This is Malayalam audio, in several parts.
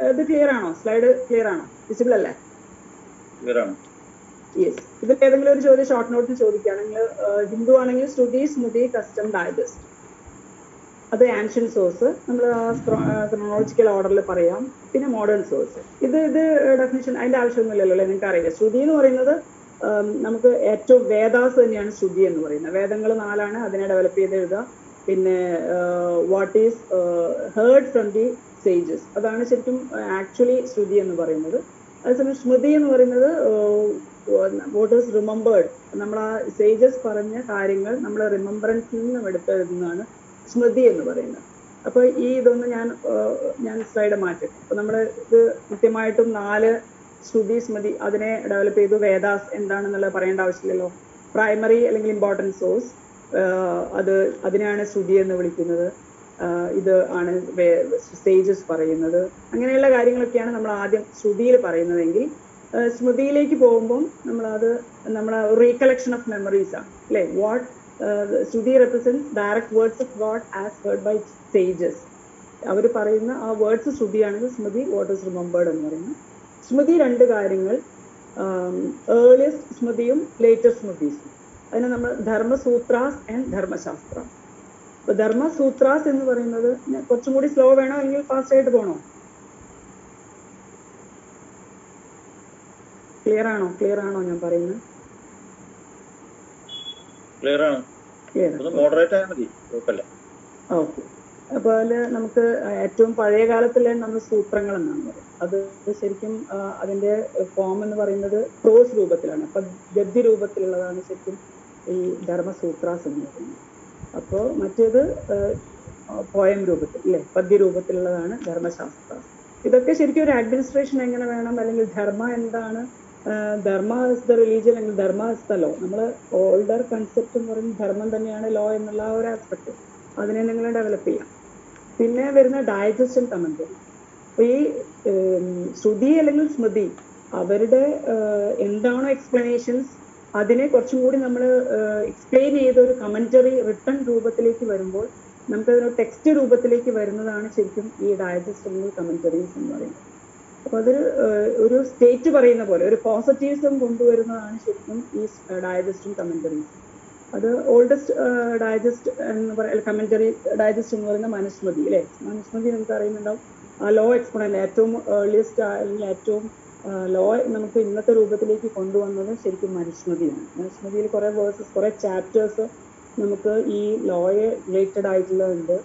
ഇത് ക്ലിയർ ആണോ? സ്ലൈഡ് ക്ലിയർ ആണോ? വിസിബിൾ അല്ലേ? യെസ്. ഇതിൽ ഏതെങ്കിലും ഒരു ചോദ്യം ഷോർട്ട് നോട്ടിൽ ചോദിക്കുകയാണെങ്കിൽ ഹിന്ദു ആണെങ്കിൽ ശ്രുതി, സ്മൃതി, കസ്റ്റം, ഡൈജസ്റ്റ്. അത് ആൻഷ്യൻ സോഴ്സ്, നമ്മൾ ക്രോണോളജിക്കൽ ഓർഡറിൽ പറയാം. പിന്നെ മോഡേൺ സോഴ്സ്. ഇത് ഡെഫിനിഷൻ അതിന്റെ ആവശ്യമൊന്നുമില്ലല്ലോ അല്ലെ? നിങ്ങൾക്ക് അറിയില്ല. ശ്രുതി എന്ന് പറയുന്നത് നമുക്ക് ഏറ്റവും വേദാസ് തന്നെയാണ് ശ്രുതി എന്ന് പറയുന്നത്. വേദങ്ങൾ 4 അതിനെ ഡെവലപ്പ് ചെയ്ത് എഴുതുക. പിന്നെ what is heard from the sages, അതാണ് ശരിക്കും ആക്ച്വലി ശ്രുതി എന്ന് പറയുന്നത്. അതേസമയം സ്മൃതി എന്ന് പറയുന്നത് വാട്ട് ഈസ് റിമെമ്പേർഡ്, നമ്മൾ ആ സേജസ് പറഞ്ഞ കാര്യങ്ങൾ നമ്മൾ റിമെമ്പറൻസിൽ നിന്നും എടുത്തെഴുതുന്നതാണ് സ്മൃതി എന്ന് പറയുന്നത്. അപ്പോൾ ഈ ഇതൊന്ന് ഞാൻ സ്ലൈഡ് മാറ്റും. അപ്പോൾ നമ്മൾ ഇത് കൃത്യമായിട്ടും 4 ശ്രുതി, സ്മൃതി അതിനെ ഡെവലപ്പ് ചെയ്തു. വേദാസ് എന്താണെന്നുള്ളത് പറയേണ്ട ആവശ്യമില്ലല്ലോ. പ്രൈമറി അല്ലെങ്കിൽ ഇമ്പോർട്ടൻറ്റ് സോഴ്സ്, അതിനെയാണ് ശ്രുതി എന്ന് വിളിക്കുന്നത്. ഇത് ആണ് സേജസ് പറയുന്നത്. അങ്ങനെയുള്ള കാര്യങ്ങളൊക്കെയാണ് നമ്മൾ ആദ്യം ശ്രുതിയിൽ പറയുന്നതെങ്കിൽ സ്മൃതിയിലേക്ക് പോകുമ്പം നമ്മളെ റീകളക്ഷൻ ഓഫ് മെമ്മറീസ് ആണ് അല്ലേ? What Shruti represents direct words of god as heard by sages. അവർ പറയുന്ന ആ വേർഡ്സ് ശ്രുതിയാണെങ്കിൽ സ്മൃതി വാട്ട് ഈസ് റിമെമ്പേർഡ് എന്ന് പറയുന്നത്. സ്മൃതി 2 കാര്യങ്ങൾ, ഏർലിയസ്റ്റ് സ്മൃതിയും ലേറ്റസ്റ്റ് സ്മൃതീസും. അതിനെ നമ്മൾ ധർമ്മസൂത്രാസ് ആൻഡ് ധർമ്മശാസ്ത്രാസ്. അപ്പൊ ധർമ്മസൂത്രാസ് എന്ന് പറയുന്നത് കുറച്ചും കൂടി സ്ലോ വേണോ അല്ലെങ്കിൽ ഫാസ്റ്റ് ആയിട്ട് പോകണോ? ക്ലിയർ ആണോ ഞാൻ പറയുന്നത്? ഓക്കെ. അപ്പോൾ അതിൽ നമുക്ക് ഏറ്റവും പഴയ കാലത്തിലെ നമ്മൾ സൂത്രങ്ങൾ എന്നാണ് പറയുന്നത്. അത് ശരിക്കും അതിന്റെ ഫോം എന്ന് പറയുന്നത് പ്രോസ് രൂപത്തിലാണ്. അപ്പൊ ഗദ്യ രൂപത്തിലുള്ളതാണ് ശരിക്കും ഈ ധർമ്മസൂത്രാസ് എന്ന് പറയുന്നത്. അപ്പോൾ മറ്റേത് പോയം രൂപത്തിൽ അല്ലേ, പദ്യ രൂപത്തിലുള്ളതാണ് ധർമ്മശാസ്ത്രാസ്. ഇതൊക്കെ ശരിക്കും ഒരു അഡ്മിനിസ്ട്രേഷൻ എങ്ങനെ വേണം, അല്ലെങ്കിൽ ധർമ്മ എന്താണ്, ധർമ്മ ഇസ് ദ റിലീജിയൻ അല്ലെങ്കിൽ ധർമ്മ ഇസ് ദ ലോ. നമ്മൾ ഓൾഡർ കൺസെപ്റ്റ് എന്ന് പറയുന്നത് ധർമ്മം തന്നെയാണ് ലോ എന്നുള്ള ഒരു ആസ്പെക്ട്, അതിനെ നിങ്ങൾ ഡെവലപ്പ് ചെയ്യാം. പിന്നെ വരുന്ന ഡൈജസ്റ്റ് കമന്ററി. അപ്പോൾ ഈ ശ്രുതി അല്ലെങ്കിൽ സ്മൃതി അവരുടെ എന്താണോ എക്സ്പ്ലനേഷൻസ് അതിനെ കുറച്ചും കൂടി നമ്മൾ എക്സ്പ്ലെയിൻ ചെയ്ത ഒരു കമന്ററി റിട്ടൺ രൂപത്തിലേക്ക് വരുമ്പോൾ നമുക്കതൊരു ടെക്സ്റ്റ് രൂപത്തിലേക്ക് വരുന്നതാണ് ശരിക്കും ഈ ഡൈജസ്റ്റ് അല്ലെങ്കിൽ കമന്ററീസ് എന്ന് പറയുന്നത്. അപ്പോൾ അതൊരു ഒരു സ്റ്റേറ്റ് പറയുന്ന പോലെ ഒരു പോസിറ്റീവിസം കൊണ്ടുവരുന്നതാണ് ശരിക്കും ഈ ഡൈജസ്റ്റും കമന്ററീസും. അത് ഓൾഡസ്റ്റ് ഡൈജസ്റ്റ് എന്ന് പറയുന്ന കമന്ററി ഡൈജസ്റ്റ് എന്ന് പറയുന്ന മനുസ്മൃതി അല്ലേ? മനുസ്മൃതി നമുക്ക് അറിയുന്നുണ്ടാവും. ആ ലോ എക്സ്പോണന്റ് ഏറ്റവും ഏർലിയസ്റ്റ് അല്ലെങ്കിൽ ഏറ്റവും ലോ നമുക്ക് ഇന്നത്തെ രൂപത്തിലേക്ക് കൊണ്ടുവന്നത് ശരിക്കും മനുസ്മൃതിയാണ്. മനുസ്മൃതിയിൽ കുറേ വേഴ്സസ്, കുറേ ചാപ്റ്റേഴ്സ് നമുക്ക് ഈ ലോയെ റിലേറ്റഡ് ആയിട്ടുള്ളതുണ്ട്.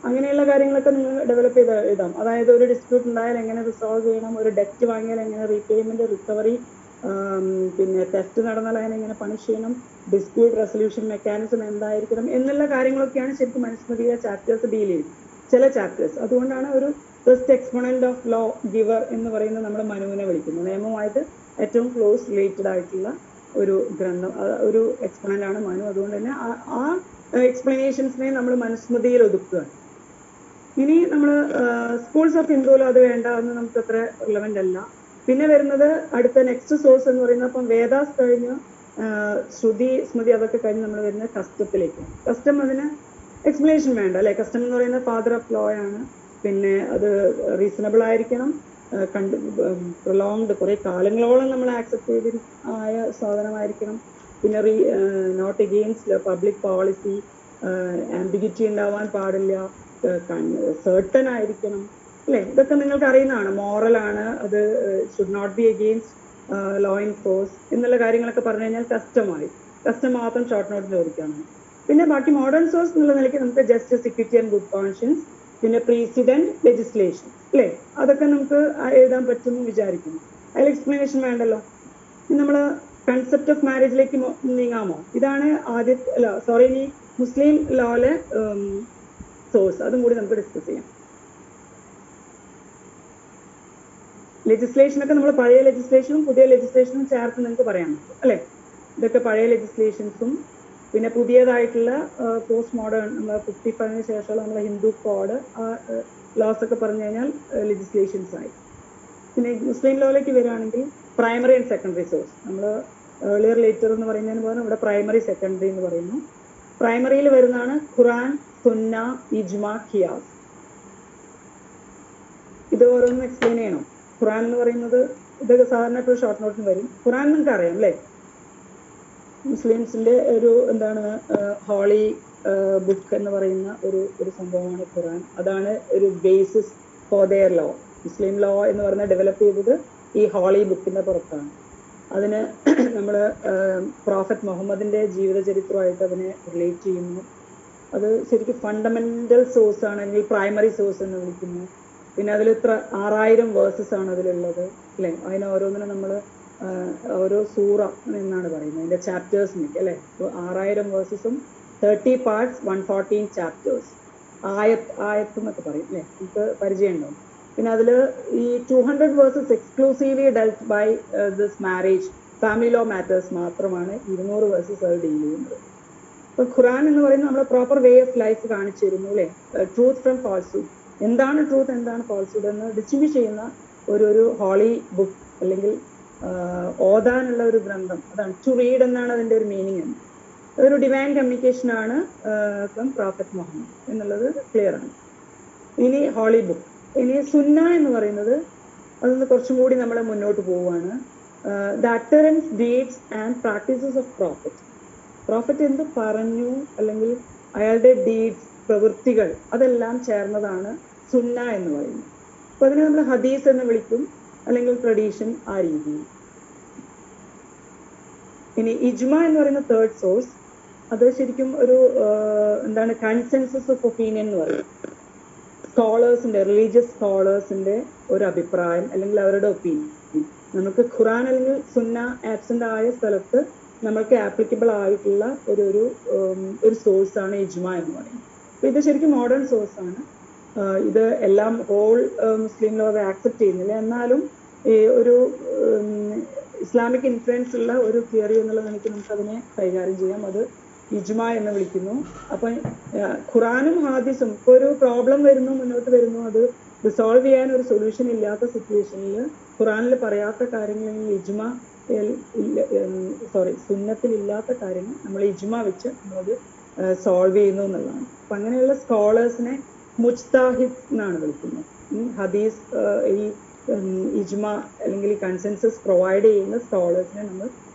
അങ്ങനെയുള്ള കാര്യങ്ങളൊക്കെ നിങ്ങൾ ഡെവലപ്പ് ചെയ്ത് എഴുതാം. അതായത് ഒരു ഡിസ്പ്യൂട്ട് ഉണ്ടായാൽ എങ്ങനെ റിസോൾവ് ചെയ്യണം, ഒരു ഡെറ്റ് വാങ്ങിയാൽ എങ്ങനെ റീപേയ്മെന്റ്, റിക്കവറി, പിന്നെ തെറ്റ് നടന്നാൽ അതിനെ എങ്ങനെ പണിഷ് ചെയ്യണം, ഡിസ്പ്യൂട്ട് റെസൊല്യൂഷൻ മെക്കാനിസം എന്തായിരിക്കണം എന്നുള്ള കാര്യങ്ങളൊക്കെയാണ് ശരിക്കും മനുസ്മൃതിയിലെ ചാപ്റ്റേഴ്സ് ഡീൽ ചെയ്യുന്നത്, ചില ചാപ്റ്റേഴ്സ്. അതുകൊണ്ടാണ് ഒരു first exponent of law giver എന്ന് പറയുന്നത് നമ്മൾ മനുവിനെ വിളിക്കുന്നത്. നിയമവുമായിട്ട് ഏറ്റവും ക്ലോസ് റിലേറ്റഡ് ആയിട്ടുള്ള ഒരു ഗ്രന്ഥം, ഒരു എക്സ്പോണന്റ് ആണ് മനു. അതുകൊണ്ട് തന്നെ ആ എക്സ്പ്ലനേഷൻസിനെ നമ്മൾ മനുസ്മൃതിയിൽ ഒതുക്കുകയാണ്. ഇനി നമ്മൾ സ്കൂൾസ് ഓഫ് ഹിന്ദുവിലും അത് വേണ്ട, അന്ന് നമുക്ക് അത്ര റിലവൻ്റ് അല്ല. പിന്നെ വരുന്നത് അടുത്ത നെക്സ്റ്റ് സോഴ്സ് എന്ന് പറയുന്നത്, അപ്പം വേദാസ് കഴിഞ്ഞ് ശ്രുതി, സ്മൃതി അതൊക്കെ കഴിഞ്ഞ് നമ്മൾ വരുന്നത് കസ്റ്റത്തിലേക്ക്. കസ്റ്റം അതിന് എക്സ്പ്ലനേഷൻ വേണ്ട അല്ലേ? കസ്റ്റം എന്ന് പറയുന്നത് ഫാദർ ഓഫ് ലോ ആണ്. പിന്നെ അത് റീസണബിൾ ആയിരിക്കണം, പ്രൊലോങ്ഡ് കുറേ കാലങ്ങളോളം നമ്മൾ ആക്സെപ്റ്റ് ചെയ്ത് ആയ സാധനമായിരിക്കണം. പിന്നെ not against public policy, ambiguity ഉണ്ടാവാൻ പാടില്ല, സെർട്ടൺ ആയിരിക്കണം അല്ലേ? ഇതൊക്കെ നിങ്ങൾക്ക് അറിയുന്നതാണ്. മോറലാണ്, അത് should not be against law in force എന്നുള്ള കാര്യങ്ങളൊക്കെ പറഞ്ഞു കഴിഞ്ഞാൽ കസ്റ്റം മാത്രം ഷോർട്ട് നോട്ട് ചോദിക്കാനാണ്. പിന്നെ ബാക്കി മോഡേൺ സോഴ്സ് എന്നുള്ള നിലയ്ക്ക് നമുക്ക് justice, equity and good conscience, പിന്നെ പ്രീസിഡന്റ് ലെജിസ്ലേഷൻ അല്ലേ, അതൊക്കെ നമുക്ക് എഴുതാൻ പറ്റുമെന്ന് വിചാരിക്കുന്നു. അതിൽ എക്സ്പ്ലനേഷൻ വേണ്ടല്ലോ. നമ്മൾ കൺസെപ്റ്റ് ഓഫ് മാരേജിലേക്ക് നീങ്ങാമോ? ഇതാണ് ഈ മുസ്ലിം ലോയിലെ സോഴ്സ്, അതും കൂടി നമുക്ക് ഡിസ്കസ് ചെയ്യാം. ലെജിസ്ലേഷനൊക്കെ നമ്മൾ പഴയ ലെജിസ്ലേഷനും പുതിയ ലെജിസ്ലേഷനും ചേർത്ത് നിങ്ങൾക്ക് പറയാൻ പറ്റും അല്ലേ? ഇതൊക്കെ പഴയ ലെജിസ്ലേഷൻസും പിന്നെ പുതിയതായിട്ടുള്ള പോസ്റ്റ് മോഡേൺ നമ്മൾ 55 ശേഷമുള്ള നമ്മളെ ഹിന്ദു കോഡ്, ആ ലോസ് ഒക്കെ പറഞ്ഞു കഴിഞ്ഞാൽ ലെജിസ്ലേഷൻസ് ആയി. പിന്നെ മുസ്ലിം ലോയിലേക്ക് വരികയാണെങ്കിൽ പ്രൈമറി ആൻഡ് സെക്കൻഡറി സോഴ്സ്, നമ്മൾ ഏർലിയർ ലേറ്റർ എന്ന് പറയുന്നതിന് പകരം ഇവിടെ പ്രൈമറി സെക്കൻഡറി എന്ന് പറയുന്നു. പ്രൈമറിയിൽ വരുന്നതാണ് ഖുറാൻ, സുന്ന, ഇജ്മ, ഖിയാസ്. ഇത് ഓരോന്നും എക്സ്പ്ലെയിൻ ചെയ്യണം. ഖുറാൻ എന്ന് പറയുന്നത് ഇതൊക്കെ സാധാരണ ഇപ്പോൾ ഷോർട്ട് നോട്ടിന് വരും. ഖുറാൻ നിങ്ങൾക്ക് അറിയാം അല്ലേ? മുസ്ലിംസിന്റെ ഒരു എന്താണ് ഹോളി ബുക്ക് എന്ന് പറയുന്ന ഒരു സംഭവമാണ് ഖുറാൻ. അതാണ് ഒരു basis for their law. Muslim law എന്ന് പറഞ്ഞാൽ ഡെവലപ്പ് ചെയ്തത് ഈ ഹോളി ബുക്കിന്റെ പുറത്താണ്. അതിന് നമ്മൾ പ്രോഫറ്റ് മുഹമ്മദിന്റെ ജീവചരിത്രമായിട്ട് അതിനെ റിലേറ്റ് ചെയ്യുന്നു. അത് ശരിക്കും ഫണ്ടമെന്റൽ സോഴ്സ് ആണ്, അല്ലെങ്കിൽ പ്രൈമറി സോഴ്സ് എന്ന് വിളിക്കുന്നു. പിന്നെ അതിൽ ഇത്ര 6000 വേഴ്സസ് ആണ് അതിലുള്ളത് അല്ലേ? അതിന് ഓരോന്നിനും നമ്മൾ ഓരോ സൂറ എന്നാണ് പറയുന്നത്, അതിന്റെ ചാപ്റ്റേഴ്സിനൊക്കെ അല്ലേ? 6000 വേഴ്സസും 30 പാർട്സ് 114 ചാപ്റ്റേഴ്സ്, ആയത്ത് എന്നൊക്കെ പറയും അല്ലേ? നമുക്ക് പരിചയമുണ്ടോ? പിന്നെ അതിൽ ഈ 200 versus exclusively dealt by this marriage family law matters മാത്രമാണ് 200 വേഴ്സസ് അത് ഡീൽ ചെയ്യുന്നത്. ഇപ്പൊ ഖുറാൻ എന്ന് പറയുന്നത് നമ്മളെ പ്രോപ്പർ വേ ഓഫ് ലൈഫ് കാണിച്ചു തരുന്നു അല്ലേ? ട്രൂത്ത് ഫ്രം ഫാൾസ്ഹുഡ്, എന്താണ് ട്രൂത്ത് എന്താണ് ഫാൾസ്ഹുഡ് എന്ന് ഡിസ്റ്റിങ്വിഷ് ചെയ്യുന്ന ഒരു ഹോളി ബുക്ക്, അല്ലെങ്കിൽ ഓതാനുള്ള ഒരു ഗ്രന്ഥം. അതാണ് ടു റീഡ് എന്നാണ് അതിന്റെ ഒരു മീനിങ്. ഒരു ഡിവൈൻ കമ്മ്യൂണിക്കേഷൻ ആണ് ഫ്രം പ്രോഫറ്റ് മുഹമ്മദ് എന്നുള്ളത് ക്ലിയർ ആണ്. ഇനി ഹോളി ബുക്ക്. ഇനി സുന്ന എന്ന് പറയുന്നത് അതൊന്ന് കുറച്ചും കൂടി നമ്മൾ മുന്നോട്ട് പോവുകയാണ്. The utterance, deeds and practices of prophet. Prophet എന്ത് പറഞ്ഞു അല്ലെങ്കിൽ അയാളുടെ ഡീഡ്സ്, പ്രവൃത്തികൾ, അതെല്ലാം ചേർന്നതാണ് സുന്ന എന്ന് പറയുന്നത്. അപ്പൊ അതിനെ നമ്മൾ ഹദീസ് എന്ന് വിളിക്കും, അല്ലെങ്കിൽ ട്രഡീഷൻ, ആ രീതിയിൽ. ഇനി ഇജ്മ എന്ന് പറയുന്ന തേർഡ് സോഴ്സ്. അത് ശരിക്കും ഒരു എന്താണ് കൺസെൻസസ് ഓഫ് ഒപ്പീനിയൻ എന്ന് പറയും. സ്കോളേഴ്സിന്റെ, റിലീജിയസ് സ്കോളേഴ്സിന്റെ ഒരു അഭിപ്രായം അല്ലെങ്കിൽ അവരുടെ ഒപ്പീനിയൻ നമുക്ക് ഖുറാൻ അല്ലെങ്കിൽ സുന്ന ആബ്സെന്റ് ആയ സ്ഥലത്ത് നമ്മൾക്ക് ആപ്ലിക്കബിൾ ആയിട്ടുള്ള ഒരു സോഴ്സ് ആണ് ഇജ്മ എന്ന് പറയുന്നത്. അപ്പൊ ഇത് ശരിക്കും മോഡേൺ സോഴ്സ് ആണ്. ഇത് എല്ലാം ഹോൾ മുസ്ലിം ലോ ആക്സെപ്റ്റ് ചെയ്യുന്നില്ല, എന്നാലും ഈ ഒരു ഇസ്ലാമിക് ഇൻഫ്ലുവൻസ് ഉള്ള ഒരു തിയറി എന്നുള്ള നിലയ്ക്ക് നമുക്കതിനെ കൈകാര്യം ചെയ്യാം. അത് ഇജ്മ എന്ന് വിളിക്കുന്നു. അപ്പൊ ഖുറാനും ഹാദിസും ഇപ്പൊ ഒരു പ്രോബ്ലം വരുന്നു, മുന്നോട്ട് വരുന്നു, അത് റിസോൾവ് ചെയ്യാൻ ഒരു സൊല്യൂഷൻ ഇല്ലാത്ത സിറ്റുവേഷനിൽ ഖുറാനിൽ പറയാത്ത കാര്യങ്ങൾ, ഇജ്മ സുന്നത്തിൽ ഇല്ലാത്ത കാര്യങ്ങൾ നമ്മൾ ഇജ്മ വെച്ച് നമ്മളത് സോൾവ് ചെയ്യുന്നു എന്നുള്ളതാണ്. അപ്പൊ അങ്ങനെയുള്ള സ്കോളേഴ്സിനെ മുജ്തഹിദ് എന്നാണ് വിളിക്കുന്നത്. ഹദീസ് ഈ ഇജ്മ അല്ലെങ്കിൽ കൺസെൻസസ് പ്രൊവൈഡ് ചെയ്യുന്ന സ്കോളേഴ്സിനെ നമ്മൾ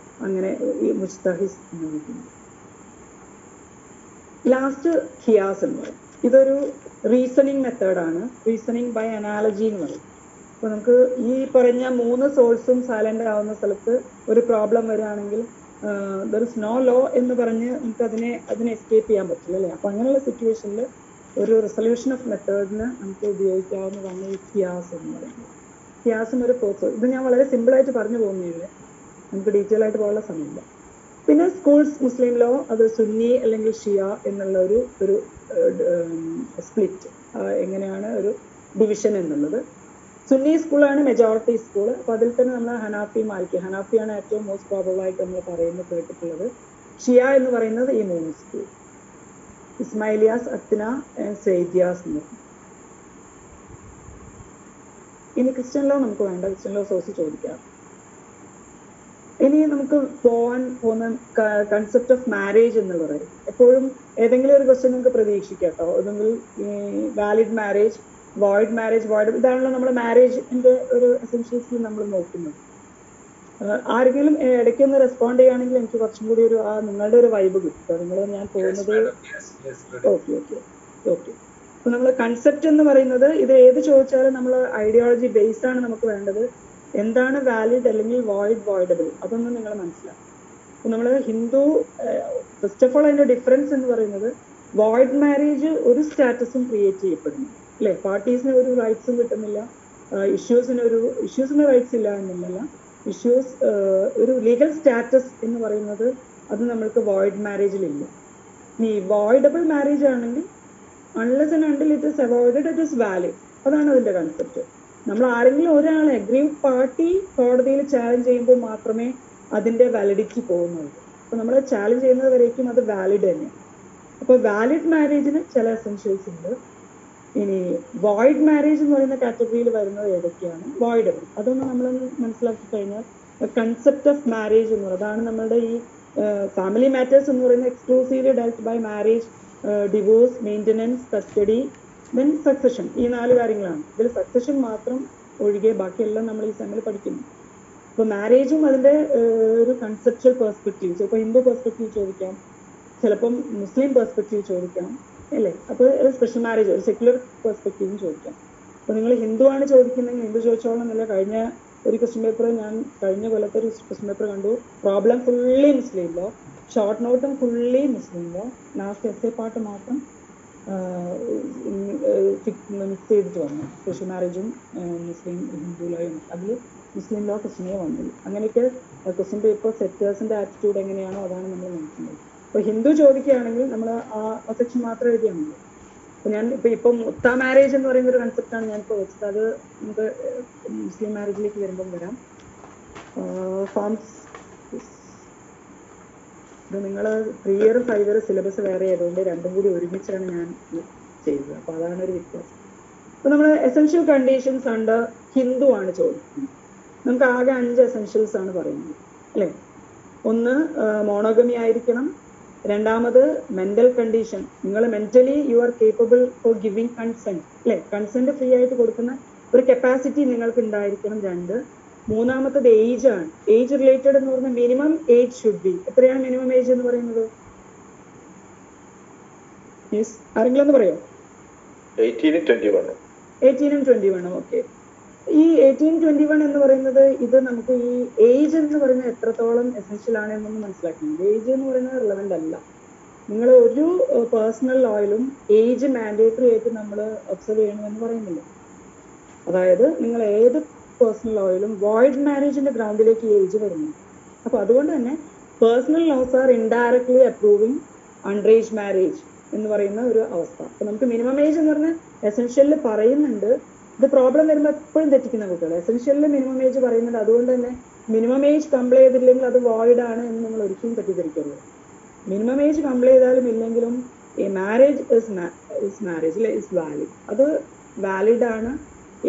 അങ്ങനെ ഈ മുജ്തഹിദ് എന്ന് വിളിക്കുന്നു. ലാസ്റ്റ് ഖിയാസ് എന്ന് പറയും. ഇതൊരു റീസണിങ് മെത്തേഡാണ്. റീസണിങ് ബൈ അനാലജി എന്ന് പറയും. അപ്പൊ നമുക്ക് ഈ പറഞ്ഞ 3 സോഴ്സും സൈലന്റ് ആവുന്ന സ്ഥലത്ത് ഒരു പ്രോബ്ലം വരികയാണെങ്കിൽ ദർ ഇസ് നോ ലോ എന്ന് പറഞ്ഞ് നമുക്ക് അതിനെ എസ്കേപ്പ് ചെയ്യാൻ പറ്റില്ല അല്ലേ? അപ്പൊ അങ്ങനെയുള്ള സിറ്റുവേഷനിൽ ഒരു റിസൊല്യൂഷൻ ഓഫ് മെത്തേഡിന് നമുക്ക് ഉപയോഗിക്കാവുന്നതാണ് ഈ ഖിയാസ് എന്ന് പറയുന്നത്. ഖിയാസും ഒരു പ്രോസസ്. ഇത് ഞാൻ വളരെ സിമ്പിൾ ആയിട്ട് പറഞ്ഞു പോകുന്നില്ലേ, നമുക്ക് ഡീറ്റെയിൽ ആയിട്ട് പോകാനുള്ള സമയമില്ല. പിന്നെ സ്കൂൾസ് മുസ്ലിം ലോ, അത് സുന്നി അല്ലെങ്കിൽ ഷിയ എന്നുള്ള ഒരു സ്പ്ലിറ്റ്, എങ്ങനെയാണ് ഒരു ഡിവിഷൻ എന്നുള്ളത്. സുന്നി സ്കൂളാണ് മെജോറിറ്റി സ്കൂൾ. അപ്പൊ അതിൽ തന്നെ നമ്മൾ ഹനാഫി, മാലിക്കി. ഹനാഫിയാണ് ഏറ്റവും മോസ്റ്റ് പ്രോബബിൾ ആയിട്ട് നമ്മൾ പറയുന്നത് കേട്ടിട്ടുള്ളത്. ഷിയ എന്ന് പറയുന്നത് ഈ 3 സ്കൂൾ, ഇസ്മായിലിയാസ്, അത്ന, സെയ്ദിയാസ് എന്ന് പറയും. ഇനി ക്രിസ്ത്യൻ ലോ നമുക്ക് വേണ്ട, ക്രിസ്ത്യൻ ലോ സോഴ്സ് ചോദിക്കാം. ഇനി നമുക്ക് പോകുന്ന കൺസെപ്റ്റ് ഓഫ് മാരേജ് എന്ന് പറയും. എപ്പോഴും ഏതെങ്കിലും ഒരു ക്വസ്റ്റ്യൻ നമുക്ക് പ്രതീക്ഷിക്കാം കേട്ടോ. ഒന്നെങ്കിൽ valid marriage, void marriage, void, ഇതാണല്ലോ നമ്മൾ മാരേജിന്റെ ഒരു എസെൻഷ്യൽസിൽ നമ്മൾ നോക്കുന്നത്. ആരെങ്കിലും ഇടയ്ക്കൊന്ന് റെസ്പോണ്ട് ചെയ്യുകയാണെങ്കിൽ എനിക്ക് കുറച്ചും കൂടി നിങ്ങളുടെ ഒരു വൈബ് കിട്ടും. ഞാൻ പോകുന്നത് ഓക്കെ. അപ്പൊ നമ്മൾ കൺസെപ്റ്റ് എന്ന് പറയുന്നത്, ഇത് ഏത് ചോദിച്ചാലും നമ്മൾ ഐഡിയോളജി ബേസ്ഡ് ആണ് നമുക്ക് വേണ്ടത്. എന്താണ് വാലിഡ് അല്ലെങ്കിൽ വോയിഡബിൾ, അതൊന്നും നിങ്ങൾ മനസ്സിലാക്കും. അപ്പൊ നമ്മൾ ഹിന്ദു, ഫസ്റ്റ് ഓഫ് ഓൾ അതിന്റെ ഡിഫറൻസ് എന്ന് പറയുന്നത്, വോയിഡ് മാരേജ് ഒരു സ്റ്റാറ്റസും ക്രിയേറ്റ് ചെയ്യപ്പെടുന്നു അല്ലെ? പാർട്ടീസിന് ഒരു റൈറ്റ്സും കിട്ടുന്നില്ല, ഇഷ്യൂസിന് റൈറ്റ്സ് ഇല്ല എന്നല്ല, ഒരു ലീഗൽ സ്റ്റാറ്റസ് എന്ന് പറയുന്നത് അത് നമ്മൾക്ക് വോയിഡ് മാരേജിലില്ല. ഈ വോയിഡബിൾ മാരേജ് ആണെങ്കിൽ unless and until it is avoided it is valid. അതാണ് അതിന്റെ കൺസെപ്റ്റ്. നമ്മൾ ആരെങ്കിലും ഒരാളെ അഗ്രീവ് പാർട്ടി കോടതിയിൽ ചാലഞ്ച് ചെയ്യുമ്പോൾ മാത്രമേ അതിന്റെ വാലിഡിറ്റി പോകുന്നുള്ളൂ. അപ്പൊ നമ്മൾ ചാലഞ്ച് ചെയ്യുന്നത് വരേക്കും അത് വാലിഡ് തന്നെയാണ്. അപ്പൊ വാലിഡ് മാരേജിന് ചില എസെൻഷ്യൽസ് ഉണ്ട്. ഇനി വോയിഡ് മാരേജ് എന്ന് പറയുന്ന കാറ്റഗറിയിൽ വരുന്നത് ഏതൊക്കെയാണ്? വോയിഡബിൾ. അതൊന്ന് നമ്മളൊന്ന് മനസ്സിലാക്കി കഴിഞ്ഞാൽ കൺസെപ്റ്റ് ഓഫ് മാരേജ് എന്ന് പറയുന്നത്, അതാണ് നമ്മളുടെ ഈ ഫാമിലി മാറ്റേഴ്സ് എന്ന് പറയുന്നത് exclusively dealt by marriage, divorce, maintenance, custody, then succession. ഈ 4 കാര്യങ്ങളാണ്. ഇതിൽ സക്സഷൻ മാത്രം ഒഴികെ ബാക്കിയെല്ലാം നമ്മൾ ഈ സെമ്മിൽ പഠിക്കുന്നു. അപ്പോൾ മാരേജും അതിൻ്റെ ഒരു കൺസെപ്ച്വൽ പെർസ്പെക്റ്റീവ്, ചിലപ്പോൾ ഹിന്ദു പെർസ്പെക്റ്റീവ് ചോദിക്കാം, ചിലപ്പം മുസ്ലിം പെർസ്പെക്റ്റീവ് ചോദിക്കാം, അല്ലേ? അപ്പോൾ ഒരു സ്പെഷ്യൽ മാരേജ്, ഒരു സെക്യുലർ പെർസ്പെക്റ്റീവും ചോദിക്കാം. അപ്പോൾ നിങ്ങൾ ഹിന്ദു ആണ് ചോദിക്കുന്നെങ്കിൽ ഹിന്ദു ചോദിച്ചോളണം എന്നില്ല. കഴിഞ്ഞ ഒരു ക്വസ്റ്റ്യൻ പേപ്പർ, ഞാൻ കഴിഞ്ഞ കൊല്ലത്തെ ഒരു ക്വസ്റ്റ്യൻ പേപ്പർ കണ്ടു. Problem fully Muslim law, short നോട്ടും fully Muslim law, last essay part മാത്രം മിക്സ് ചെയ്തിട്ട് വന്നു. സ്പെഷ്യൽ മാരേജും മുസ്ലിം ഹിന്ദു ലോയും, അതിൽ മുസ്ലിം ലോ ക്വസ്റ്റ്യനേ വന്നുള്ളൂ. അങ്ങനെയൊക്കെ ക്വസ്റ്റ്യൻ പേപ്പർ സെറ്റേഴ്സിൻ്റെ ആറ്റിറ്റ്യൂഡ് എങ്ങനെയാണോ അതാണ് നമ്മൾ നോക്കുന്നത്. അപ്പോൾ ഹിന്ദു ചോദിക്കുകയാണെങ്കിൽ നമ്മൾ ആ സെക്ഷൻ മാത്രം എഴുതിയാൽ മതി. അപ്പോൾ ഞാൻ ഇപ്പം മുത്ത മാരേജ് എന്ന് പറയുന്ന ഒരു കൺസെപ്റ്റാണ് ഞാനിപ്പോൾ വെച്ചത്. അത് നമുക്ക് മുസ്ലിം മാരേജിലേക്ക് വരുമ്പം വരാം. ഫോംസ് ഇത് നിങ്ങൾ 3 ഇയർ 5 ഇയർ സിലബസ് വേറെ ആയതുകൊണ്ട് രണ്ടും കൂടി ഒരുമിച്ചാണ് ഞാൻ ചെയ്തത്. അപ്പോൾ അതാണ് ഒരു വ്യത്യാസം. അപ്പോൾ നമ്മൾ എസെൻഷ്യൽ കണ്ടീഷൻസ് അണ്ടർ ഹിന്ദു ആണ് ചോദിക്കുന്നത്. നമുക്ക് ആകെ 5 എസെൻഷ്യൽസ് ആണ് പറയുന്നത്, അല്ലേ? ഒന്ന് മോണോഗമി ആയിരിക്കണം. രണ്ടാമത് മെന്റൽ കണ്ടീഷൻ, നിങ്ങൾ mentally you R capable for giving consent, അല്ലേ? കൺസെന്റ് ഫ്രീ ആയിട്ട് കൊടുക്കുന്ന ഒരു കപ്പാസിറ്റി നിങ്ങൾക്ക് ഉണ്ടായിരിക്കണം. 2. മൂന്നാമത്തത് ഏജ് ആണ്. ഏജ് റിലേറ്റഡ് എന്ന് പറഞ്ഞാൽ മിനിമം ഏജ് ഷുഡ് ബി. എത്രയാണ് മിനിമം ഏജ് എന്ന് പറയുന്നത്? ആരെങ്കിലും ഒന്ന് പറയോ? 18 ഉം 21. ഓക്കെ. ഈ 18, 21 എന്ന് പറയുന്നത്, ഇത് നമുക്ക് ഈ ഏജ് എന്ന് പറയുന്നത് എത്രത്തോളം എസെൻഷ്യൽ ആണ് എന്നൊന്ന് മനസ്സിലാക്കണം. ഏജ് എന്ന് പറയുന്നത് റിലവൻ്റ് അല്ല. നിങ്ങൾ ഒരു പേഴ്സണൽ ലോയിലും ഏജ് മാൻഡേറ്ററി ആയിട്ട് നമ്മൾ ഒബ്സർവ് ചെയ്യണമെന്ന് പറയുന്നില്ല. അതായത് നിങ്ങൾ ഏത് പേഴ്സണൽ ലോയിലും വോയിഡ് മാരേജിന്റെ ഗ്രൗണ്ടിലേക്ക് ഏജ് വരുന്നു. അപ്പോൾ അതുകൊണ്ട് തന്നെ personal laws are indirectly approving under age marriage എന്ന് പറയുന്ന ഒരു അവസ്ഥ. അപ്പോൾ നമുക്ക് മിനിമം ഏജ് എന്ന് പറഞ്ഞാൽ എസെൻഷ്യലിൽ പറയുന്നുണ്ട്. ഇത് പ്രോബ്ലം വരുമ്പോൾ എപ്പോഴും തെറ്റിക്കുന്ന കുട്ടികൾ. എസെൻഷ്യലിൽ മിനിമം ഏജ് പറയുന്നുണ്ട്. അതുകൊണ്ട് തന്നെ മിനിമം ഏജ് കംപ്ലൈ ചെയ്തില്ലെങ്കിൽ അത് വോയിഡ് ആണ് എന്ന് നിങ്ങൾ ഒരിക്കലും തെറ്റിദ്ധരിക്കരുത്. മിനിമം ഏജ് കംപ്ലൈ ചെയ്താലും ഇല്ലെങ്കിലും ഈ മാരേജ് ഇസ് വാലിഡ്. അത് വാലിഡ് ആണ്.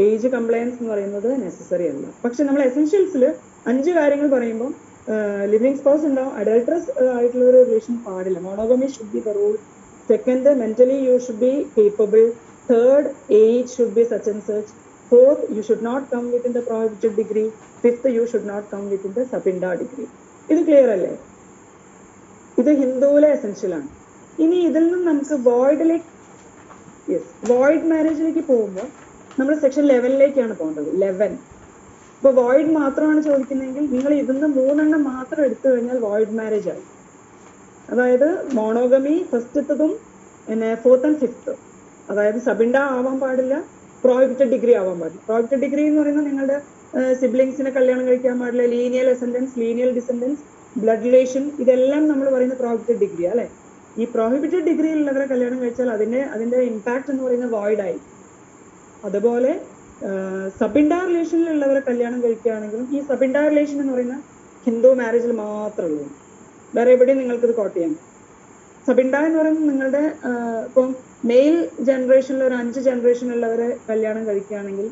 ഏജ് കംപ്ലയൻസ് എന്ന് പറയുന്നത് നെസസറി അല്ല. പക്ഷെ നമ്മൾ എസെൻഷ്യൽസിൽ 5 കാര്യങ്ങൾ പറയുമ്പോൾ ലിവിങ് സ്പൗസ് ഉണ്ടാവും, അഡൾട്ടറസ് ആയിട്ടുള്ള ഒരു റിലേഷൻ പാടില്ല, monogamy should be the rule. Second, mentally you should be capable. Third, age should be such and such. Fourth, you should not come within the prohibited degree. Fifth, you should not come within the Sabinda degree. ഇത് ക്ലിയർ അല്ലേ? ഇത് ഹിന്ദുവിലെ എസെൻഷ്യൽ ആണ്. ഇനി ഇതിൽ നിന്ന് നമുക്ക് വോയിഡ് മാരേജിലേക്ക് പോകുമ്പോൾ നമ്മൾ സെക്ഷൻ 11ലേക്കാണ് പോകേണ്ടത്. 11. ഇപ്പോൾ വോയിഡ് മാത്രമാണ് ചോദിക്കുന്നതെങ്കിൽ നിങ്ങൾ ഇതിന്ന് 3 എണ്ണം മാത്രം എടുത്തു കഴിഞ്ഞാൽ വോയിഡ് മാരേജ് ആയി. അതായത് മോണോഗമി ഫസ്റ്റത്തതും പിന്നെ 4th and 5th. അതായത് സബിൻഡ ആവാൻ പാടില്ല, പ്രോഹിബിറ്റഡ് ഡിഗ്രി ആവാൻ പാടില്ല. പ്രോഹിബിറ്റഡ് ഡിഗ്രി എന്ന് പറയുന്നത് നിങ്ങളുടെ സിബ്ലിങ്സിനെ കല്യാണം കഴിക്കാൻ പാടില്ല, lineal ascendants, lineal descendants, blood relation, ഇതെല്ലാം നമ്മൾ പറയുന്ന പ്രോഹിബിറ്റഡ് ഡിഗ്രി, അല്ലേ? ഈ പ്രോഹിബിറ്റഡ് ഡിഗ്രിയിലുള്ളവരെ കല്യാണം കഴിച്ചാൽ അതിന്റെ ഇമ്പാക്ട് എന്ന് പറയുന്നത് വോയിഡ് ആയി. അതുപോലെ സബിൻഡ റിലേഷനിലുള്ളവരെ കല്യാണം കഴിക്കുകയാണെങ്കിലും ഈ സബിൻഡ റിലേഷൻ എന്ന് പറയുന്ന ഹിന്ദു മാരേജിൽ മാത്രമേ ഉള്ളൂ. വേറെ എവിടെയും നിങ്ങൾക്കിത് കോട്ട് ചെയ്യാം. സബിൻഡ എന്ന് പറയുന്നത് നിങ്ങളുടെ ഇപ്പം മെയിൽ ജനറേഷനിൽ ഒരു 5 ജനറേഷനുള്ളവരെ കല്യാണം കഴിക്കുകയാണെങ്കിൽ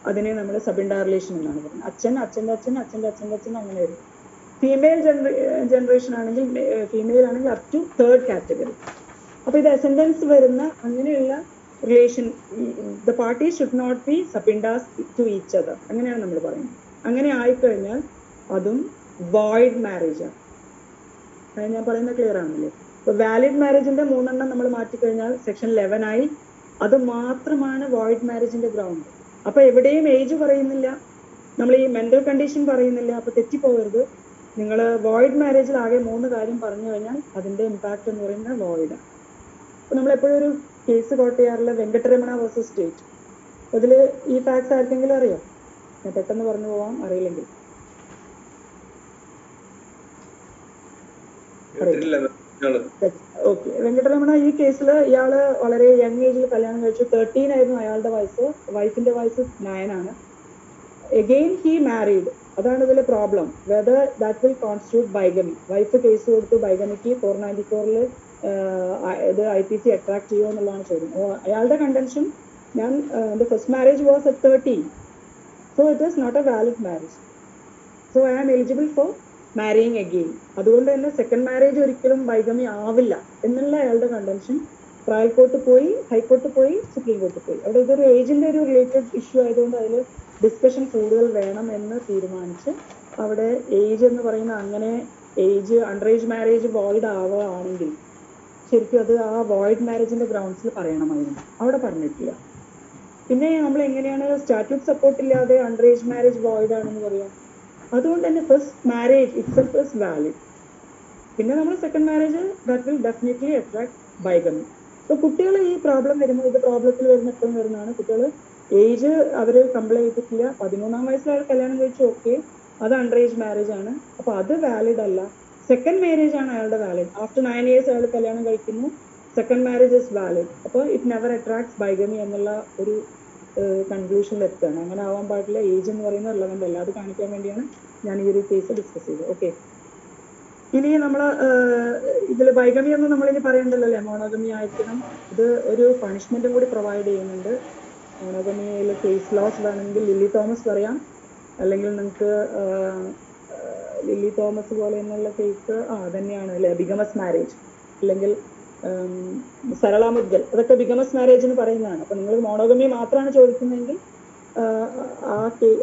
അതിനെ നമ്മൾ സബിൻഡ റിലേഷൻ എന്നാണ് പറയുന്നത്. അച്ഛൻ, അച്ഛൻ്റെ അച്ഛൻ, അച്ഛൻ്റെ അച്ഛൻ്റെ അച്ഛൻ, അങ്ങനെ വരും. ഫീമെയിൽ ജനറേഷൻ ആണെങ്കിൽ, ഫീമെയിൽ ആണെങ്കിൽ അപ് ടു 3rd കാറ്റഗറി. അപ്പോൾ ഇത് അസെൻഡൻസ് വരുന്ന അങ്ങനെയുള്ള relation, the party should not be sapindas to each other, അങ്ങനെയാണ് നമ്മൾ പറയുന്നത്. അങ്ങനെ ആയിക്കഴിഞ്ഞാൽ അതും വോയിഡ് മാരേജാണ്. ഞാൻ പറയുന്നത് ക്ലിയർ ആണല്ലേ? ഇപ്പോൾ വാലിഡ് മാരേജിന്റെ 3 എണ്ണം നമ്മൾ മാറ്റിക്കഴിഞ്ഞാൽ സെക്ഷൻ 11 ആയി. അത് മാത്രമാണ് വോയിഡ് മാരേജിന്റെ ഗ്രൗണ്ട്. അപ്പൊ എവിടെയും ഏജ് പറയുന്നില്ല, നമ്മൾ ഈ മെന്റൽ കണ്ടീഷൻ പറയുന്നില്ല. അപ്പൊ തെറ്റിപ്പോകരുത്. നിങ്ങൾ വോയിഡ് മാരേജിൽ ആകെ 3 കാര്യം പറഞ്ഞു കഴിഞ്ഞാൽ അതിന്റെ ഇമ്പാക്ട് എന്ന് പറയുന്നത് വോയിഡാണ്. അപ്പൊ നമ്മൾ എപ്പോഴും ഒരു കേസ് കോട്ട് ചെയ്യാറില്ല, വെങ്കട്ടരമണ വേഴ്സസ് സ്റ്റേറ്റ്. അതിൽ ഈ ഫാക്ട്സ് ആർക്കെങ്കിലും അറിയാം? ഞാൻ പെട്ടെന്ന് പറഞ്ഞു പോവാം, അറിയില്ലെങ്കിൽ. ഓക്കെ. വെങ്കട്ടരമണ ഈ കേസിൽ ഇയാള് വളരെ യങ് ഏജിൽ കല്യാണം കഴിച്ചു. 13 ആയിരുന്നു അയാളുടെ വയസ്സ്, വൈഫിന്റെ വയസ്സ് 9 ആണ്. Again he married. അതാണ് ഇതിലെ problem. Whether that will constitute bigamy. Wife case കൊടുത്തു ബൈഗമിക്ക്. 494 ഇത് IPC അട്രാക്ട് ചെയ്യുമോ എന്നുള്ളതാണ് ചോദ്യം. അയാളുടെ കണ്ടൻഷൻ, ഞാൻ എൻ്റെ first marriage was at 13, so it is not a valid marriage, so I am eligible for marrying again. അതുകൊണ്ട് തന്നെ സെക്കൻഡ് മാരേജ് ഒരിക്കലും ബൈഗമി ആവില്ല എന്നുള്ള അയാളുടെ കണ്ടൻഷൻ ട്രയൽ കോർട്ട് പോയി, ഹൈക്കോർട്ട് പോയി, സുപ്രീം കോർട്ട് പോയി. അവിടെ ഇതൊരു ഏജിന്റെ ഒരു റിലേറ്റഡ് ഇഷ്യൂ ആയതുകൊണ്ട് അതിൽ ഡിസ്കഷൻ കൂടുതൽ വേണം എന്ന് തീരുമാനിച്ച് അവിടെ ഏജ് എന്ന് പറയുന്ന അങ്ങനെ age under age marriage void ആവുകയാണെങ്കിൽ ശരിക്കും അത് ആ വോയിഡ് മാരേജിന്റെ ഗ്രൗണ്ട്സിൽ പറയണമായിരുന്നു. അവിടെ പറഞ്ഞിട്ടില്ല. പിന്നെ നമ്മൾ എങ്ങനെയാണ് സ്റ്റാറ്റ്യൂട്ട് സപ്പോർട്ട് ഇല്ലാതെ അണ്ടർ ഏജ് മാരേജ് വോയിഡ് ആണെന്ന് പറയാം? അതുകൊണ്ട് തന്നെ first marriage itself is valid. പിന്നെ നമ്മൾ second marriage that will definitely attract bigamy. അപ്പൊ കുട്ടികൾ ഈ പ്രോബ്ലം വരുമ്പോൾ ഇത് പ്രോബ്ലത്തിൽ വരുന്ന എപ്പോഴും വരുന്നതാണ്. കുട്ടികൾ ഏജ് അവർ കംപ്ലൈന്റ് ചെയ്തിട്ടില്ല, 13-ാം വയസ്സിൽ അവർ കല്യാണം കഴിച്ചു, ഓക്കെ, അത് അണ്ടർ ഏജ് മാരേജ് ആണ്, അപ്പൊ അത് വാലിഡ് അല്ല. സെക്കൻഡ് മാരേജ് ആണ് അയാളുടെ വാലിഡ്. ആഫ്റ്റർ 9 years അയാൾ കല്യാണം കഴിക്കുന്നു, സെക്കൻഡ് മാരേജ് ഇസ് വാലിഡ്. അപ്പോൾ ഇറ്റ് നെവർ അട്രാക്ട്സ് ബൈഗമി എന്നുള്ള ഒരു കൺക്ലൂഷനിൽ എത്തുകയാണ്. അങ്ങനെ ആവാൻ പാടില്ല. ഏജ് എന്ന് പറയുന്നത് റിലവന്റ് അല്ല. അത് കാണിക്കാൻ വേണ്ടിയാണ് ഞാൻ ഈ ഒരു കേസ് ഡിസ്കസ് ചെയ്തത്. ഓക്കെ, ഇനി നമ്മൾ ഇതിൽ ബൈഗമി ഒന്നും നമ്മളിനി പറയണ്ടല്ലോ അല്ലേ, മോണോഗമി ആയിരിക്കണം. ഇത് ഒരു പണിഷ്മെന്റും കൂടി പ്രൊവൈഡ് ചെയ്യുന്നുണ്ട്. മോണോഗമിയിൽ കേസ് ലോസ് വേണമെങ്കിൽ ലില്ലി തോമസ് പറയാം, അല്ലെങ്കിൽ നിങ്ങൾക്ക് ലില്ലി തോമസ് പോലെ എന്നുള്ള കേസ് തന്നെയാണ് അല്ലെ, ബിഗമസ് മാരേജ്, അല്ലെങ്കിൽ സരള മുദ്ഗൽ, അതൊക്കെ ബിഗമസ് മാരേജ് എന്ന് പറയുന്നതാണ്. അപ്പൊ നിങ്ങൾ മോണോഗമി മാത്രമാണ് ചോദിക്കുന്നതെങ്കിൽ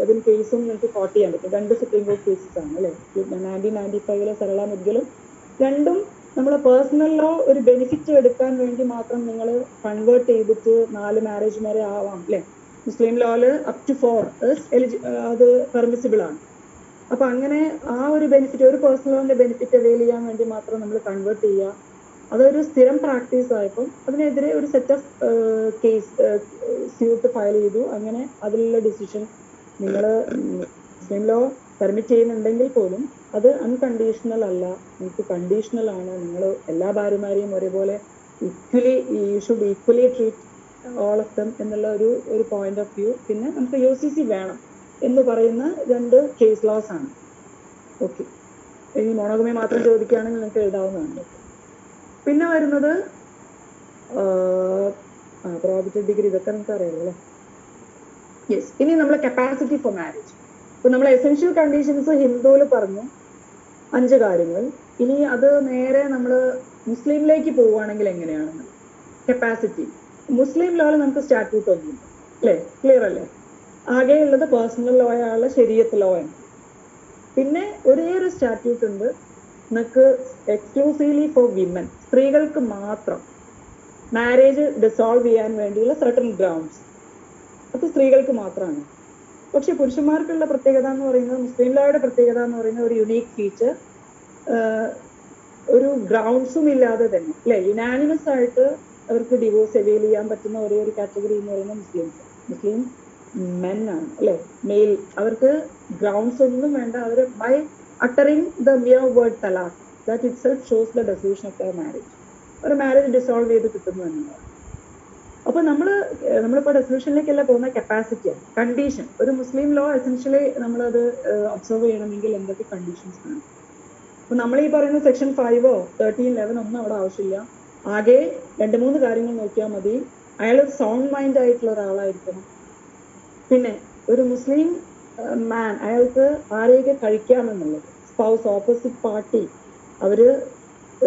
അതിന് കേസും നിങ്ങൾക്ക് കോട്ട് ചെയ്യാൻ പറ്റും. 2 സുപ്രീം കോർട്ട് കേസസ് ആണ് അല്ലെ, 1995 സരള മുദ്ഗലും. രണ്ടും നമ്മൾ പേഴ്സണൽ ലോ ഒരു ബെനിഫിറ്റ് എടുക്കാൻ വേണ്ടി മാത്രം നിങ്ങൾ കൺവേർട്ട് ചെയ്തിട്ട് 4 മാരേജ് വരെ ആവാം അല്ലെ. മുസ്ലിം ലോയില് അപ് ടു 4 അത് പെർമിസിബിൾ ആണ്. അപ്പൊ അങ്ങനെ ആ ഒരു ബെനിഫിറ്റ്, ഒരു പേഴ്സണൽ ലോന്റെ ബെനിഫിറ്റ് അവൈൽ ചെയ്യാൻ വേണ്ടി മാത്രം നമ്മൾ കൺവേർട്ട് ചെയ്യുക, അതൊരു സ്ഥിരം പ്രാക്ടീസ് ആയപ്പോൾ അതിനെതിരെ ഒരു set of case suit file ചെയ്തു. അങ്ങനെ അതിലുള്ള ഡിസിഷൻ നിങ്ങൾ മുസ്ലിം ലോ പെർമിറ്റ് ചെയ്യുന്നുണ്ടെങ്കിൽ പോലും അത് അൺകണ്ടീഷണൽ അല്ല, നിങ്ങൾക്ക് കണ്ടീഷണൽ ആണ്. നിങ്ങൾ എല്ലാ ഭാര്യമാരെയും ഒരേപോലെ equally, you should equally treat all of them എന്നുള്ള ഒരു പോയിന്റ് ഓഫ് വ്യൂ. പിന്നെ നമുക്ക് UCC വേണം എന്ന് പറയുന്ന 2 കേസ് ലോസ് ആണ്. ഓക്കെ, ഇനി മോണോഗമി മാത്രം ചോദിക്കുകയാണെങ്കിൽ നിങ്ങൾക്ക് എഴുതാവുന്നതാണ്. പിന്നെ വരുന്നത് പ്രോബിറ്ററി ഡിഗ്രി, ഇതൊക്കെ നമുക്ക് അറിയാലോ അല്ലേ. യെസ്, ഇനി നമ്മൾ കപ്പാസിറ്റി ഫോർ മാരേജ്. ഇപ്പൊ നമ്മൾ എസെൻഷ്യൽ കണ്ടീഷൻസ് ഹിന്ദുവിൽ പറഞ്ഞു 5 കാര്യങ്ങൾ. ഇനി അത് നേരെ നമ്മൾ മുസ്ലിമിലേക്ക് പോവുകയാണെങ്കിൽ എങ്ങനെയാണ് കപ്പാസിറ്റി? മുസ്ലിം ലോയിൽ നമുക്ക് സ്റ്റാറ്റ്യൂട്ട് ഒന്നുമില്ല അല്ലേ, ക്ലിയർ അല്ലേ. ആകെയുള്ളത് പേഴ്സണൽ ലോ ആയുള്ള ശരീഅത്ത് ലോ ആണ്. പിന്നെ ഒരേ ഒരു സ്റ്റാറ്റ്യൂട്ട് ഉണ്ട് നിങ്ങൾക്ക് എക്സ്ക്ലൂസീവ്ലി ഫോർ വിമൻ, സ്ത്രീകൾക്ക് മാത്രം മാരേജ് ഡിസോൾവ് ചെയ്യാൻ വേണ്ടിയുള്ള സർട്ടൻ ഗ്രൗണ്ട്സ്, അത് സ്ത്രീകൾക്ക് മാത്രമാണ്. പക്ഷെ പുരുഷന്മാർക്കുള്ള പ്രത്യേകത എന്ന് പറയുന്നത്, മുസ്ലിം ലോയുടെ പ്രത്യേകത എന്ന് പറയുന്നത് ഒരു യുണീക്ക് ഫീച്ചർ, ഒരു ഗ്രൗണ്ട്സും ഇല്ലാതെ തന്നെ അല്ലെ യുനാനിമസ് ആയിട്ട് അവർക്ക് ഡിവോഴ്സ് അവൈൽ ചെയ്യാൻ പറ്റുന്ന ഒരേ ഒരു കാറ്റഗറി എന്ന് പറയുന്നത് മുസ്ലിം മെൻ ആണ് അല്ലെ, മെയിൽ. അവർക്ക് ഗ്രൗണ്ട്സ് ഒന്നും വേണ്ട, അവർ by uttering the mere word talaq, that itself shows the dissolution of their marriage. ഒരു മാരേജ് ഡിസോൾവ് ചെയ്ത് കിട്ടുന്നു എന്നതാണ്. അപ്പൊ നമ്മളിപ്പോ ഡെസിഷനിലേക്കല്ല പോകുന്ന കപ്പാസിറ്റിയാണ്. കണ്ടീഷൻ, ഒരു മുസ്ലിം ലോ എസെൻഷ്യലി നമ്മളത് ഒബ്സർവ് ചെയ്യണമെങ്കിൽ എന്തൊക്കെ കണ്ടീഷൻസ് ആണ്? അപ്പൊ നമ്മൾ ഈ പറയുന്ന സെക്ഷൻ 5 13 11 ഒന്നും അവിടെ ആവശ്യമില്ല. ആകെ 2-3 കാര്യങ്ങൾ നോക്കിയാൽ മതി. അയാൾ സൗണ്ട് മൈൻഡ് ആയിട്ടുള്ള ഒരാളായിരിക്കണം. പിന്നെ ഒരു മുസ്ലിം മാൻ, അയാൾക്ക് ആരെയൊക്കെ കഴിക്കാമെന്നുള്ളത്, സ്പൗസ്, ഓപ്പോസിറ്റ് പാർട്ടി, അവര്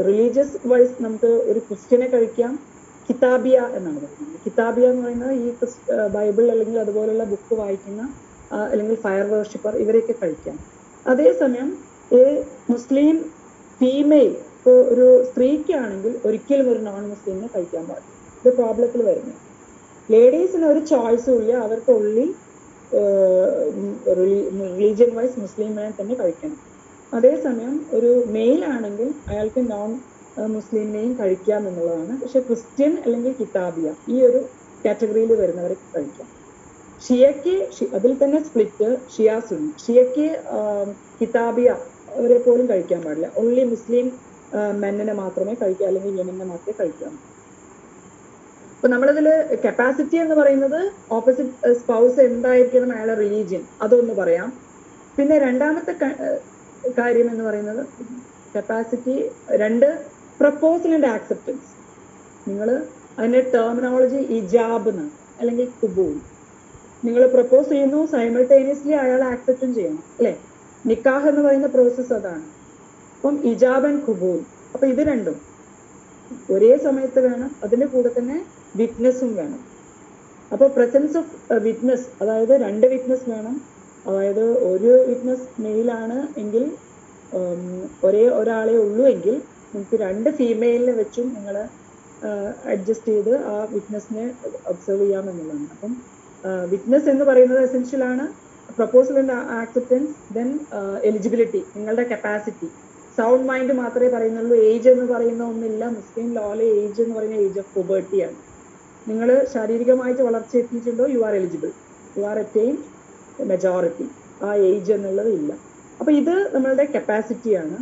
റിലീജിയസ് വൈസ് നമുക്ക് ഒരു ക്രിസ്ത്യനെ കഴിക്കാം, കിതാബിയ എന്നാണ് പറയുന്നത്. കിതാബിയ എന്ന് പറയുന്നത് ഈ ബൈബിൾ അല്ലെങ്കിൽ അതുപോലുള്ള ബുക്ക് വായിക്കുന്ന അല്ലെങ്കിൽ ഫയർ വർഷിപ്പർ, ഇവരെയൊക്കെ കഴിക്കാം. അതേസമയം മുസ്ലിം ഫീമെയിൽ, ഇപ്പോൾ ഒരു സ്ത്രീക്കാണെങ്കിൽ ഒരിക്കലും ഒരു നോൺ മുസ്ലിമിനെ കഴിക്കാൻ പാടില്ല. ഇത് പ്രോബ്ലത്തിൽ വരുന്നത്. ലേഡീസിന് ഒരു ചോയ്സും ഇല്ല, അവർക്ക് ഒള്ളി റിലീജിയൻ വൈസ് മുസ്ലിമിനെ തന്നെ കഴിക്കണം. അതേസമയം ഒരു മെയിൽ ആണെങ്കിൽ അയാൾക്ക് നോൺ മുസ്ലിമിനെയും കഴിക്കാം എന്നുള്ളതാണ്. പക്ഷെ ക്രിസ്ത്യൻ അല്ലെങ്കിൽ കിതാബിയ ഈ ഒരു കാറ്റഗറിയിൽ വരുന്നവരെ കഴിക്കാം. ഷിയയ്ക്ക് അതിൽ തന്നെ സ്പ്ലിറ്റ്, ഷിയ സുന്നി. ഷിയയ്ക്ക് കിതാബിയ അവരെ പോലും കഴിക്കാൻ പാടില്ല, ഓൺലി മുസ്ലിം മെന്നിനെ മാത്രമേ കഴിക്കാം, അല്ലെങ്കിൽ വിമനെ മാത്രമേ കഴിക്കാം. അപ്പൊ നമ്മളിതില് കപ്പാസിറ്റി എന്ന് പറയുന്നത് ഓപ്പോസിറ്റ് സ്പൗസ് എന്തായിരിക്കണം അയാളുടെ റിലീജിയൻ, അതൊന്ന് പറയാം. പിന്നെ രണ്ടാമത്തെ കാര്യം എന്ന് പറയുന്നത് കപ്പാസിറ്റി 2 പ്രപ്പോസൽ ആൻഡ് ആക്സെപ്റ്റൻസ്. നിങ്ങൾ അതിന്റെ ടെർമിനോളജി ഇജാബ് എന്നാണ്, അല്ലെങ്കിൽ കുബൂൽ. നിങ്ങൾ പ്രപ്പോസ് ചെയ്യുന്നു, സൈമൾട്ടേനിയസ്ലി അയാൾ ആക്സെപ്റ്റും ചെയ്യണം അല്ലെ. നിക്കാഹ് എന്ന് പറയുന്ന പ്രോസസ്സ് അതാണ്. അപ്പം ഇജാബ് ആൻഡ് കുബൂൽ. അപ്പൊ ഇത് രണ്ടും ഒരേ സമയത്ത് വേണം, അതിന്റെ കൂടെ തന്നെ വിറ്റ്നസ്സും വേണം. അപ്പോൾ പ്രസൻസ് ഓഫ് വിറ്റ്നസ്, അതായത് 2 വിറ്റ്നസ് വേണം. അതായത് ഒരു വിറ്റ്നസ് മെയിലാണ് എങ്കിൽ ഒരേ ഒരാളെ ഉള്ളൂ എങ്കിൽ നിങ്ങൾക്ക് 2 ഫീമെയിലിനെ വെച്ചും നിങ്ങൾ അഡ്ജസ്റ്റ് ചെയ്ത് ആ വിറ്റ്നസിനെ ഒബ്സർവ് ചെയ്യാമെന്നുള്ളതാണ്. അപ്പം വിറ്റ്നസ് എന്ന് പറയുന്നത് എസെൻഷ്യൽ ആണ്. Proposal and acceptance, then eligibility, നിങ്ങളുടെ കപ്പാസിറ്റി. സൗണ്ട് മൈൻഡ് മാത്രമേ പറയുന്നുള്ളൂ. ഏജ് എന്ന് പറയുന്ന ഒന്നില്ല. മുസ്ലിം ലോയിലെ ഏജ് എന്ന് പറയുന്ന ഏജ് ഓഫ് പുബേർട്ടിയാണ്. നിങ്ങൾ ശാരീരികമായിട്ട് വളർച്ച എത്തിയിട്ടുണ്ടോ, you are eligible, you are attain majority. ആ ഏജ് എന്നുള്ളത് ഇല്ല. അപ്പൊ ഇത് നമ്മളുടെ കപ്പാസിറ്റിയാണ്.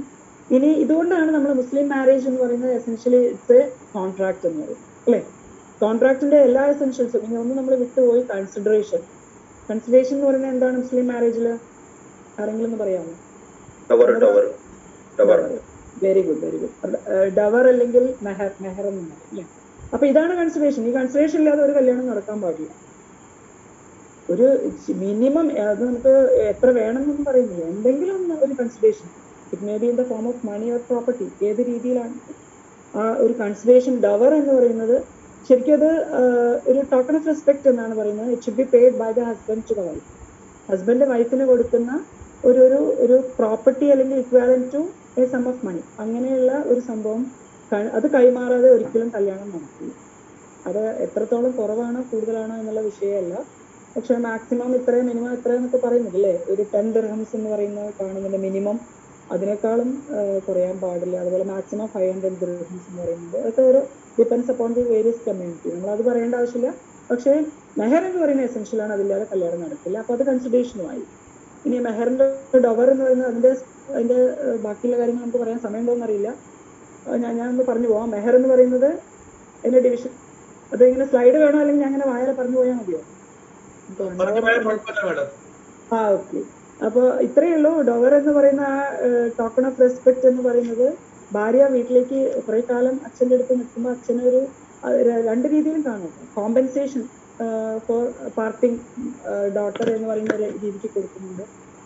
ഇനി ഇതുകൊണ്ടാണ് നമ്മൾ മുസ്ലിം മാരേജ് എന്ന് പറയുന്നത് എസെൻഷ്യലി ഇറ്റ്സ് എ കോൺട്രാക്ട് എന്ന് പറയുന്നത്, അല്ലേ? കോൺട്രാക്ടിന്റെ എല്ലാ എസെൻഷ്യൽസും ഇനി ഒന്നും നമ്മൾ വിട്ടുപോയി. കൺസിഡറേഷൻ എന്ന് പറയുന്നത് എന്താണ് മുസ്ലിം മാരേജിൽ? ആരെങ്കിലും ഒന്ന് പറയാമോ? Very good, very good. Dower അല്ലെങ്കിൽ മെഹർ എന്ന് പറയും, അല്ലേ? അപ്പൊ ഇതാണ് കൺസിഡറേഷൻ. ഈ കൺസിഡറേഷൻ ഇല്ലാതെ ഒരു കല്യാണം നടക്കാൻ പാടില്ല. ഒരു മിനിമം, അത് നമുക്ക് എത്ര വേണമെന്നൊന്നും പറയുന്നില്ല, എന്തെങ്കിലും ഒരു consideration. It may be in the form of money or property, ഏത് രീതിയിലാണ് ആ ഒരു കൺസിഡറേഷൻ. ഡവർ എന്ന് പറയുന്നത് ശരിക്കും അത് ഒരു ടോക്കൺ ഓഫ് റെസ്പെക്ട് എന്നാണ് പറയുന്നത്. It should be paid by the husband to the wife. Husband വൈഫിന് കൊടുക്കുന്ന ഒരു പ്രോപ്പർട്ടി അല്ലെങ്കിൽ equivalent to a sum of money, അങ്ങനെയുള്ള ഒരു സംഭവം. അത് കൈമാറാതെ ഒരിക്കലും കല്യാണം നടക്കില്ല. അത് എത്രത്തോളം കുറവാണോ കൂടുതലാണോ എന്നുള്ള വിഷയമല്ല. പക്ഷെ മാക്സിമം ഇത്രയും, മിനിമം എത്രയെന്നൊക്കെ പറയുന്നത് അല്ലേ? ഒരു 10 ദിർഹംസ് എന്ന് പറയുന്നത് കാണുന്നുണ്ട് മിനിമം. അതിനേക്കാളും കുറയാൻ പാടില്ല. അതുപോലെ മാക്സിമം 500 ദിർഹംസ് എന്ന് പറയുന്നത്. അതൊക്കെ ഒരു depends upon the various community. നമ്മളത് പറയേണ്ട ആവശ്യമില്ല. പക്ഷേ മെഹർ എന്ന് പറയുന്നത് എസെൻഷ്യൽ ആണ്. അതില്ലാതെ കല്യാണം നടക്കില്ല. അപ്പൊ അത് കൺസിഡറേഷനുമായി. ഇനി മെഹറിന്റെ ഡവർ എന്ന് പറയുന്നത് അതിന്റെ ബാക്കിയുള്ള കാര്യങ്ങൾ നമുക്ക് പറയാൻ സമയമുണ്ടോന്ന് അറിയില്ല. ഞാൻ ഒന്ന് പറഞ്ഞു പോവാം. മെഹർ എന്ന് പറയുന്നത് അതിന്റെ ഡിവിഷൻ. അത് ഇങ്ങനെ സ്ലൈഡ് വേണോ അല്ലെങ്കിൽ ഞാൻ അങ്ങനെ വായന പറഞ്ഞു പോയാൽ മതിയോ? ഓക്കെ. അപ്പൊ ഇത്രയേ ഉള്ളൂ. ഡവർ എന്ന് പറയുന്ന ആ ടോക്കൺ ഓഫ് റെസ്പെക്ട് എന്ന് പറയുന്നത്, ഭാര്യ വീട്ടിലേക്ക് കുറെ കാലം അച്ഛൻ്റെ അടുത്ത് നിൽക്കുമ്പോൾ അച്ഛനൊരു 2 രീതിയിലും കാണും. കോമ്പൻസേഷൻ ഫോർ പാർട്ടിങ് ഡോട്ടർ എന്ന് പറയുന്ന രീതിക്ക് കൊടുക്കുന്നുണ്ട്.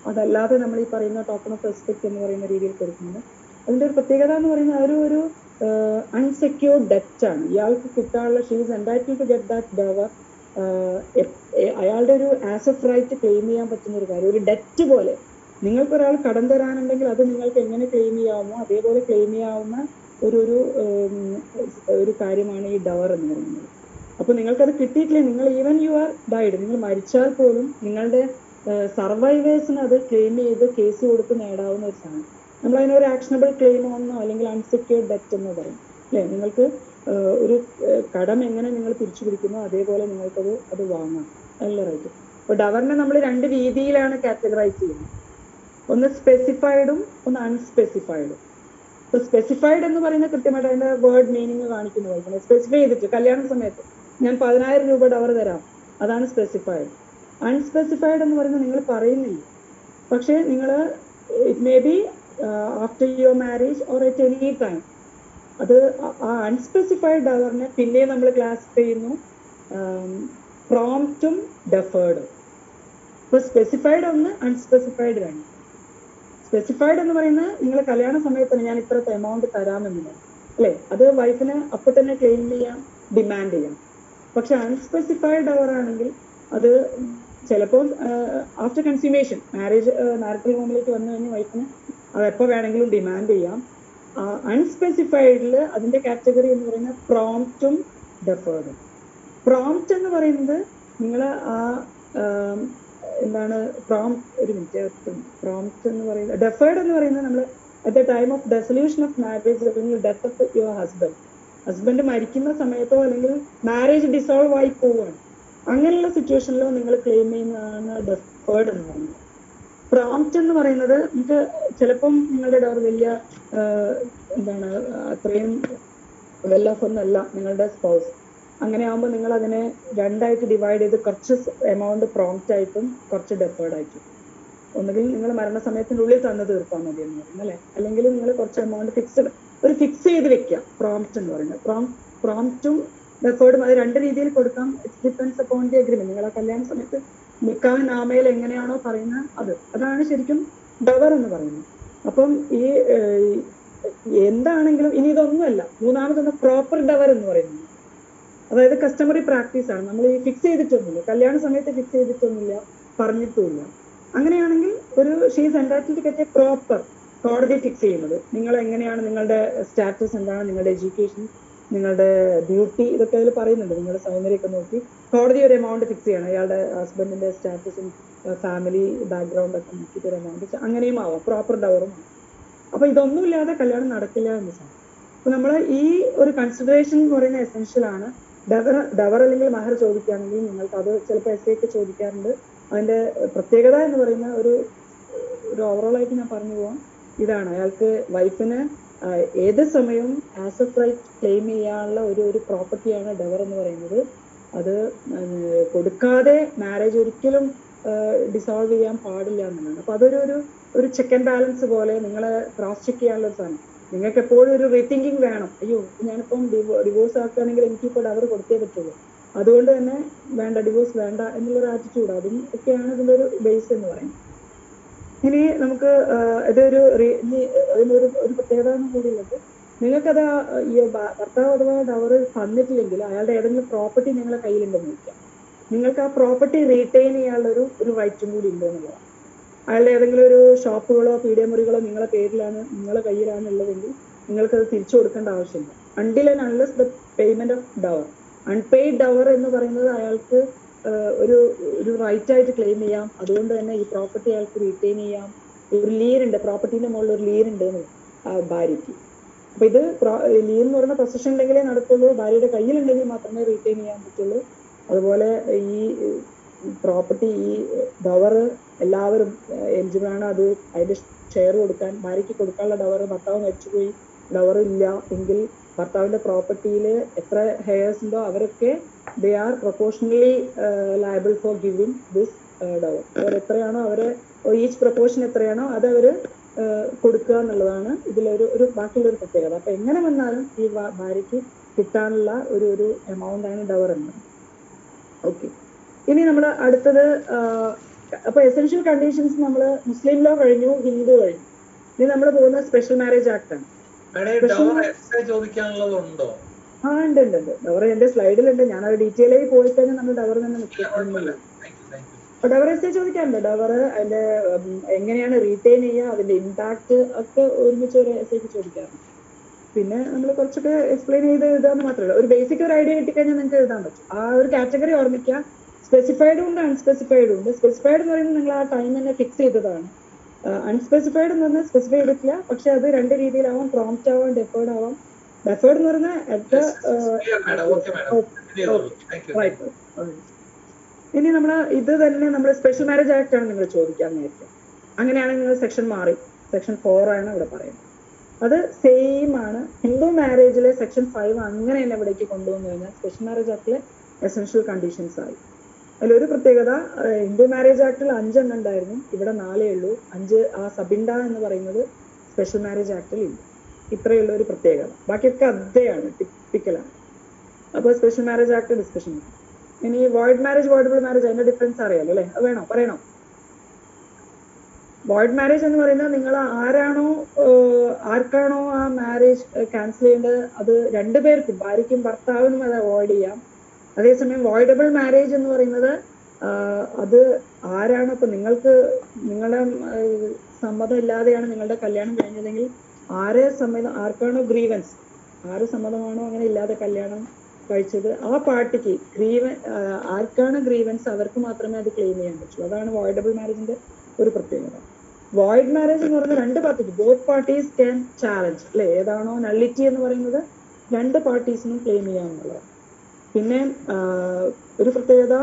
അതല്ലാതെ നമ്മൾ ഈ പറയുന്ന ടോക്കൺ ഓഫ് റെസ്പെക്ട് എന്ന് പറയുന്ന രീതിയിൽ കൊടുക്കുന്നുണ്ട്. അതിന്റെ ഒരു പ്രത്യേകത എന്ന് പറയുന്നത് ഒരു അൺസെക്യൂർഡ് ഡെറ്റ് ആണ്. ഇയാൾക്ക് കിട്ടാനുള്ള, she is entitled to get that dower. അയാളുടെ ഒരു ആസ് ഓഫ് റൈറ്റ് ക്ലെയിം ചെയ്യാൻ പറ്റുന്ന ഒരു കാര്യം, ഒരു ഡെറ്റ് പോലെ. നിങ്ങൾക്കൊരാൾ കടം തരാനുണ്ടെങ്കിൽ അത് നിങ്ങൾക്ക് എങ്ങനെ ക്ലെയിം ചെയ്യാമോ അതേപോലെ ക്ലെയിം ചെയ്യാവുന്ന ഒരു കാര്യമാണ് ഈ ഡവർ എന്ന് പറയുന്നത്. അപ്പൊ നിങ്ങൾക്കത് കിട്ടിയിട്ടില്ലേ, നിങ്ങൾ ഈവൻ യു ആർ ഡൈഡ്, നിങ്ങൾ മരിച്ചാൽ പോലും നിങ്ങളുടെ സർവൈവേഴ്സിന് അത് ക്ലെയിം ചെയ്ത് കേസ് കൊടുത്ത് നേടാവുന്ന ഒരു സാധനം. നമ്മൾ അതിനൊരു ആക്ഷനബിൾ ക്ലെയിം എന്നോ അല്ലെങ്കിൽ അൺസെക്യൂർഡ് ഡെറ്റ് എന്നോ പറയും, അല്ലേ? നിങ്ങൾക്ക് ഒരു കടം എങ്ങനെ നിങ്ങൾ തിരിച്ചു പിടിക്കുന്നോ അതേപോലെ നിങ്ങൾക്കത് വാങ്ങാം, നല്ല റൈറ്റ്. അപ്പൊ ഡവറിനെ നമ്മൾ 2 രീതിയിലാണ് കാറ്റഗറൈസ് ചെയ്യുന്നത്. ഒന്ന് സ്പെസിഫൈഡും ഒന്ന് അൺസ്പെസിഫൈഡും. ഇപ്പൊ സ്പെസിഫൈഡ് എന്ന് പറയുന്ന കൃത്യമായിട്ട് അതിന്റെ വേർഡ് മീനിങ് കാണിക്കുന്ന പോലെ സ്പെസിഫൈ ചെയ്തിട്ട് കല്യാണ സമയത്ത് ഞാൻ 10,000 രൂപ ഡവർ തരാം, അതാണ് സ്പെസിഫൈഡ്. അൺസ്പെസിഫൈഡ് എന്ന് പറയുന്നത് നിങ്ങൾ പറയുന്നില്ല, പക്ഷെ നിങ്ങൾ it may B after your marriage or at any time. അത് ആ അൺസ്പെസിഫൈഡ് ഡവറിനെ പിന്നെ നമ്മൾ ക്ലാസിഫൈ ചെയ്യുന്നു പ്രോംപ്റ്റും ഡെഫേർഡും. ഇപ്പൊ സ്പെസിഫൈഡ് ഒന്ന്, അൺസ്പെസിഫൈഡ് രണ്ട്. സ്പെസിഫൈഡ് എന്ന് പറയുന്നത് നിങ്ങൾ കല്യാണ സമയത്ത് ഞാൻ ഇത്രത്തെ എമൗണ്ട് തരാമെന്നുള്ളത്, അല്ലേ? അത് വൈഫിന് അപ്പൊ തന്നെ ക്ലെയിം ചെയ്യാം, ഡിമാൻഡ് ചെയ്യാം. പക്ഷെ അൺസ്പെസിഫൈഡ് ഡവർ ആണെങ്കിൽ അത് ചിലപ്പോൾ ആഫ്റ്റർ കൺസ്യൂമേഷൻ, മാരിറ്റൽ ഹോമിലേക്ക് വന്നു കഴിഞ്ഞാൽ വൈഫിന് അത് എപ്പോൾ വേണമെങ്കിലും ഡിമാൻഡ് ചെയ്യാം. അൺസ്പെസിഫൈഡിൽ അതിന്റെ കാറ്റഗറി എന്ന് പറയുന്നത് പ്രോംപ്റ്റും ഡെഫേർഡും. പ്രോംപ്റ്റ് എന്ന് പറയുന്നത് നിങ്ങൾ എന്താണ് പ്രോംപ്റ്റ് എന്ന് പറയുന്നത്. ഡെഫേർഡ് എന്ന് പറയുന്നത് നമ്മൾ at the time of dissolution of marriage അല്ലെങ്കിൽ ഡെത്ത് ഓഫ് യുവർ ഹസ്ബൻഡ് മരിക്കുന്ന സമയത്തോ അല്ലെങ്കിൽ മാരേജ് ഡിസോൾവ് ആയി പോവുകയാണ്, അങ്ങനെയുള്ള സിറ്റുവേഷനിലോ നിങ്ങൾ ക്ലെയിം ചെയ്യുന്നതാണ് ഡെഫേർഡ് എന്ന് പറയുന്നത്. പ്രോംപ്റ്റ് എന്ന് പറയുന്നത് നിങ്ങൾക്ക് ചിലപ്പം നിങ്ങളുടെ ഡവർ വലിയ അത്രയും വെൽ ഓഫ് ഒന്നല്ല നിങ്ങളുടെ സ്പൗസ്. അങ്ങനെ ആകുമ്പോൾ നിങ്ങൾ അതിനെ 2ആയിട്ട് ഡിവൈഡ് ചെയ്ത് കുറച്ച് എമൗണ്ട് പ്രോംപ്റ്റ് ആയിട്ടും കുറച്ച് ഡെഫേർഡ് ആയിട്ടും, ഒന്നുകിൽ നിങ്ങൾ മരണസമയത്തിൻ്റെ ഉള്ളിൽ തന്നു തീർത്താൽ മതി എന്ന് പറയുന്നത്, അല്ലേ? അല്ലെങ്കിൽ നിങ്ങൾ കുറച്ച് എമൗണ്ട് ഫിക്സ് ചെയ്ത് വെക്കുക, പ്രോംപ്റ്റ് എന്ന് പറയുന്നത്. പ്രോംപ്റ്റും ഡെഫേർഡും അത് 2 രീതിയിൽ കൊടുക്കാം. It depends upon the agreement. നിങ്ങൾ ആ കല്യാണ സമയത്ത് നിക്കാഹ് നാമയിൽ എങ്ങനെയാണോ പറയുന്നത് അതാണ് ശരിക്കും ഡവർ എന്ന് പറയുന്നത്. അപ്പം ഈ എന്താണെങ്കിലും ഇനി ഇതൊന്നുമല്ല, മൂന്നാമതൊന്ന് പ്രോപ്പർ ഡവർ എന്ന് പറയുന്നത്, അതായത് കസ്റ്റമറി പ്രാക്ടീസ് ആണ്. നമ്മൾ ഈ ഫിക്സ് ചെയ്തിട്ടൊന്നുമില്ല, കല്യാണ സമയത്ത് ഫിക്സ് ചെയ്തിട്ടൊന്നുമില്ല, പറഞ്ഞിട്ടുമില്ല. അങ്ങനെയാണെങ്കിൽ ഒരു she's entitled to get a proper, കോടതി ഫിക്സ് ചെയ്യുന്നത് നിങ്ങൾ എങ്ങനെയാണ്, നിങ്ങളുടെ സ്റ്റാറ്റസ് എന്താണ്, നിങ്ങളുടെ എഡ്യൂക്കേഷൻ, നിങ്ങളുടെ ഡ്യൂട്ടി, ഇതൊക്കെ അതിൽ പറയുന്നുണ്ട്. നിങ്ങളുടെ സൗന്ദര്യമൊക്കെ നോക്കി കോടതി ഒരു എമൗണ്ട് ഫിക്സ് ചെയ്യണം. അയാളുടെ ഹസ്ബൻഡിന്റെ സ്റ്റാറ്റസും ഫാമിലി ബാക്ക്ഗ്രൗണ്ട് ഒക്കെ നോക്കിയിട്ട് ഒരു എമൗണ്ട്, അങ്ങനെയും ആവാം, പ്രോപ്പർ ഡവറും ആവും. അപ്പൊ ഇതൊന്നുമില്ലാതെ കല്യാണം നടക്കില്ല എന്ന് സാധനം. അപ്പൊ നമ്മൾ ഈ ഒരു കൺസിഡറേഷൻ എന്ന് പറയുന്ന എസെൻഷ്യൽ ആണ്. ഡവർ അല്ലെങ്കിൽ മഹർ ചോദിക്കുകയാണെങ്കിൽ നിങ്ങൾക്ക് അത് ചിലപ്പോൾ എസ് ഒക്കെ ചോദിക്കാറുണ്ട്. അതിന്റെ പ്രത്യേകത എന്ന് പറയുന്ന ഒരു ഓവറോൾ ആയിട്ട് ഞാൻ പറഞ്ഞു പോവാം. ഇതാണ്, അയാൾക്ക് വൈഫിന് ഏത് സമയവും ആസ് എ റൈറ്റ് ക്ലെയിം ചെയ്യാനുള്ള ഒരു പ്രോപ്പർട്ടിയാണ് ഡവർ എന്ന് പറയുന്നത്. അത് കൊടുക്കാതെ മാരേജ് ഒരിക്കലും ഡിസോൾവ് ചെയ്യാൻ പാടില്ല എന്നുള്ളതാണ്. അപ്പൊ അതൊരു ഒരു ചെക്ക് ആൻഡ് ബാലൻസ് പോലെ നിങ്ങളെ ക്രോസ് ചെക്ക് ചെയ്യാനുള്ള ഒരു സാധനം. നിങ്ങൾക്ക് എപ്പോഴും ഒരു റീതിങ്കിങ് വേണം. അയ്യോ, ഞാനിപ്പം ഡിവോഴ്സ് ആക്കുകയാണെങ്കിൽ എനിക്കിപ്പോൾ ഡവർ കൊടുത്തേ പറ്റുള്ളൂ, അതുകൊണ്ട് തന്നെ വേണ്ട, ഡിവോഴ്സ് വേണ്ട എന്നുള്ളൊരു ആറ്റിറ്റ്യൂഡ്, അതും ഒക്കെയാണ് ഇതിൻ്റെ ഒരു ബേസ് എന്ന് പറയുന്നത്. ഇനി നമുക്ക് ഇതൊരു അതിനൊരു പ്രത്യേകത കൂടിയുള്ളത്, നിങ്ങൾക്കത് ഈ ഭർത്താവ് അഥവാ ഡവർ തന്നിട്ടില്ലെങ്കിൽ അയാളുടെ ഏതെങ്കിലും പ്രോപ്പർട്ടി നിങ്ങളുടെ കയ്യിലുണ്ടെന്ന് വയ്ക്കാം, നിങ്ങൾക്ക് ആ പ്രോപ്പർട്ടി റീറ്റെയിൻ ചെയ്യാനുള്ള ഒരു റൈറ്റും കൂടി ഉണ്ട് എന്നുള്ളതാണ്. അയാളുടെ ഏതെങ്കിലും ഒരു ഷോപ്പുകളോ പീഡിയമുറികളോ നിങ്ങളുടെ പേരിലാണ്, നിങ്ങളുടെ കയ്യിലാണ് ഉള്ളതെങ്കിൽ നിങ്ങൾക്കത് തിരിച്ചു കൊടുക്കേണ്ട ആവശ്യമില്ല. Until and unless the payment of dower. Unpaid dower എന്ന് പറയുന്നത് അയാൾക്ക് ഒരു റൈറ്റ് ആയിട്ട് ക്ലെയിം ചെയ്യാം. അതുകൊണ്ട് തന്നെ ഈ പ്രോപ്പർട്ടി അയാൾക്ക് റീറ്റെയിൻ ചെയ്യാം. ഒരു ലീൻ ഉണ്ട്, പ്രോപ്പർട്ടീന്റെ മുകളിൽ ഒരു ലീൻ ഉണ്ട് ഭാര്യയ്ക്ക്. അപ്പൊ ഇത് ലീൻ എന്ന് പറയുന്ന പൊസിഷൻ ഉണ്ടെങ്കിലേ നടക്കുള്ളൂ, ഭാര്യയുടെ കയ്യിലുണ്ടെങ്കിൽ മാത്രമേ റീറ്റെയിൻ ചെയ്യാൻ പറ്റുള്ളൂ. അതുപോലെ ഈ പ്രോപ്പർട്ടി, ഈ ഡവർ എല്ലാവരും എലിജിബിൾ ആണ്. അത് അതിന്റെ ഷെയർ കൊടുക്കാൻ, ഭാര്യയ്ക്ക് കൊടുക്കാനുള്ള ഡവർ, ഭർത്താവ് മരിച്ചുപോയി ഡവർ ഇല്ല എങ്കിൽ ഭർത്താവിന്റെ പ്രോപ്പർട്ടിയിൽ എത്ര ഹെയർസ് ഉണ്ടോ അവരൊക്കെ they are proportionally liable for giving this dower. അവർ എത്രയാണോ അവരെ ഈച്ച് പ്രൊപ്പോർഷൻ എത്രയാണോ അത് അവര് കൊടുക്കുക എന്നുള്ളതാണ് ഇതിലൊരു ബാക്കിയുള്ളൊരു പ്രത്യേകത. അപ്പൊ എങ്ങനെ വന്നാലും ഈ ഭാര്യയ്ക്ക് കിട്ടാനുള്ള ഒരു എമൗണ്ട് ആണ് ഡവർ എന്നത്. ഓക്കെ, ഇനി നമ്മൾ അടുത്തത്, അപ്പൊ എസെൻഷ്യൽ കണ്ടീഷൻസ് നമ്മൾ മുസ്ലിം ലോ കഴിഞ്ഞു, ഹിന്ദു കഴിഞ്ഞു. ഇനി നമ്മൾ പോകുന്ന സ്പെഷ്യൽ മാരേജ് ആക്ട് ആണ്. ആ ഉണ്ട്. ഡവർ എന്റെ സ്ലൈഡിലുണ്ട്, ഞാൻ അത് ഡീറ്റെയിൽ ആയി പോയി കഴിഞ്ഞാൽ നമ്മൾ ഡവർ തന്നെ നിൽക്കുന്നില്ല. ഡവർ എസ് ചോദിക്കാറുണ്ട്. ഡവർ അതിന്റെ എങ്ങനെയാണ് റീറ്റെയിൻ ചെയ്യുക, അതിന്റെ ഇമ്പാക്ട് ഒക്കെ ഒരുമിച്ച് ഒരു എസ് ചോദിക്കാറുണ്ട്. പിന്നെ നമ്മൾ കുറച്ചൊക്കെ എക്സ്പ്ലെയിൻ ചെയ്ത് എഴുതാന്ന് മാത്രമല്ല, ഒരു ബേസിക് ഒരു ഐഡിയ കിട്ടിക്കഴിഞ്ഞാൽ നിങ്ങൾക്ക് എഴുതാൻ പറ്റും. ആ ഒരു കാറ്റഗറി ഓർമ്മിക്കുക. സ്പെസിഫൈഡും ഉണ്ട്, അൺസ്പെസിഫൈഡും ഉണ്ട്. സ്പെസിഫൈഡ് എന്ന് പറയുന്നത് നിങ്ങൾ ആ ടൈം തന്നെ ഫിക്സ് ചെയ്തതാണ്. അൺസ്പെസിഫൈഡ് എന്ന് പറഞ്ഞാൽ സ്പെസിഫൈ ചെയ്തിട്ടില്ല, പക്ഷെ അത് രണ്ട് രീതിയിലാവാം, പ്രോംപ്റ്റ് ആവാം, ഡെഫേർഡ് ആവാം. ഡെഫേർഡ് എന്ന് പറഞ്ഞാൽ ഇനി നമ്മൾ ഇത് തന്നെ നമ്മൾ സ്പെഷ്യൽ മാരേജ് ആക്ട് ആണ് നിങ്ങൾ ചോദിക്കാൻ നേരത്തെ. അങ്ങനെയാണെങ്കിൽ നിങ്ങൾ സെക്ഷൻ മാറി, സെക്ഷൻ 4 ആണ് ഇവിടെ പറയുന്നത്. അത് സെയിം ആണ്. ഹിന്ദു മാരേജിലെ സെക്ഷൻ 5 അങ്ങനെ തന്നെ ഇവിടേക്ക് കൊണ്ടുവന്നു കഴിഞ്ഞാൽ സ്പെഷ്യൽ മാരേജ് ആക്ടിലെ എസെൻഷ്യൽ കണ്ടീഷൻസ് ആയി. അതിലൊരു പ്രത്യേകത, ഹിന്ദു മാരേജ് ആക്ടിൽ 5 എണ്ണം ഉണ്ടായിരുന്നു, ഇവിടെ 4 ഉള്ളൂ. 5 ആ സബിൻഡ എന്ന് പറയുന്നത് സ്പെഷ്യൽ മാരേജ് ആക്ടിൽ ഇല്ല. ഇത്രയുള്ള ഒരു പ്രത്യേകത. ബാക്കിയൊക്കെ അതേയാണ്, ടിപ്പിക്കലാണ്. അപ്പോൾ സ്പെഷ്യൽ മാരേജ് ആക്ട് ഡിസ്കഷൻ. ഇനി വോയിഡ് മാരേജ്, വോയിഡബിൾ മാരേജ്, അതിന്റെ ഡിഫറൻസ് അറിയാലോ അല്ലെ? അത് വേണോ പറയണോ? വോയിഡ് മാരേജ് എന്ന് പറയുന്നത് നിങ്ങൾ ആർക്കാണോ ആ മാരേജ് ക്യാൻസൽ ചെയ്യേണ്ടത് അത് രണ്ടുപേർക്കും, ഭാര്യയ്ക്കും ഭർത്താവിനും അത് അവോയ്ഡ് ചെയ്യാം. അതേസമയം വോയിഡബിൾ മാരേജ് എന്ന് പറയുന്നത് അത് ആരാണോ, ഇപ്പൊ നിങ്ങളുടെ സമ്മതം ഇല്ലാതെയാണ് നിങ്ങളുടെ കല്യാണം കഴിഞ്ഞതെങ്കിൽ ആർക്കാണോ ഗ്രീവൻസ്, ആര് സമ്മതമാണോ അങ്ങനെ ഇല്ലാതെ കല്യാണം കഴിച്ചത് ആ പാർട്ടിക്ക് ആർക്കാണ് ഗ്രീവൻസ് അവർക്ക് മാത്രമേ അത് ക്ലെയിം ചെയ്യാൻ പറ്റൂ. അതാണ് വോയിഡബിൾ മാരേജിന്റെ ഒരു പ്രത്യേകത. വോയിഡ് മാരേജ് എന്ന് പറയുന്നത് രണ്ട് പാർട്ടിക്ക്, ബോത്ത് പാർട്ടീസ് ക്യാൻ ചാലഞ്ച് അല്ലെ, ഏതാണോ നള്ളിറ്റി എന്ന് പറയുന്നത് രണ്ട് പാർട്ടീസിനും ക്ലെയിം ചെയ്യാമെന്നുള്ളതാണ്. പിന്നെ ഒരു പ്രത്യേകത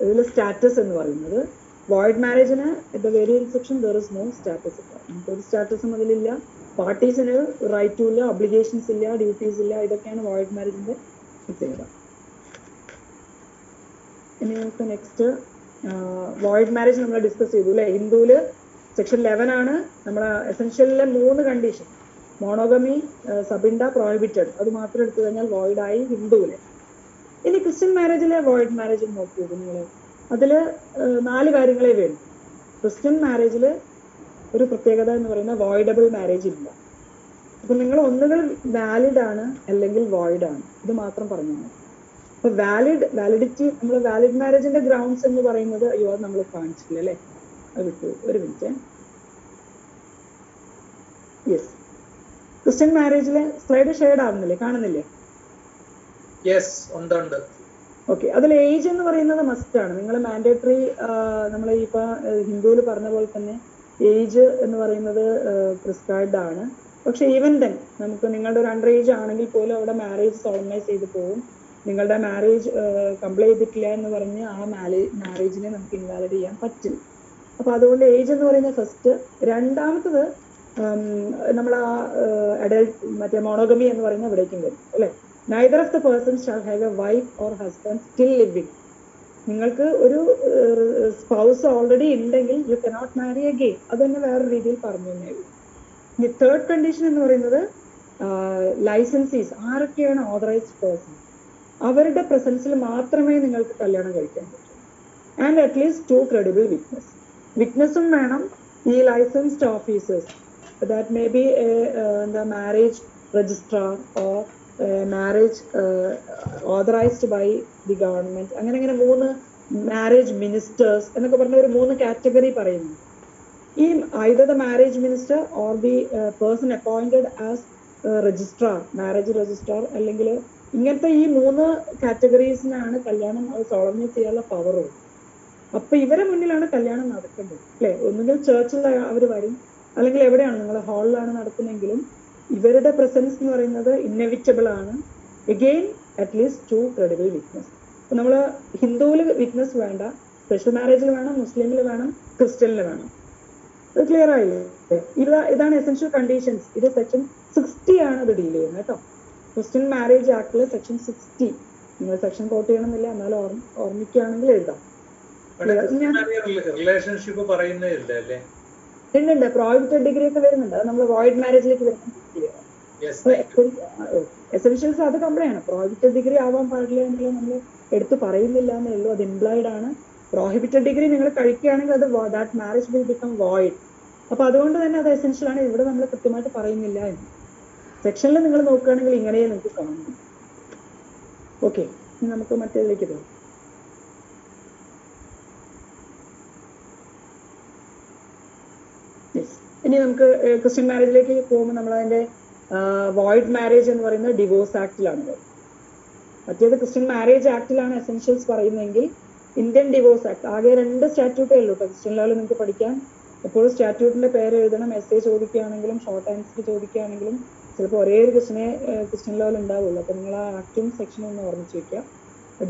ഇതിൽ സ്റ്റാറ്റസ് എന്ന് പറയുന്നത്, വോയിഡ് മാരേജിന് the very inception there is no status. ഒരു സ്റ്റാറ്റസും അതിലില്ല, പാർട്ടീസിന് റൈറ്റും ഇല്ല, ഒബ്ലിഗേഷൻസ് ഇല്ല, ഡ്യൂട്ടീസ് ഇല്ല. ഇതൊക്കെയാണ് വോയിഡ് മാരേജിന്റെ പ്രത്യേകത. ഇനി നമുക്ക് നെക്സ്റ്റ് വോയിഡ് മാരേജ് നമ്മൾ ഡിസ്കസ് ചെയ്തു അല്ലെ. ഹിന്ദുവില് സെക്ഷൻ 11 ആണ് നമ്മളെ എസെൻഷ്യലിലെ 3 കണ്ടീഷൻ, മോണോഗമി, സബിൻഡ, പ്രോഹിബിറ്റഡ്, അത് മാത്രം എടുത്തു കഴിഞ്ഞാൽ വോയിഡ് ആയി ഹിന്ദുവില്. ഇനി ക്രിസ്ത്യൻ മാരേജിലെ വോയിഡ് മാരേജ് നോക്കൂ നിങ്ങൾ, അതില് 4 കാര്യങ്ങളെ വേണം. ക്രിസ്ത്യൻ മാരേജില് ഒരു പ്രത്യേകത എന്ന് പറയുന്നത് വോയിഡബിൾ മാരേജ് ഇല്ല. അപ്പൊ നിങ്ങൾ ഒന്നുകിൽ വാലിഡ് ആണ് അല്ലെങ്കിൽ വോയിഡ് ആണ്, ഇത് മാത്രം പറഞ്ഞു. അപ്പൊ വാലിഡിറ്റി, നമ്മൾ വാലിഡ് മാരേജിന്റെ ഗ്രൗണ്ട്സ് എന്ന് പറയുന്നത്, അയ്യോ അത് നമ്മൾ കാണിച്ചില്ല അല്ലെ, അത് വിട്ടു, ഒരു മിനിറ്റ്. യെസ്, ക്രിസ്ത്യൻ മാരേജിലെ സ്ലൈഡ് ഷെയർഡ് ആവുന്നില്ലേ, കാണുന്നില്ലേ? ഓക്കെ, അതിൽ ഏജ് എന്ന് പറയുന്നത് മസ്റ്റ് ആണ്. നിങ്ങൾ മാൻഡേറ്ററി, നമ്മൾ ഇപ്പൊ ഹിന്ദുവിൽ പറഞ്ഞ പോലെ തന്നെ ഏജ് എന്ന് പറയുന്നത് പ്രിസ്ക്രൈബ്ഡ് ആണ്. പക്ഷെ ഈവൻ ദെൻ നമുക്ക് നിങ്ങളുടെ ഒരു അണ്ടർ ഏജ് ആണെങ്കിൽ പോലും അവിടെ മാരേജ് സോളമൈസ് ചെയ്ത് പോകും. നിങ്ങളുടെ മാരേജ് കംപ്ലീറ്റ് ചെയ്തിട്ടില്ല എന്ന് പറഞ്ഞ് ആ മാരേജിനെ നമുക്ക് ഇൻവാലിഡ് ചെയ്യാൻ പറ്റില്ല. അപ്പൊ അതുകൊണ്ട് ഏജ് എന്ന് പറയുന്നത് ഫസ്റ്റ്. രണ്ടാമത്തത് നമ്മൾ ആ അഡൽട്ട് മറ്റേ മോണോഗമി എന്ന് പറയുന്ന ഇവിടേക്കും വരും അല്ലെ. neither of the persons shall have a wife or husband still living. നിങ്ങൾക്ക് ഒരു സ്പൗസ് ഓൾറെഡി ഉണ്ടെങ്കിൽ യു കനോട്ട് മാരി അഗെയിൻ. അത് തന്നെ വേറെ രീതിയിൽ പറഞ്ഞു തന്നെ. ഇനി തേർഡ് കണ്ടീഷൻ എന്ന് പറയുന്നത് ലൈസൻസീസ്. ആരൊക്കെയാണ് ഓതറൈസ്ഡ് പേഴ്സൺ, അവരുടെ പ്രസൻസിൽ മാത്രമേ നിങ്ങൾക്ക് കല്യാണം കഴിക്കാൻ പറ്റൂ. And at least 2 credible witness. വിറ്റ്നസ്സും വേണം. ഈ licensed officers, that may be the marriage registrar or marriage authorized by the government. അങ്ങനെ 3 മാരേജ് മിനിസ്റ്റേഴ്സ് എന്നൊക്കെ പറഞ്ഞ ഒരു 3 കാറ്റഗറി പറയുന്നു. ഈ either the marriage minister or the person appointed as registrar, marriage registrar, അല്ലെങ്കിൽ ഇങ്ങനത്തെ ഈ 3 കാറ്റഗറീസിനാണ് കല്യാണം സോളമൈസ് ചെയ്യാനുള്ള പവറുള്ളൂ. അപ്പൊ ഇവരെ മുന്നിലാണ് കല്യാണം നടക്കേണ്ടത് അല്ലെ. ഒന്നുകിൽ ചർച്ചിൽ അവർ വരും, അല്ലെങ്കിൽ എവിടെയാണ് നിങ്ങൾ ഹാളിലാണ് നടത്തുന്നെങ്കിലും ഇവരുടെ പ്രസൻസ് എന്ന് പറയുന്നത് ഇന്നെവിറ്റബിൾ ആണ്. Again at least 2 credible witness. നമ്മൾ ഹിന്ദുവിൽ വിറ്റ്നസ് വേണ്ട, സ്പെഷ്യൽ മാരേജിൽ വേണം, മുസ്ലിമിൽ വേണം, ക്രിസ്ത്യനിൽ വേണം. ഇത് ക്ലിയർ ആയില്ലേ? ഇതാണ് എസെൻഷ്യൽ കണ്ടീഷൻസ്. ഇത് സെക്ഷൻ 60 ആണ് ഇത് ഡീൽ ചെയ്യുന്നത് കേട്ടോ. ക്രിസ്ത്യൻ മാരേജ് ആക്ടില് സെക്ഷൻ 60. നിങ്ങൾ സെക്ഷൻ കോട്ട് ചെയ്യണമെന്നില്ല, എന്നാലും ഓർമ്മിക്കുകയാണെങ്കിൽ എഴുതാം. റിലേഷൻഷിപ്പ് പറയുന്നില്ല. ഉണ്ട്, പ്രോഹിബിറ്റഡ് ഡിഗ്രി ഒക്കെ വരുന്നുണ്ട്. അത് നമ്മൾ വോയിഡ് മാരേജിലേക്ക് വരുന്നുണ്ട്. എസെൻഷ്യൽസ് അത് കംപ്ലൈന്റ് ആണ്. പ്രോഹിബിറ്റഡ് ഡിഗ്രി ആവാൻ പാടില്ല എന്നുള്ളത് നമ്മൾ എടുത്ത് പറയുന്നില്ല എന്നേ ഉള്ളൂ. അത് ഇംപ്ലോയിഡ് ആണ്. പ്രോഹിബിറ്റഡ് ഡിഗ്രി നിങ്ങൾ കഴിക്കുകയാണെങ്കിൽ അത് that marriage will become void. അപ്പൊ അതുകൊണ്ട് തന്നെ അത് എസെൻഷ്യൽ ആണ്. ഇവിടെ നമ്മൾ കൃത്യമായിട്ട് പറയുന്നില്ല എന്ന്. സെക്ഷനിൽ നിങ്ങൾ നോക്കുകയാണെങ്കിൽ ഇങ്ങനെ നിങ്ങൾക്ക് കാണുന്നു. ഓക്കെ, നമുക്ക് മറ്റേതിലേക്ക് പോകാം. ഇനി നമുക്ക് ക്രിസ്ത്യൻ മാരേജിലേക്ക് പോകുമ്പോൾ നമ്മൾ അതിന്റെ വോയിഡ് മാരേജ് എന്ന് പറയുന്നത് ഡിവോഴ്സ് ആക്ടിലാണ്. മറ്റേത് ക്രിസ്ത്യൻ മാരേജ് ആക്ടിലാണ് എസെൻഷ്യൽസ് പറയുന്നതെങ്കിൽ ഇന്ത്യൻ ഡിവോഴ്സ് ആക്ട് ആകെ 2 സ്റ്റാറ്റ്യൂട്ടേ ഉള്ളൂ കേട്ടോ. ക്രിസ്ത്യൻ ലോയിൽ നിങ്ങൾക്ക് പഠിക്കാൻ എപ്പോഴും സ്റ്റാറ്റ്യൂട്ടിന്റെ പേര് എഴുതണം. എസ്സേ ചോദിക്കുകയാണെങ്കിലും ഷോർട്ട് ആൻസർ ചോദിക്കുകയാണെങ്കിലും ചിലപ്പോൾ ഒരേ ഒരു ക്രിസ്ത്യൻ ലോയിൽ ഉണ്ടാവുള്ളൂ. അപ്പൊ നിങ്ങൾ ആ ആക്ടും സെക്ഷനും ഒന്ന് ഓർമ്മിച്ച് വെക്കുക.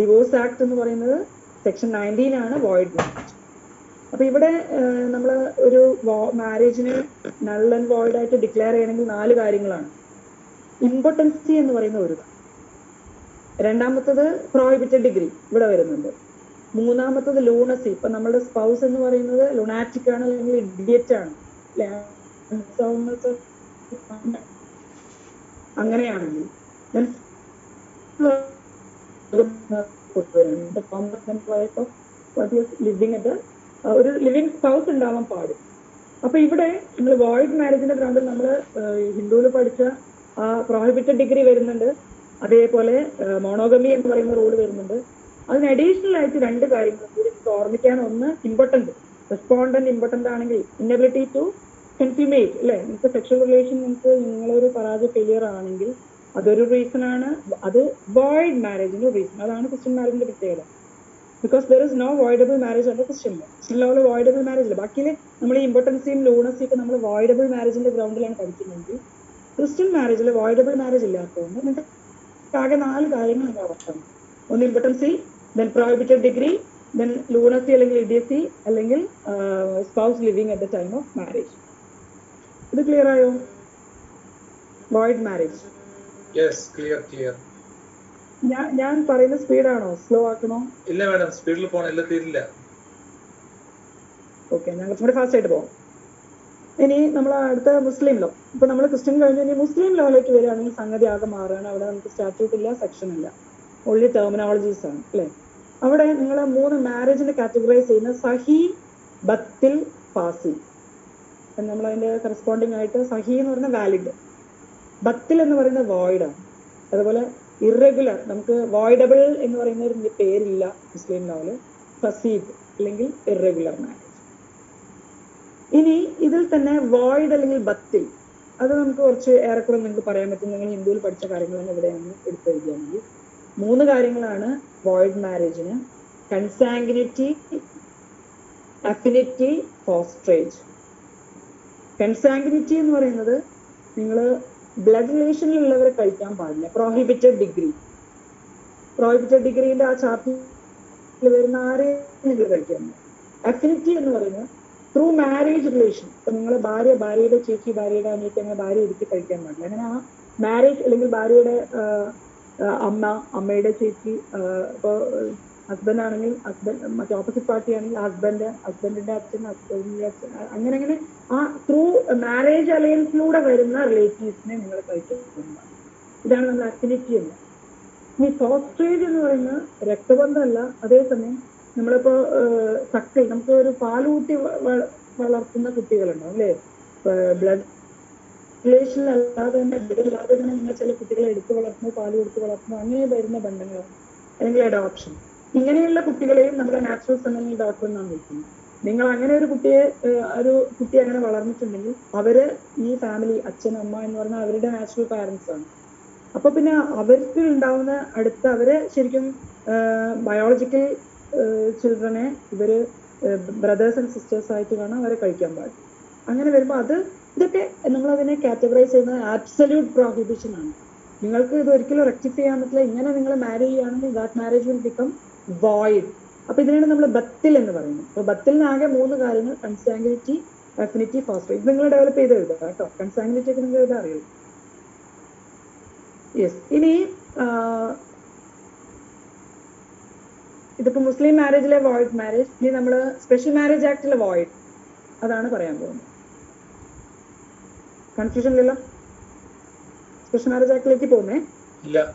ഡിവോഴ്സ് ആക്ട് എന്ന് പറയുന്നത് സെക്ഷൻ 19 ആണ്, വോയിഡ് മാരേജ്. അപ്പൊ ഇവിടെ നമ്മൾ ഒരു മാരേജിന് നൾ ആൻഡ് വോയിഡ് ആയിട്ട് ഡിക്ലെയർ ചെയ്യണമെങ്കിൽ 4 കാര്യങ്ങളാണ്. ഇമ്പോർട്ടൻസി എന്ന് പറയുന്ന ഒരു, രണ്ടാമത്തത് പ്രോഹിബിറ്റഡ് ഡിഗ്രി ഇവിടെ വരുന്നുണ്ട്, മൂന്നാമത്തത് ലൂണസി. ഇപ്പൊ നമ്മുടെ സ്പൗസ് എന്ന് പറയുന്നത് ലുണാറ്റിക് ആണ് അല്ലെങ്കിൽ ഇഡിയറ്റ് ആണ്, അങ്ങനെയാണെങ്കിൽ ലിവിങ് അറ്റ് ഒരു ലിവിങ് സ്പൗസ് ഉണ്ടാവാൻ പാടും. അപ്പൊ ഇവിടെ നമ്മൾ വോയിഡ് മാരേജിന്റെ ഗ്രൗണ്ടിൽ നമ്മൾ ഹിന്ദുവിൽ പഠിച്ച ആ പ്രോഹിബിറ്റഡ് ഡിഗ്രി വരുന്നുണ്ട്, അതേപോലെ മോണോഗമി എന്ന് പറയുന്ന റൂൾ വരുന്നുണ്ട്. അതിന് അഡീഷണൽ ആയിട്ട് 2 കാര്യങ്ങൾ കൂടി ഓർമ്മിക്കാൻ. ഒന്ന് ഇമ്പോർട്ടന്റ്, റെസ്പോണ്ടന്റ് ഇമ്പോർട്ടന്റ് ആണെങ്കിൽ ഇന്നബിലിറ്റി ടു കൺസ്യൂമേറ്റ് അല്ലെ. നിങ്ങൾക്ക് സെക്ഷൽ റിലേഷൻ നിങ്ങളൊരു പരാജയ ഫെയിലിയർ ആണെങ്കിൽ അതൊരു റീസൺ ആണ്. അത് വോയിഡ് മാരേജിന്റെ റീസൺ. അതാണ് ക്രിസ്ത്യൻ മാരേജിന്റെ പ്രത്യേകത. Because there is no voidable marriage under Christian law. Christian ലോയിൽ വോയിഡബിൾ മാരേജ് ഇല്ല. ബാക്കി നമ്മൾ ഈ ഇമ്പോർട്ടൻസിയും ലൂണസിയും ഒക്കെ നമ്മൾ വോയിഡബിൾ മാരേജിന്റെ ഗ്രൗണ്ടിലാണ് പഠിക്കുന്നതെങ്കിൽ ക്രിസ്ത്യൻ മാരേജിൽ വോയിഡബിൾ മാരേജ് ഇല്ലാത്തതുകൊണ്ട് നിങ്ങൾക്ക് ആകെ 4 കാര്യങ്ങൾ നിങ്ങൾ ഓർക്കണം. ഒന്ന് impotency, then prohibited degree, then lunacy അല്ലെങ്കിൽ ഇഡിയസി, അല്ലെങ്കിൽ spouse living at the time of marriage. ഇത് ക്ലിയർ ആയോ? Void marriage. ഞാൻ പറയുന്ന സ്പീഡാണോ, സ്ലോ ആക്കണോ? ഇല്ല മാഡം, സ്പീഡിൽ പോകണം, തീരില്ല. ഓക്കെ, ഞാൻ കുറച്ചുകൂടി ഫാസ്റ്റ് ആയിട്ട് പോകാം. ഇനി നമ്മൾ അടുത്ത മുസ്ലിം ലോ. ഇപ്പൊ നമ്മൾ ക്രിസ്ത്യൻ കഴിഞ്ഞ് ഇനി മുസ്ലിം ലോയിലേക്ക് വരികയാണെങ്കിൽ സംഗതി ആകെ മാറുകയാണ്. അവിടെ നമുക്ക് സ്റ്റാറ്റ്യൂട്ട് ഇല്ല, സെക്ഷൻ ഇല്ല, ഓൺലി ടെർമിനോളജീസ് ആണ് അല്ലെ. അവിടെ നിങ്ങൾ 3 മാരേജിനെ കാറ്റഗറൈസ് ചെയ്യുന്ന സഹി, ബത്തിൽ, ഫാസി. നമ്മൾ അതിന്റെ കറസ്പോണ്ടിങ് ആയിട്ട് സഹി എന്ന് പറഞ്ഞാൽ വാലിഡ്, ബത്തിൽ എന്ന് പറയുന്നത് വോയിഡാണ്. അതുപോലെ ഇറഗുലർ, നമുക്ക് വോയിഡബിൾ എന്ന് പറയുന്ന ഒരു പേരില്ല മുസ്ലിം ലോയില്. ഫസീദ് അല്ലെങ്കിൽ ഇറഗുലർ മാരേജ്. ഇനി ഇതിൽ തന്നെ വോയിഡ് അല്ലെങ്കിൽ ബത്തിൽ, അത് നമുക്ക് കുറച്ച് ഏറെക്കുറെ നിങ്ങൾക്ക് പറയാൻ പറ്റും. നിങ്ങൾ ഹിന്ദുവിൽ പഠിച്ച കാര്യങ്ങളാണ് ഇവിടെയാണ് എടുത്തെഴുതിയാണെങ്കിൽ 3 കാര്യങ്ങളാണ് വോയിഡ് മാരേജിന്: കൺസാങ്ക്വിനിറ്റി, അഫിനിറ്റി, ഫോസ്ട്രേജ്. കൺസാങ്ക്വിനിറ്റി എന്ന് പറയുന്നത് നിങ്ങൾ ബ്ലഡ് റിലേഷനിലുള്ളവരെ കഴിക്കാൻ പാടില്ല. പ്രോഹിബിറ്റഡ് ഡിഗ്രി, പ്രോഹിബിറ്റഡ് ഡിഗ്രീന്റെ ആ ചാപ്റ്ററിൽ വരുന്ന ആരെയും നിങ്ങൾ കഴിക്കാൻ. അഫിനിറ്റി എന്ന് പറയുന്നത് ത്രൂ മാരേജ് റിലേഷൻ. ഇപ്പൊ നിങ്ങൾ ഭാര്യയുടെ ചേച്ചി, ഭാര്യയുടെ അനിയത്തി, അങ്ങനെ ഭാര്യ ഒരിക്കൽ കഴിക്കാൻ പാടില്ല. അങ്ങനെ ആ മാരേജ് അല്ലെങ്കിൽ ഭാര്യയുടെ അമ്മയുടെ ചേച്ചി, ഇപ്പോൾ ഹസ്ബൻഡ് ആണെങ്കിൽ ഹസ്ബൻഡ്, മറ്റേ ഓപ്പോസിറ്റ് പാർട്ടി ആണെങ്കിൽ ഹസ്ബൻഡിന്റെ അച്ഛൻ, ഹസ്ബൻഡിന്റെ അച്ഛൻ, അങ്ങനെ ആ ത്രൂ മാരേജ് അലയൻസിലൂടെ വരുന്ന റിലേറ്റീവ്സിനെ നിങ്ങൾ കഴിക്കുന്നതാണ്. ഇതാണ് നമ്മൾ അഫിനിറ്റി എന്ന്. ഈ ഫോസ്ട്രേജ് എന്ന് പറയുന്ന രക്തബന്ധമല്ല, അതേസമയം നമ്മളിപ്പോ സക്കിൾ, നമുക്ക് ഒരു പാലൂട്ടി വളർത്തുന്ന കുട്ടികളുണ്ടാവും അല്ലേ? ബ്ലഡ് റിലേഷനിലല്ലാതെ തന്നെ, ബ്ലഡില്ലാതെ തന്നെ നിങ്ങൾ ചില കുട്ടികളെ എടുത്ത് വളർത്തുന്നു, പാല് കൊടുത്ത് വളർത്തുന്നു, അങ്ങനെ വരുന്ന ബന്ധങ്ങളാണ്, അല്ലെങ്കിൽ അഡോപ്ഷൻ. ഇങ്ങനെയുള്ള കുട്ടികളെയും നമ്മുടെ നാച്ചുറൽ സൺ അല്ലെങ്കിൽ ഡോട്ടർ എന്നാണ് വിളിക്കുന്നത്. നിങ്ങൾ അങ്ങനെ ഒരു കുട്ടി അങ്ങനെ വളർന്നിട്ടുണ്ടെങ്കിൽ അവര് ഈ ഫാമിലി, അച്ഛൻ അമ്മ എന്ന് പറഞ്ഞാൽ അവരുടെ നാച്ചുറൽ പാരന്റ്സ് ആണ്. അപ്പൊ പിന്നെ അവർക്ക് ഉണ്ടാവുന്ന അവരെ ശരിക്കും ബയോളജിക്കൽ ചിൽഡ്രനെ ഇവര് ബ്രദേഴ്സ് ആൻഡ് സിസ്റ്റേഴ്സ് ആയിട്ട് കാണാൻ അവരെ കഴിക്കാൻ പാടില്ല. അങ്ങനെ വരുമ്പോൾ ഇതൊക്കെ നമ്മൾ അതിനെ കാറ്റഗറൈസ് ചെയ്യുന്നത് ആബ്സല്യൂട്ട് പ്രോഹിബിഷൻ ആണ്. നിങ്ങൾക്ക് ഇത് ഒരിക്കലും റെക്ടിഫൈ ചെയ്യാൻ പറ്റില്ല. ഇങ്ങനെ നിങ്ങൾ മാരി ചെയ്യുകയാണെങ്കിൽ that marriage will become void. അപ്പൊ ഇതിനാണ് നമ്മൾ ബത്തിൽ എന്ന് പറയുന്നത്. അപ്പൊ ബത്തിലിനാകെ 3 കാര്യങ്ങൾ: കൺസാങ്ക്വിനിറ്റി, അഫിനിറ്റി, ഫോസ്ട്രേജ്. ഇത് നിങ്ങൾ ഡെവലപ്പ് ചെയ്ത് എഴുതുക കേട്ടോ. കൺസാങ്ക്വിനിറ്റി ഒക്കെ നിങ്ങൾ എഴുതാൻ അറിയുള്ളൂ. യെസ്. ഇനി ഇതിപ്പോ മുസ്ലിം മാരേജിലെ വോയിഡ് മാരേജ്. ഇനി നമ്മൾ സ്പെഷ്യൽ മാരേജ് ആക്ടിലെ വോയിഡ്, അതാണ് പറയാൻ പോകുന്നത്. കൺഫ്യൂഷൻ ഇല്ലല്ലോ? സ്പെഷ്യൽ മാരേജ് ആക്ടിലേക്ക് പോകുന്നേ?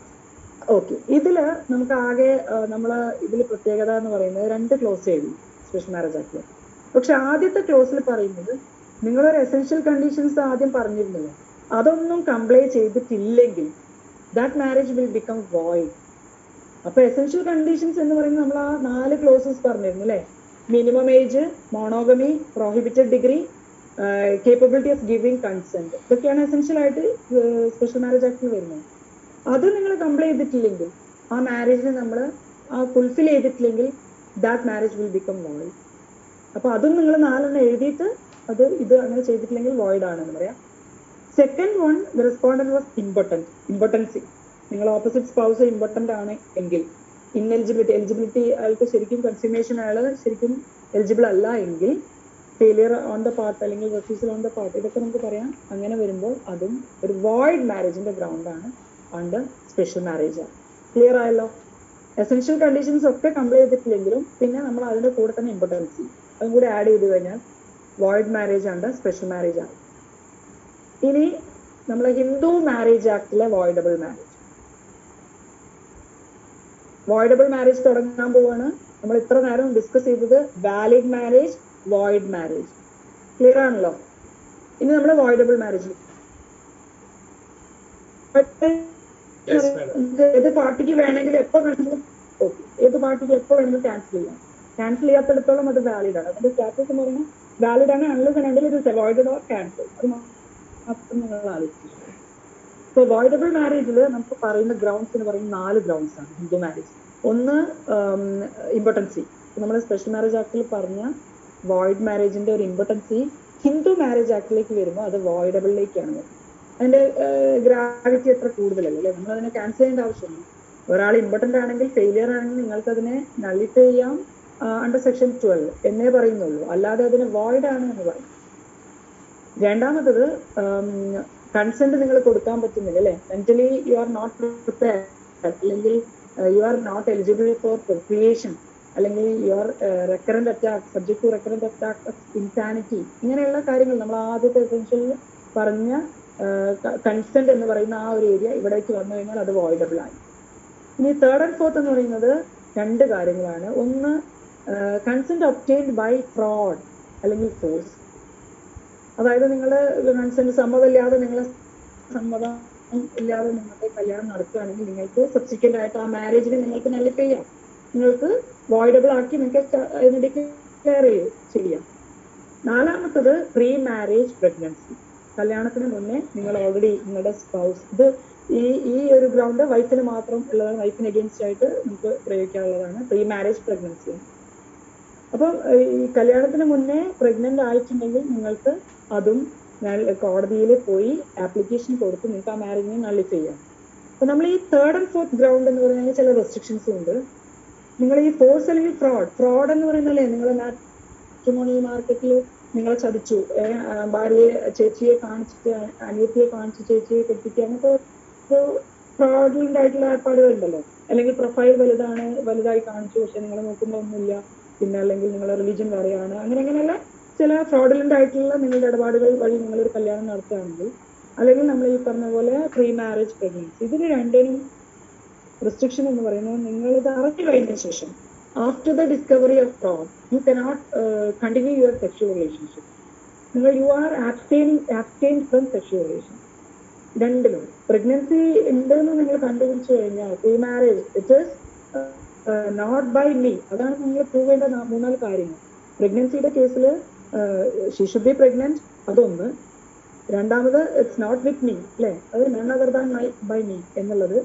ഓക്കെ. ഇതില് നമുക്ക് ആകെ ഇതിൽ പ്രത്യേകത എന്ന് പറയുന്നത് 2 ക്ലോസ് എഴുതി സ്പെഷ്യൽ മാരേജ് ആക്ടില്. പക്ഷെ ആദ്യത്തെ ക്ലോസിൽ പറയുന്നത് നിങ്ങളൊരു എസെൻഷ്യൽ കണ്ടീഷൻസ് ആദ്യം പറഞ്ഞിരുന്നല്ലോ, അതൊന്നും കംപ്ലൈ ചെയ്തിട്ടില്ലെങ്കിൽ that marriage will become void. അപ്പൊ എസെൻഷ്യൽ കണ്ടീഷൻസ് എന്ന് പറയുന്നത് നമ്മൾ ആ 4 ക്ലോസസ് പറഞ്ഞിരുന്നു അല്ലെ? Minimum age, monogamy, prohibited degree, capability of giving consent. ഇതൊക്കെയാണ് എസെൻഷ്യൽ ആയിട്ട് സ്പെഷ്യൽ മാരേജ് ആക്ടിൽ വരുന്നത്. അത് നിങ്ങൾ കംപ്ലൈ ചെയ്തിട്ടില്ലെങ്കിൽ, ആ മാരേജിനെ നമ്മൾ ഫുൾഫിൽ ചെയ്തിട്ടില്ലെങ്കിൽ that marriage will become void. അപ്പൊ അതും നിങ്ങൾ 4 എഴുതിയിട്ട് ഇത് അങ്ങനെ ചെയ്തിട്ടില്ലെങ്കിൽ വോയിഡ് ആണെന്ന് പറയാം. Second one, the respondent was impotency. നിങ്ങൾ ഓപ്പോസിറ്റ് സ്പൗസ് ഇമ്പോർട്ടന്റ് ആണ് എങ്കിൽ, എലിജിബിലിറ്റി അയാൾക്ക് ശരിക്കും കൺസ്യൂമേഷൻ അയാൾ ശരിക്കും എലിജിബിൾ അല്ല എങ്കിൽ, ഫെയിലിയർ ഓൺ ദ പാർട്ട് അല്ലെങ്കിൽ റെഫ്യൂസൽ ഓൺ ദ പാർട്ട്, ഇതൊക്കെ നമുക്ക് പറയാം. അങ്ങനെ വരുമ്പോൾ അതും ഒരു വോയിഡ് മാരേജിന്റെ ഗ്രൗണ്ടാണ് അണ്ടർ സ്പെഷ്യൽ മാരേജ്. ക്ലിയർ ആയല്ലോ? എസെൻഷ്യൽ കണ്ടീഷൻസ് ഒക്കെ കംപ്ലൈ ചെയ്തിട്ടില്ലെങ്കിലും പിന്നെ നമ്മൾ അതിന്റെ കൂടെ തന്നെ ഇമ്പോർട്ടൻസി അതും കൂടി ആഡ് ചെയ്ത് കഴിഞ്ഞാൽ void marriage under special marriage ആണ്. ഇനി നമ്മൾ ഹിന്ദു മാരേജ് ആക്ടിലെ വോയിഡബിൾ മാരേജ് തുടങ്ങാൻ പോവാണ്. നമ്മൾ ഇത്ര നേരം ഡിസ്കസ് ചെയ്തത് valid marriage, void marriage. Clear ആണല്ലോ? ഇനി നമ്മൾ വോയിഡബിൾ മാരേജ്. ഏത് പാർട്ടിക്ക് വേണമെങ്കിലും എപ്പോ വേണമെങ്കിലും ക്യാൻസൽ ചെയ്യാം. ക്യാൻസൽ ചെയ്യാത്തിടത്തോളം അത് വാലിഡ് ആണ്. അതിന്റെ സ്റ്റാറ്റസ് എന്ന് പറയുന്നത് വാലിഡ് ആണ് unless and until it is avoided or cancel. അത് മാത്രം നിങ്ങൾ ആലോചിക്കുക. ഇപ്പൊ വോയിഡബിൾ മാരേജിൽ നമുക്ക് പറയുന്ന ഗ്രൗണ്ട്സ് എന്ന് പറയുന്നത് 4 ഗ്രൗണ്ട്സ് ആണ് ഹിന്ദു മാരേജ്. ഒന്ന് ഇമ്പോർട്ടൻസി. നമ്മൾ സ്പെഷ്യൽ മാരേജ് ആക്ടിൽ പറഞ്ഞ വോയിഡ് മാരേജിന്റെ ഒരു ഇമ്പോർട്ടൻസി ഹിന്ദു മാരേജ് ആക്ടിലേക്ക് വരുമ്പോൾ അത് വോയിഡബിളിലേക്കാണ് വരുന്നത്. അതിന്റെ ഗ്രാവിറ്റി എത്ര കൂടുതലല്ലേ അല്ലെ? നമ്മൾ അതിനെ ക്യാൻസൽ ചെയ്യേണ്ട ആവശ്യമില്ല. ഒരാൾ ഇമ്പോർട്ടന്റ് ആണെങ്കിൽ, ഫെയിലിയർ ആണെങ്കിൽ നിങ്ങൾക്ക് അതിനെ നള്ളിഫൈ ചെയ്യാം അണ്ടർ സെക്ഷൻ 12 എന്നേ പറയുന്നുള്ളൂ, അല്ലാതെ അതിന് വോയിഡ് ആണ് എന്ന് പറയും. രണ്ടാമത്തത് കൺസെന്റ് നിങ്ങൾ കൊടുക്കാൻ പറ്റുന്നില്ല അല്ലെ? Mentally you are not prepared, അല്ലെങ്കിൽ you are not eligible for procreation, അല്ലെങ്കിൽ you are recurrent attack, subject to recurrent attack of insanity. ഇങ്ങനെയുള്ള കാര്യങ്ങൾ നമ്മൾ ആദ്യത്തെ എസെൻഷ്യൽ പറഞ്ഞ കൺസെന്റ് എന്ന് പറയുന്ന ആ ഒരു ഏരിയ ഇവിടേക്ക് വന്നു കഴിഞ്ഞാൽ അത് വോയിഡബിൾ ആയി. ഇനി തേർഡ് ആൻഡ് ഫോർത്ത് എന്ന് പറയുന്നത് 2 കാര്യങ്ങളാണ്. ഒന്ന് കൺസെന്റ് ഒബ്റ്റെയിൻഡ് ബൈ ഫ്രോഡ് അല്ലെങ്കിൽ ഫോഴ്സ്. അതായത് നിങ്ങൾ കൺസെന്റ് സമ്മതമില്ലാതെ നിങ്ങളെ സമ്മതം ഇല്ലാതെ നിങ്ങളുടെ കല്യാണം നടത്തുകയാണെങ്കിൽ നിങ്ങൾക്ക് സബ്സിക്വന്റ് ആയിട്ട് ആ മാരേജിനെ നിങ്ങൾക്ക് നള്ളിഫൈ ചെയ്യാം, നിങ്ങൾക്ക് വോയിഡബിൾ ആക്കി നിങ്ങൾക്ക് അതിനെ ഡിക്ലെയർ ചെയ്യാം. നാലാമത്തത് പ്രീ മാരേജ് പ്രഗ്നൻസി. കല്യാണത്തിന് മുന്നേ നിങ്ങൾ ഓൾറെഡി നിങ്ങളുടെ സ്പൗസ്, ഇത് ഈ ഒരു ഗ്രൗണ്ട് വൈഫിന് മാത്രം ഉള്ളതാണ്, വൈഫിന് അഗേൻസ്റ്റ് ആയിട്ട് നമുക്ക് പ്രയോഗിക്കാനുള്ളതാണ് പ്രീ മാരേജ് പ്രഗ്നൻസി. അപ്പം ഈ കല്യാണത്തിന് മുന്നേ പ്രഗ്നന്റ് ആയിട്ടുണ്ടെങ്കിൽ നിങ്ങൾക്ക് അതും കോടതിയിൽ പോയി ആപ്ലിക്കേഷൻ കൊടുത്ത് നിങ്ങൾക്ക് ആ മാരേജിനെ നള്ളിഫൈ ചെയ്യാം. അപ്പൊ നമ്മൾ ഈ തേർഡ് ആൻഡ് ഫോർത്ത് ഗ്രൗണ്ട് എന്ന് പറയുന്നത് ചില റെസ്ട്രിക്ഷൻസും ഉണ്ട്. നിങ്ങൾ ഈ ഫോഴ്സ് അല്ലെങ്കിൽ ഫ്രോഡ് എന്ന് പറയുന്നല്ലേ, നിങ്ങൾ മാട്രിമോണിയൽ മാർക്കറ്റിൽ നിങ്ങളെ ചതിച്ചു, ഭാര്യയെ ചേച്ചിയെ കാണിച്ചിട്ട് അനിയത്തിയെ കാണിച്ച് ചേച്ചിയെ കെട്ടിക്കുക, അങ്ങനത്തെ ഫ്രോഡുലന്റ് ആയിട്ടുള്ള ഏർപ്പാടുകളുണ്ടല്ലോ. അല്ലെങ്കിൽ പ്രൊഫൈൽ വലുതായി കാണിച്ചു, പക്ഷെ നിങ്ങൾ നോക്കുമ്പോൾ ഒന്നുമില്ല, പിന്നെ അല്ലെങ്കിൽ നിങ്ങളുടെ റിലീജിയൻ വേറെയാണ്, അങ്ങനെയുള്ള ചില ഫ്രോഡുലന്റ് ആയിട്ടുള്ള നിങ്ങളുടെ ഇടപാടുകൾ വഴി നിങ്ങളൊരു കല്യാണം നടത്തുകയാണെങ്കിൽ, അല്ലെങ്കിൽ നമ്മൾ ഈ പറഞ്ഞ പോലെ പ്രീ മാരേജ് പ്രഗ്നൻസി, ഇതിന് രണ്ടിനും റെസ്ട്രിക്ഷൻ എന്ന് പറയുന്നത് നിങ്ങൾ ഇത് അറിഞ്ഞു കഴിഞ്ഞ ശേഷം after the discovery of fraud you cannot continue your sexual relationship. You are abstain from sexual relation. രണ്ടിലും പ്രഗ്നൻസി ഉണ്ടെന്ന് നിങ്ങൾ കണ്ടുപിടിച്ചു കഴിഞ്ഞാൽ pre marriage it is not by me, അതാണ് നിങ്ങൾ പ്രൂവ് ചെയ്യേണ്ട 3-4 കാര്യങ്ങൾ. പ്രഗ്നൻസിയുടെ കേസിൽ ഷീ ഷുഡ് ബി പ്രഗ്നന്റ്, അതൊന്ന്. രണ്ടാമത് ഇറ്റ്സ് നോട്ട് വിത്ത് മീ, അല്ലെ, അത് none other than by me എന്നുള്ളത്.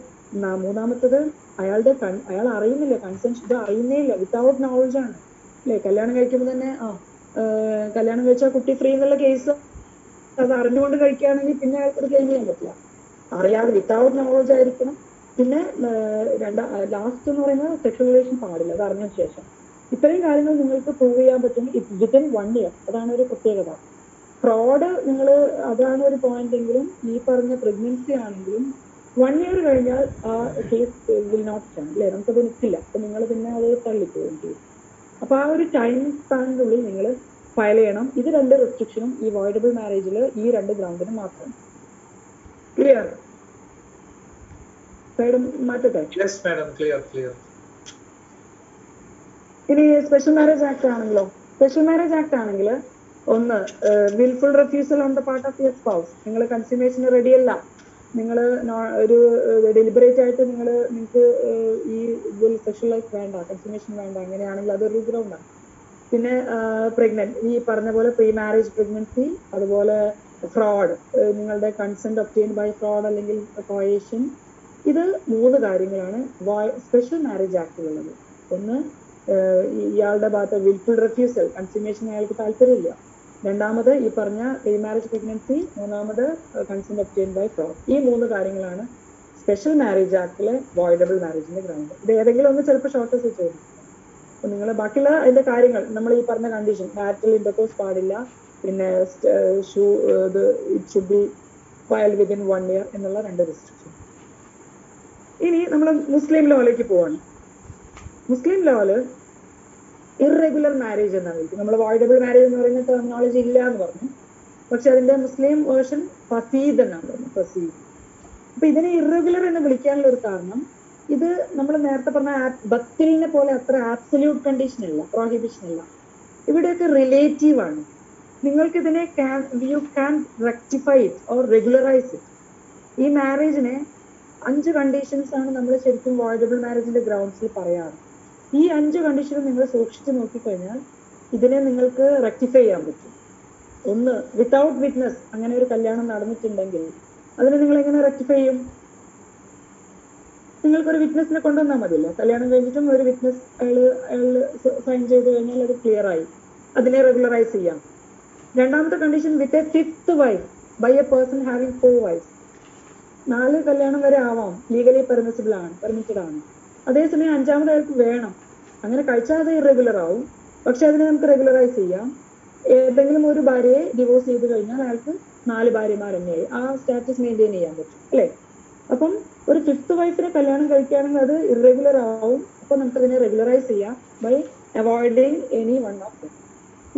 മൂന്നാമത്തത് അയാൾ അറിയുന്നില്ല, കൺസെന്റ് ഇത് അറിയുന്നേ ഇല്ല, വിത്തൗട്ട് നോളജ് ആണ്, അല്ലെ. കല്യാണം കഴിക്കുമ്പോൾ തന്നെ കല്യാണം കഴിച്ചാൽ കുട്ടി ഫ്രീ എന്നുള്ള കേസ് അത് അറിഞ്ഞുകൊണ്ട് കഴിക്കുകയാണെങ്കിൽ പിന്നെ അയാൾക്ക് ക്ലെയിം ചെയ്യാൻ പറ്റില്ല. അറിയാതെ വിത്തൗട്ട് നോളജ് ആയിരിക്കണം. പിന്നെ ലാസ്റ്റ് എന്ന് പറയുന്നത് സെക്ഷൽ റിലേഷൻ പാടില്ല, അത് അറിഞ്ഞ ശേഷം. ഇത്രയും കാര്യങ്ങൾ നിങ്ങൾക്ക് പ്രൂവ് ചെയ്യാൻ പറ്റും വിത്തിൻ 1 year. അതാണ് ഒരു പ്രത്യേകത. ഫ്രോഡ് നിങ്ങൾ അതാണ് ഒരു പോയിന്റ് എങ്കിലും ഈ പറഞ്ഞ പ്രഗ്നൻസി ആണെങ്കിലും 1 year കഴിഞ്ഞാൽ ആ കേസ് വിൽ നോട്ട് സ്റ്റാൻഡ്, അല്ലെ, നമുക്കത് നിൽക്കില്ല. അപ്പൊ നിങ്ങൾ പിന്നെ അത് തള്ളിപ്പോകും കേസ്. അപ്പൊ ആ ഒരു ടൈം സ്പാനിനുള്ളിൽ നിങ്ങൾ ഫയൽ ചെയ്യണം. ഇത് 2 റെസ്ട്രിക്ഷനും ഈ വോയിഡബിൾ മാരേജിൽ ഈ 2 ഗ്രൗണ്ടിന് മാത്രം. ക്ലിയർ? മാറ്റട്ടെ? Yes, madam. Clear. ഇനി സ്പെഷ്യൽ മാരേജ് ആക്ട് ആണെങ്കിലോ? സ്പെഷ്യൽ മാരേജ് ആക്ട് ആണെങ്കിൽ ഒന്ന്, wilful refusal on the part of your spouse. നിങ്ങൾ കൺസ്യൂമേഷന് റെഡിയല്ല, നിങ്ങൾ ഒരു ഡെലിബറേറ്റ് ആയിട്ട് നിങ്ങൾക്ക് ഈ സെക്ഷൽ ലൈഫ് വേണ്ട, കൺസ്യൂമേഷൻ വേണ്ട, അങ്ങനെയാണെങ്കിൽ അതൊരു ഗ്രൗണ്ടാണ്. പിന്നെ പ്രഗ്നന്റ്, ഈ പറഞ്ഞ പോലെ പ്രീ മാരേജ് പ്രഗ്നൻസി, അതുപോലെ ഫ്രോഡ്, നിങ്ങളുടെ കൺസെന്റ് ഒബ്റ്റെയിൻ ബൈ ഫ്രോഡ് അല്ലെങ്കിൽ കോയേഷൻ, ഇത് 3 കാര്യങ്ങളാണ് സ്പെഷ്യൽ മാരേജ് ആക്ടിലുള്ളത്. ഒന്ന്, ഇയാളുടെ ഭാഗത്ത് വിൽഫുൾ റെഫ്യൂസൽ, കൺസ്യൂമേഷൻ അയാൾക്ക് താല്പര്യമില്ല. രണ്ടാമത് ഈ പറഞ്ഞ പ്രീ മാരേജ് പ്രഗ്നൻസി. മൂന്നാമത് കൺസെന്റ് ഒബ്റ്റെയിൻ ബൈ ഫ്രോഡ്. ഈ 3 കാര്യങ്ങളാണ് സ്പെഷ്യൽ മാരേജ് ആക്ടിലെ വോയിഡബിൾ മാരേജിന്റെ ഗ്രൗണ്ട്. ഇത് ഏതെങ്കിലും ഒന്ന് ചിലപ്പോൾ ഷോർട്ടേജ് ചോദിക്കും. അപ്പൊ നിങ്ങൾ ബാക്കിയുള്ള അതിന്റെ കാര്യങ്ങൾ നമ്മൾ ഈ പറഞ്ഞ കണ്ടീഷൻ, മാരിറ്റൽ ഇന്റർകോഴ്സ് പാടില്ല, പിന്നെ it should be filed within 1 year എന്നുള്ള 2 റെസ്ട്രിക്ഷൻ. ഇനി നമ്മൾ മുസ്ലിം ലോയിലേക്ക് പോവാണ്. മുസ്ലിം ലോയില് ഇറഗുലർ മാരേജ് എന്നാണ് വിളിക്കുന്നത്. നമ്മൾ വോയിഡബിൾ മാരേജ് എന്ന് പറയുന്ന ടെർമിനോളജി ഇല്ല എന്ന് പറഞ്ഞു, പക്ഷെ അതിന്റെ മുസ്ലിം വേർഷൻ ഫസീദ് എന്നാണ് പറയുന്നത്, ഫസീദ്. അപ്പൊ ഇതിനെ ഇറഗുലർ എന്ന് വിളിക്കാനുള്ള ഒരു കാരണം, ഇത് നമ്മൾ നേരത്തെ പറഞ്ഞ ബത്തിലിനെ പോലെ അത്ര ആബ്സല്യൂട്ട് കണ്ടീഷൻ അല്ല, പ്രോഹിബിഷൻ അല്ല. ഇവിടെയൊക്കെ റിലേറ്റീവ് ആണ്. നിങ്ങൾക്ക് ഇതിനെ you can rectify it or regularise it. ഈ മാരേജിനെ 5 കണ്ടീഷൻസ് ആണ് നമ്മൾ ശരിക്കും വോയിഡബിൾ മാരേജിന്റെ ഗ്രൗണ്ട്സിൽ പറയാറ്. ഈ 5 കണ്ടീഷനും നിങ്ങൾ സൂക്ഷിച്ച് നോക്കിക്കഴിഞ്ഞാൽ ഇതിനെ നിങ്ങൾക്ക് റെക്ടിഫൈ ചെയ്യാൻ പറ്റും. ഒന്ന്, വിത്തൗട്ട് വിറ്റ്നസ്, അങ്ങനെ ഒരു കല്യാണം നടന്നിട്ടുണ്ടെങ്കിൽ അതിനെ നിങ്ങൾ എങ്ങനെ റെക്ടിഫൈ ചെയ്യും? നിങ്ങൾക്കൊരു വിറ്റ്നസിനെ കൊണ്ടുവന്നാൽ മതിയല്ലോ. കല്യാണം കഴിഞ്ഞിട്ടും ഒരു വിറ്റ്നസ് അയാൾ സൈൻ ചെയ്ത് കഴിഞ്ഞാൽ അത് ക്ലിയർ ആയി, അതിനെ റെഗുലറൈസ് ചെയ്യാം. രണ്ടാമത്തെ condition, with a 5th wife by a person having 4 wives. 4 കല്യാണം വരെ ആവാം, ലീഗലി പെർമിറ്റഡ് ആണ്. അതേസമയം 5ാമത് അയാൾക്ക് വേണം. അങ്ങനെ കഴിച്ചാൽ അത് ഇറഗുലർ ആവും, പക്ഷെ അതിനെ നമുക്ക് റെഗുലറൈസ് ചെയ്യാം. ഏതെങ്കിലും ഒരു ഭാര്യയെ ഡിവോഴ്സ് ചെയ്ത് കഴിഞ്ഞാൽ അയാൾക്ക് 4 ഭാര്യമാർ തന്നെയായി ആ സ്റ്റാറ്റസ് മെയിൻറ്റെയിൻ ചെയ്യാൻ പറ്റും, അല്ലേ? അപ്പം ഒരു 5th വൈഫിനെ കല്യാണം കഴിക്കുകയാണെങ്കിൽ അത് ഇറഗുലർ ആവും. അപ്പൊ നമുക്ക് അതിനെ റെഗുലറൈസ് ചെയ്യാം by avoiding any one of them.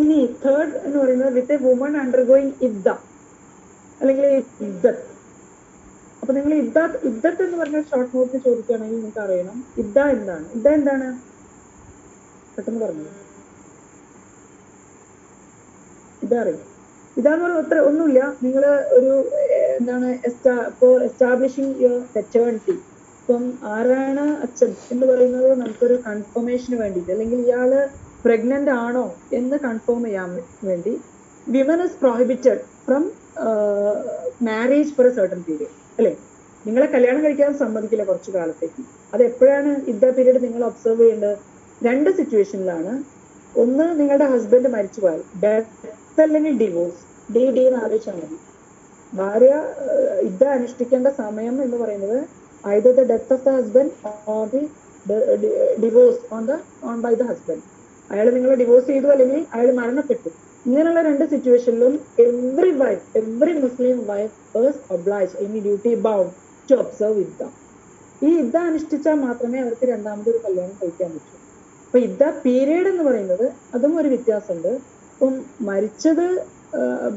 ഇനി തേർഡ് എന്ന് പറയുന്നത് വിത്ത് എ വുമൺ അണ്ടർഗോയിങ് ഇദ്ദ അല്ലെങ്കിൽ ഇദ്ദത്ത്. അപ്പൊ നിങ്ങൾ ഇദ്ദത്ത് എന്ന് പറഞ്ഞ ഷോർട്ട് നോട്ട് ചോദിക്കുകയാണെങ്കിൽ നിങ്ങൾക്ക് അറിയണം ഇദ്ദ എന്താണ്. ഇദ്ദ എന്താണ്? പെട്ടെന്ന് പറഞ്ഞു. ഇതറിയാം. ഇതാന്ന് പറഞ്ഞാൽ ഒന്നുമില്ല, നിങ്ങൾ ഒരു എന്താണ് ഫോർ എസ്റ്റാബ്ലിഷിംഗ് യുവർ പെറ്റേണിറ്റി. ഇപ്പം ആരാണ് അച്ഛൻ എന്ന് പറയുന്നത് നമുക്കൊരു കൺഫർമേഷന് വേണ്ടിയിട്ട്, അല്ലെങ്കിൽ ഇയാള് പ്രഗ്നന്റ് ആണോ എന്ന് കൺഫേം ചെയ്യാൻ വേണ്ടി women is prohibited from marriage four A certain period, അല്ലെ? നിങ്ങളെ കല്യാണം കഴിക്കാൻ സമ്മതിക്കില്ല കുറച്ചു കാലത്തേക്ക്. അത് എപ്പോഴാണ് ഇദ്ദ പീരീഡ് നിങ്ങൾ ഒബ്സർവ് ചെയ്യേണ്ടത്? 2 സിറ്റുവേഷനിലാണ്. ഒന്ന്, നിങ്ങളുടെ ഹസ്ബൻഡ് മരിച്ചുപോയാൽ, ഡെത്ത് അല്ലെങ്കിൽ ഡിവോഴ്സ്. ഡി എന്ന് ആലോചിച്ചാൽ മതി. ഭാര്യ ഇദ്ദ അനുഷ്ഠിക്കേണ്ട സമയം എന്ന് പറയുന്നത് either the death of the husband or the divorce on by the husband. അയാൾ നിങ്ങൾ ഡിവോഴ്സ് ചെയ്തു അല്ലെങ്കിൽ അയാൾ മരണപ്പെട്ടു. ഇങ്ങനെയുള്ള 2 സിറ്റുവേഷനിലും every Muslim wife is obliged in duty bound to observe iddat. ഈ ഇദ്ദ അനുഷ്ഠിച്ചാൽ മാത്രമേ അവർക്ക് രണ്ടാമതൊരു കല്യാണം കഴിക്കാൻ പറ്റൂ. അപ്പൊ ഇദ്ദ പീരീഡ് എന്ന് പറയുന്നത് അതും ഒരു വ്യത്യാസമുണ്ട്. ഇപ്പം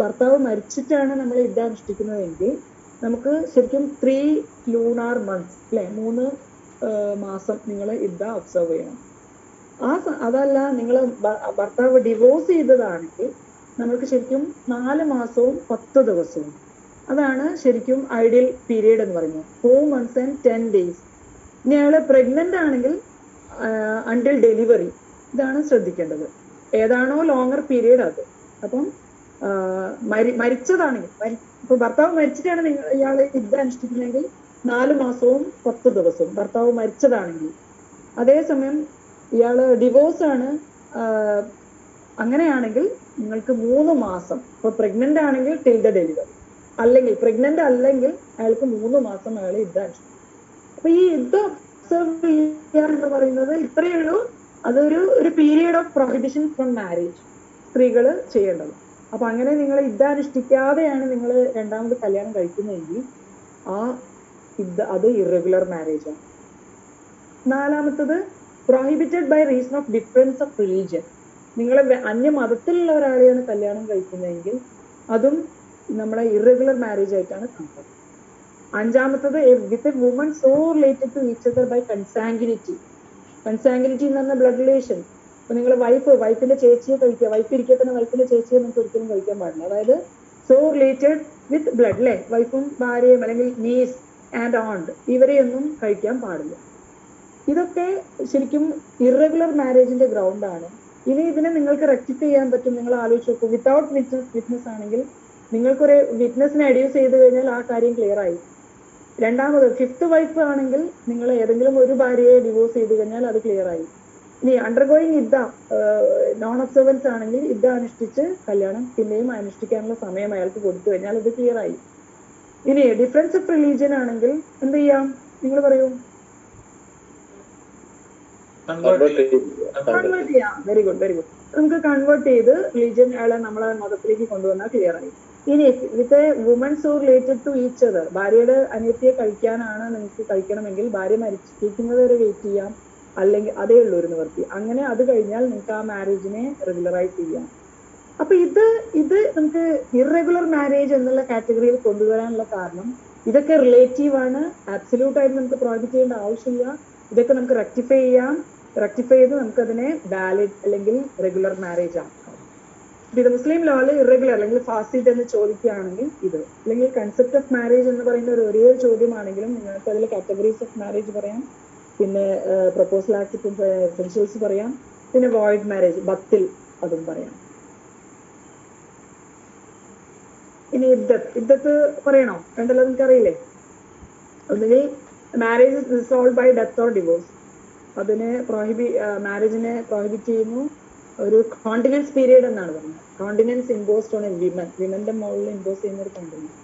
ഭർത്താവ് മരിച്ചിട്ടാണ് നമ്മൾ ഇദ്ദ അനുഷ്ഠിക്കുന്നതെങ്കിൽ നമുക്ക് ശരിക്കും 3 ലൂണാർ മന്ത്സ്, അല്ലെ, 3 മാസം നിങ്ങൾ ഇദ്ദ ഒബ്സർവ് ചെയ്യണം. അതല്ല, നിങ്ങൾ ഭർത്താവ് ഡിവോഴ്സ് ചെയ്തതാണെങ്കിൽ നമുക്ക് ശരിക്കും 4 മാസവും 10 ദിവസവും. അതാണ് ശരിക്കും ഐഡിയൽ പീരീഡ് എന്ന് പറയുന്നത്. 4 months and 10 days. ഇനി അയാള് പ്രഗ്നന്റ് ആണെങ്കിൽ അണ്ടിൽ ഡെലിവറി. ഇതാണ് ശ്രദ്ധിക്കേണ്ടത്. ഏതാണോ ലോങ്ങർ പീരീഡ് അത്. അപ്പം മരിച്ചതാണെങ്കിൽ, ഇപ്പൊ ഭർത്താവ് മരിച്ചിട്ടാണ് ഇയാള് ഇദ്ദ അനുഷ്ഠിക്കുന്നതെങ്കിൽ 4 മാസവും 10 ദിവസവും ഭർത്താവ് മരിച്ചതാണെങ്കിൽ. അതേസമയം ഇയാള് ഡിവോഴ്സ് ആണ്, അങ്ങനെയാണെങ്കിൽ നിങ്ങൾക്ക് 3 മാസം. ഇപ്പൊ പ്രഗ്നന്റ് ആണെങ്കിൽ ടിൽ ദ ഡെലിവറി, അല്ലെങ്കിൽ പ്രഗ്നന്റ് അല്ലെങ്കിൽ അയാൾക്ക് 3 മാസം അയാൾ ഇദ്ദ അനുഷ്ഠിക്കും. അപ്പൊ ഈ ഇദ്ദ ഒബ്സർവ് ചെയ്യുക എന്ന് പറയുന്നത് ഇത്രയേ ഉള്ളൂ. അതൊരു period of prohibition from marriage സ്ത്രീകൾ ചെയ്യേണ്ടത്. അപ്പൊ അങ്ങനെ നിങ്ങൾ ഇദ്ദ അനുഷ്ഠിക്കാതെയാണ് നിങ്ങൾ രണ്ടാമത് കല്യാണം കഴിക്കുന്നതെങ്കിൽ അത് ഇറഗുലർ മാരേജ് ആണ്. 4മത്തത് prohibited by reason of difference of religion. നിങ്ങൾ അന്യമതത്തിലുള്ള ഒരാളെയാണ് കല്യാണം കഴിക്കുന്നതെങ്കിൽ അതും നമ്മളെ ഇറഗുലർ മാരേജ് ആയിട്ടാണ് കണക്കാക്കുന്നത്. 5മത്തത് with a woman so related to each other by consanguinity. Consanguinity എന്ന് പറഞ്ഞ ബ്ലഡ് റിലേഷൻ. അപ്പൊ നിങ്ങൾ വൈഫിന്റെ ചേച്ചിയെ കഴിക്കുക, വൈഫ് ഇരിക്കെ തന്നെ വൈഫിന്റെ ചേച്ചിയെ നമുക്ക് ഒരിക്കലും കഴിക്കാൻ പാടില്ല. അതായത് സോ റിലേറ്റഡ് വിത്ത് ബ്ലഡ്, അല്ലെ, വൈഫും ഭാര്യയും അല്ലെങ്കിൽ നീസ് ആൻഡ് ഓണ്ട്, ഇവരെയൊന്നും കഴിക്കാൻ പാടില്ല. ഇതൊക്കെ ശരിക്കും ഇറഗുലർ മാരേജിന്റെ ഗ്രൗണ്ടാണ്. ഇനി ഇതിനെ നിങ്ങൾക്ക് റെക്ടിഫൈ ചെയ്യാൻ പറ്റും. നിങ്ങൾ ആലോചിച്ച് നോക്കൂ, വിത്തൗട്ട് വിറ്റ്നസ് ആണെങ്കിൽ നിങ്ങൾക്കൊരു വിറ്റ്നസിനെ അഡ്യൂസ് ചെയ്ത് കഴിഞ്ഞാൽ ആ കാര്യം ക്ലിയർ ആയി. 5th വൈഫ് ആണെങ്കിൽ നിങ്ങൾ ഏതെങ്കിലും ഒരു ഭാര്യയെ ഡിവോഴ്സ് ചെയ്ത് കഴിഞ്ഞാൽ അത് ക്ലിയർ ആയി. ഇനി അണ്ടർഗോയിങ് ഇദ്ദ, നോൺ ഒബ്സർവൻസ് ആണെങ്കിൽ ഇദ്ദ അനുഷ്ഠിച്ച് കല്യാണം പിന്നെയും അനുഷ്ഠിക്കാനുള്ള സമയം അയാൾക്ക് കൊടുത്തു കഴിഞ്ഞാൽ ഇത് ക്ലിയർ ആയി. ഇനി ഡിഫറൻസ് ഓഫ് റിലീജിയൻ ആണെങ്കിൽ എന്ത് ചെയ്യാം? നിങ്ങൾ പറയൂ. കൺവേർട്ട് ചെയ്യാം. Very good. നമുക്ക് കൺവേർട്ട് ചെയ്ത് റിലീജിയൻ അയാളെ നമ്മളെ മതത്തിലേക്ക് കൊണ്ടുവന്നാൽ ക്ലിയർ ആയി. ഇനി with a woman so related to each other, ഭാര്യയുടെ അനിയത്തിയെ കഴിക്കാനാണ് നിങ്ങൾക്ക് കഴിക്കണമെങ്കിൽ ഭാര്യ മരിച്ചിരിക്കുന്നത് വരെ വെയിറ്റ് ചെയ്യാം, അല്ലെങ്കിൽ അതേ ഉള്ളൂ ഒരു നിവർത്തി. അങ്ങനെ അത് കഴിഞ്ഞാൽ നിങ്ങൾക്ക് ആ മാരേജിനെ റെഗുലറൈസ് ചെയ്യാം. അപ്പൊ ഇത് നമുക്ക് ഇറഗുലർ മാരേജ് എന്നുള്ള കാറ്റഗറിയിൽ കൊണ്ടുവരാനുള്ള കാരണം ഇതൊക്കെ റിലേറ്റീവ് ആണ്. ആബ്സല്യൂട്ട് ആയിട്ട് നമുക്ക് പ്രോഹിബിറ്റ് ചെയ്യേണ്ട ആവശ്യമില്ല. ഇതൊക്കെ നമുക്ക് റെക്ടിഫൈ ചെയ്ത് നമുക്ക് അതിനെ വാലിഡ് അല്ലെങ്കിൽ റെഗുലർ മാരേജ് ആക്കാം. ഇത് മുസ്ലിം ലോയിൽ ഇറഗുലർ അല്ലെങ്കിൽ ഫാസിഡ് എന്ന് ചോദിക്കുകയാണെങ്കിൽ ഇത്, അല്ലെങ്കിൽ കൺസെപ്റ്റ് ഓഫ് മാരേജ് എന്ന് പറയുന്ന ഒരേ ചോദ്യമാണെങ്കിലും നിങ്ങൾക്ക് അതിൽ കാറ്റഗറീസ് ഓഫ് മാരേജ് പറയാം, പിന്നെ പ്രപ്പോസൽ ആക്ട് എസെൻഷ്യൽസ് പറയാം, പിന്നെ വോയിഡ് മാരേജ് ബത്തിൽ അതും പറയാം. ഇനി ഇദ്ദത്ത് പറയണോ? വേണ്ടല്ലോ, നിങ്ങൾക്ക് അറിയില്ലേ? ഒന്നുകിൽ marriage resolve by death or divorce. അതിനെ മാരേജിനെ പ്രോഹിബിറ്റ് ചെയ്യുന്നു. ഒരു കോണ്ടിനൻസ് പീരീഡ് എന്നാണ് പറയുന്നത്. കോണ്ടിനൻസ് ഇമ്പോസ്ഡ് ഓൺ എ വിമന്റെ മുകളിൽ ഇമ്പോസ് ചെയ്യുന്ന ഒരു കോണ്ടിനൻസ്.